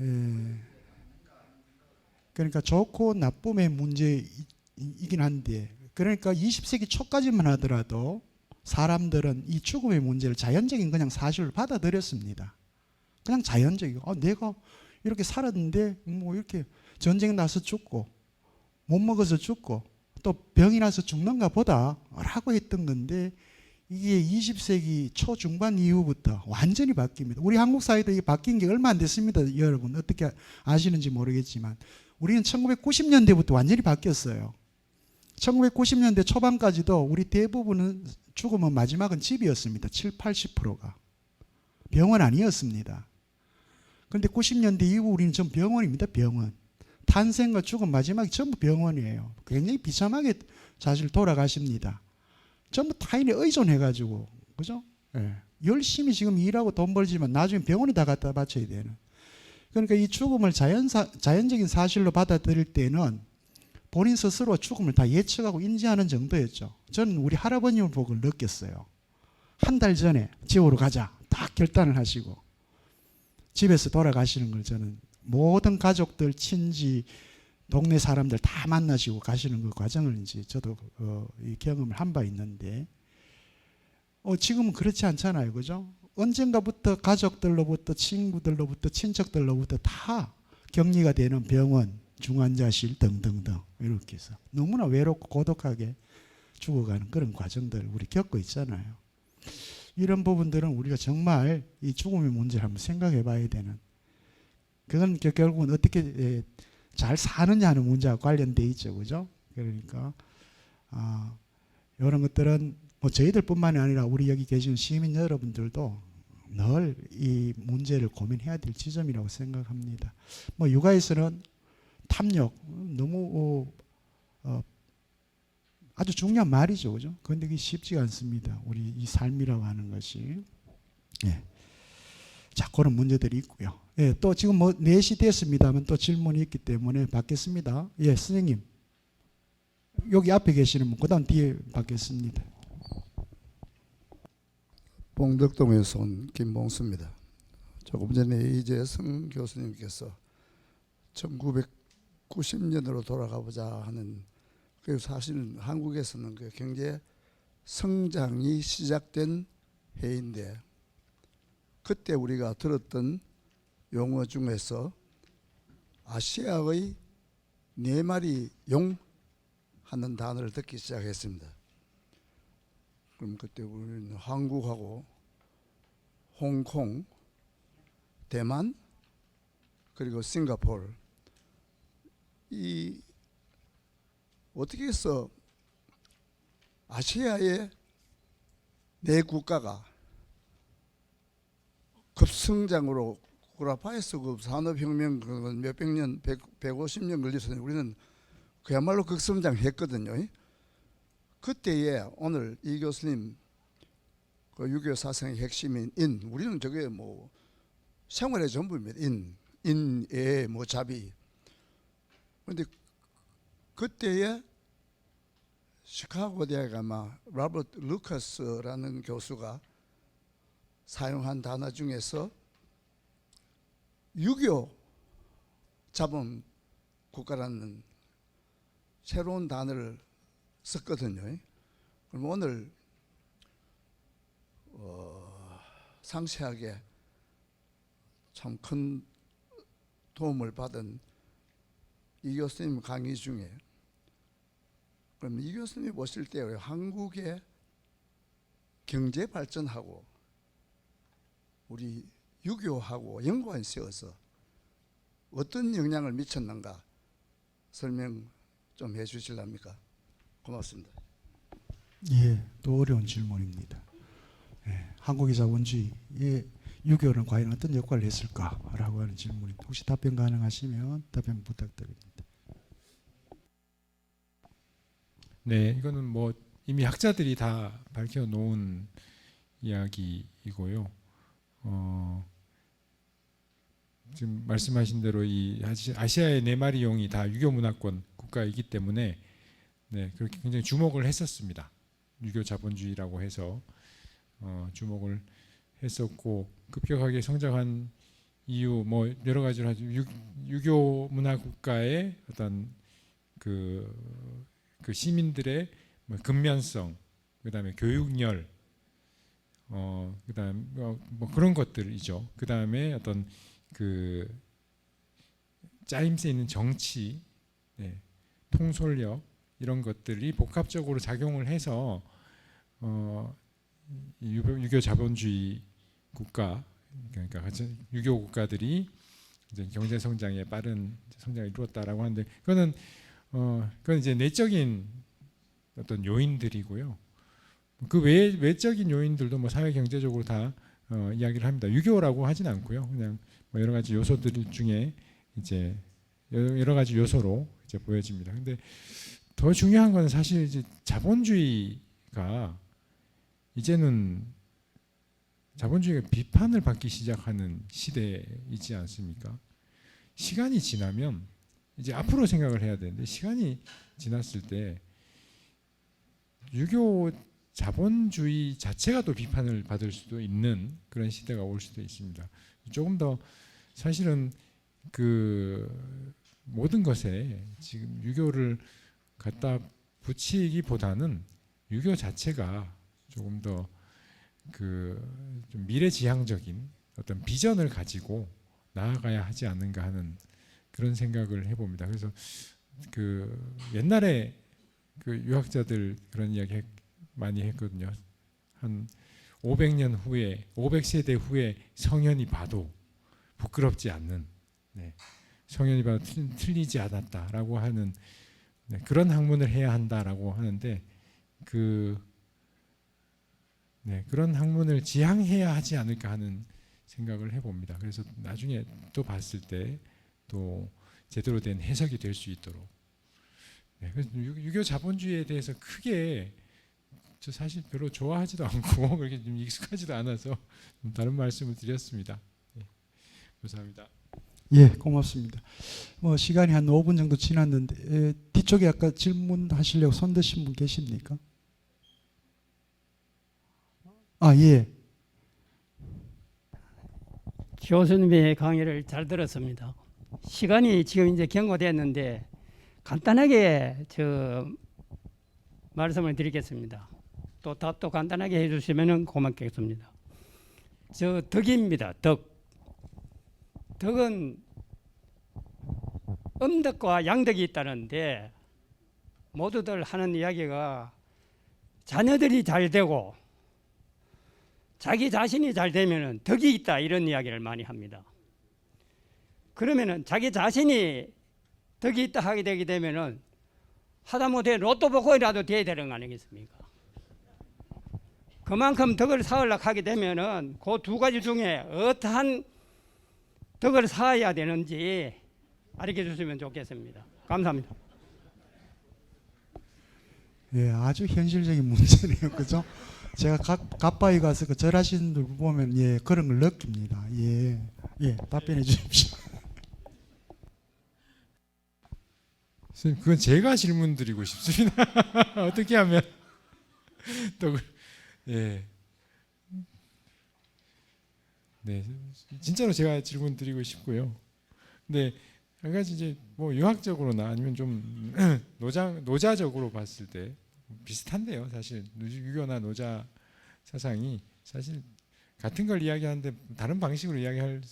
예. 그러니까 좋고 나쁨의 문제이긴 한데, 그러니까 20세기 초까지만 하더라도 사람들은 이 죽음의 문제를 자연적인 그냥 사실로 받아들였습니다. 그냥 자연적이고, 내가 이렇게 살았는데 뭐 이렇게 전쟁 나서 죽고 못 먹어서 죽고 또 병이 나서 죽는가 보다 라고 했던 건데, 이게 20세기 초중반 이후부터 완전히 바뀝니다. 우리 한국 사회도 이게 바뀐 게 얼마 안 됐습니다. 여러분 어떻게 아시는지 모르겠지만 우리는 1990년대부터 완전히 바뀌었어요. 1990년대 초반까지도 우리 대부분은 죽으면 마지막은 집이었습니다. 7, 80%가. 병원 아니었습니다. 그런데 90년대 이후 우리는 전 병원입니다. 병원. 탄생과 죽음 마지막이 전부 병원이에요. 굉장히 비참하게 사실 돌아가십니다. 전부 타인에 의존해가지고, 그죠? 예. 열심히 지금 일하고 돈 벌지만 나중에 병원에 다 갖다 바쳐야 되는. 그러니까 이 죽음을 자연적인 사실로 받아들일 때는 본인 스스로 죽음을 다 예측하고 인지하는 정도였죠. 저는 우리 할아버님을 보고 느꼈어요. 한 달 전에 지옥으로 가자 딱 결단을 하시고 집에서 돌아가시는 걸 저는 모든 가족들, 친지, 동네 사람들 다 만나시고 가시는 그 과정을 이제 저도 이 경험을 한 바 있는데, 지금은 그렇지 않잖아요. 그죠? 언젠가부터 가족들로부터 친구들로부터 친척들로부터 다 격리가 되는 병원, 중환자실 등등등 이렇게 해서 너무나 외롭고 고독하게 죽어가는 그런 과정들을 우리 겪고 있잖아요. 이런 부분들은 우리가 정말 이 죽음의 문제를 한번 생각해 봐야 되는, 그건 결국은 어떻게 잘 사느냐 하는 문제와 관련돼 있죠. 그죠? 그러니까 이런 것들은 뭐 저희들뿐만이 아니라 우리 여기 계신 시민 여러분들도 늘 이 문제를 고민해야 될 지점이라고 생각합니다. 뭐 육아에서는 탐욕 너무 아주 중요한 말이죠. 그죠? 그런데 그게 쉽지가 않습니다. 우리 이 삶이라고 하는 것이. 예. 자, 그런 문제들이 있고요. 예, 또 지금 뭐 4시 됐습니다만 또 질문이 있기 때문에 받겠습니다. 예, 선생님. 여기 앞에 계시는 분, 그 다음 뒤에 받겠습니다. 봉덕동에서 온 김봉수입니다. 조금 전에 이재성 교수님께서 1990년으로 돌아가 보자 하는, 그 사실은 한국에서는 그 경제 성장이 시작된 해인데, 그때 우리가 들었던 용어 중에서 아시아의 4마리 용 하는 단어를 듣기 시작했습니다. 그럼 그때 우리는 한국하고 홍콩, 대만, 그리고 싱가포르, 이 어떻게 해서 아시아의 4국가가 급성장으로, 구라파에서 그 산업혁명 몇백 년, 150년 걸려서 우리는 그야말로 급성장했거든요. 그때에 오늘 이 교수님 그 유교 사상의 핵심인 인, 우리는 저게 뭐 생활의 전부입니다. 인의 뭐 자비. 그런데 그때에 시카고 대학 아마 로버트 루카스라는 교수가 사용한 단어 중에서 유교 자본 국가라는 새로운 단어를 썼거든요. 그럼 오늘 상세하게 참 큰 도움을 받은 이 교수님 강의 중에, 그럼 이 교수님이 보실 때 한국의 경제 발전하고 우리 유교하고 연관을 세워서 어떤 영향을 미쳤는가 설명 좀 해주실랍니까? 고맙습니다. 예, 또 어려운 질문입니다. 예, 한국의 자본주의의 유교는 과연 어떤 역할을 했을까라고 하는 질문입니다. 혹시 답변 가능하시면 답변 부탁드립니다. 네, 이거는 뭐 이미 학자들이 다 밝혀놓은 이야기이고요. 지금 말씀하신 대로 이 아시아의 네 마리 용이 다 유교 문화권 국가이기 때문에 네, 그렇게 굉장히 주목을 했었습니다. 유교 자본주의라고 해서 주목을 했었고 급격하게 성장한 이유 뭐 여러 가지로 하죠. 유교 문화 국가의 어떤 그 시민들의 뭐 근면성, 그다음에 교육열, 그다음 뭐 그런 것들이죠. 그다음에 어떤 그 짜임새 있는 정치, 네, 통솔력 이런 것들이 복합적으로 작용을 해서 유교 자본주의 국가, 그러니까 유교 국가들이 이제 경제 성장에 빠른 성장을 이루었다라고 하는데 그건 이제 내적인 어떤 요인들이고요. 그 외적인 요인들도 뭐 사회 경제적으로 다 이야기를 합니다. 유교라고 하진 않고요. 그냥 뭐 여러 가지 요소들 중에 이제 여러 가지 요소로 이제 보여집니다. 근데 더 중요한 건 사실 이제 자본주의가 이제는 자본주의가 비판을 받기 시작하는 시대이지 않습니까? 시간이 지나면 이제 앞으로 생각을 해야 되는데 시간이 지났을 때 유교 자본주의 자체가 또 비판을 받을 수도 있는 그런 시대가 올 수도 있습니다. 조금 더 사실은 그 모든 것에 지금 유교를 갖다 붙이기보다는 유교 자체가 조금 더 좀 미래지향적인 어떤 비전을 가지고 나아가야 하지 않는가 하는 그런 생각을 해봅니다. 그래서 그 옛날에 그 유학자들 그런 이야기 많이 했거든요. 한 500년 후에 500세대 후에 성현이 봐도 부끄럽지 않는, 네, 성현이 봐도 틀리지 않았다라고 하는, 네, 그런 학문을 해야 한다라고 하는데 그런 학문을 지향해야 하지 않을까 하는 생각을 해봅니다. 그래서 나중에 또 봤을 때 또 제대로 된 해석이 될 수 있도록. 네, 그래서 유교 자본주의에 대해서 크게 저 사실 별로 좋아하지도 않고 그렇게 좀 익숙하지도 않아서 다른 말씀을 드렸습니다. 네, 감사합니다. 예, 고맙습니다. 뭐 시간이 한 5분 정도 지났는데 뒤쪽에 아까 질문하시려고 손 드신 분 계십니까? 아, 예. 교수님의 강의를 잘 들었습니다. 시간이 지금 이제 경과됐는데 간단하게 말씀을 드리겠습니다. 또 답도 간단하게 해주시면 고맙겠습니다. 덕입니다. 덕은 음덕과 양덕이 있다는데 모두들 하는 이야기가 자녀들이 잘 되고 자기 자신이 잘 되면은 덕이 있다 이런 이야기를 많이 합니다. 그러면은 자기 자신이 덕이 있다 하게 되게 되면은 하다못해 로또 복권이라도 돼야 되는 거 아니겠습니까? 그만큼 덕을 쌓으려고 하게 되면은 그 두 가지 중에 어떠한 덕을 쌓아야 되는지 알려 주시면 좋겠습니다. 감사합니다. 예, 아주 현실적인 문제네요. 그죠? 제가 가까이 가서 그 절하시는 분 보면 예, 그런 걸 느낍니다. 예, 답변해 주십시오. 선생님, 그건 제가 질문 드리고 싶습니다. 어떻게 하면 또 예. 네, 진짜로 제가 질문 드리고 싶고요. 근데 한 가지 이제 뭐 유학적으로나 아니면 좀 노자적으로 봤을 때 비슷한데요. 사실 유교나 노자 사상이 사실 같은 걸 이야기하는데 다른 방식으로 이야기할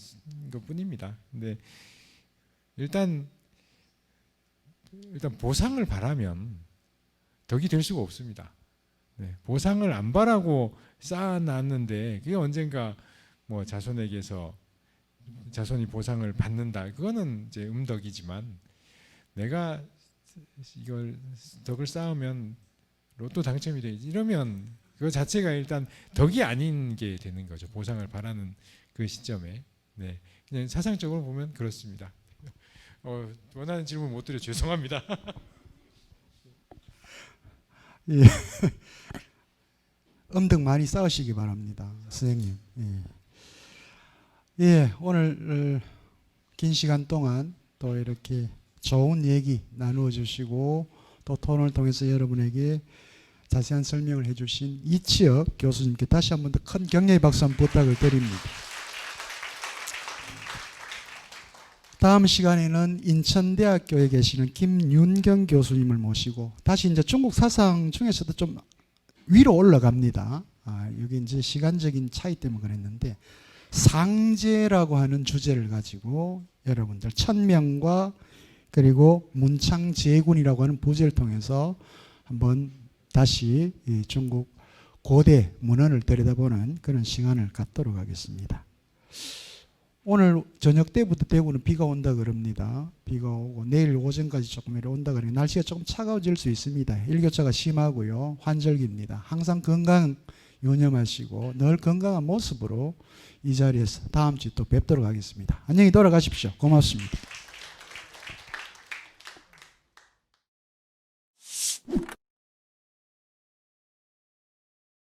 것뿐입니다. 근데 일단 보상을 바라면 덕이 될 수가 없습니다. 네, 보상을 안 바라고 쌓아놨는데 그게 언젠가 뭐 자손에게서 자손이 보상을 받는다. 그거는 이제 음덕이지만 내가 이걸 덕을 쌓으면 로또 당첨이 되지 이러면 그거 자체가 일단 덕이 아닌 게 되는 거죠. 보상을 바라는 그 시점에. 네, 그냥 사상적으로 보면 그렇습니다. 원하는 질문 못 드려 죄송합니다. 예. 음덕 많이 쌓으시기 바랍니다, 선생님. 예. 예, 오늘 긴 시간 동안 또 이렇게 좋은 얘기 나누어 주시고 또 토론을 통해서 여러분에게 자세한 설명을 해주신 이치혁 교수님께 다시 한 번 더 큰 격려의 박수 한번 부탁을 드립니다. 다음 시간에는 인천대학교에 계시는 김윤경 교수님을 모시고 다시 이제 중국 사상 중에서도 좀 위로 올라갑니다. 여기 이제 시간적인 차이 때문에 그랬는데 상제라고 하는 주제를 가지고 여러분들 천명과 그리고 문창제군이라고 하는 부제를 통해서 한번 다시 이 중국 고대 문헌을 들여다보는 그런 시간을 갖도록 하겠습니다. 오늘 저녁 때부터 대구는 비가 온다 그럽니다. 비가 오고 내일 오전까지 조금 이렇게 온다 그러니 날씨가 조금 차가워질 수 있습니다. 일교차가 심하고요. 환절기입니다. 항상 건강 유념하시고 늘 건강한 모습으로 이 자리에서 다음 주에 또 뵙도록 하겠습니다. 안녕히 돌아가십시오. 고맙습니다.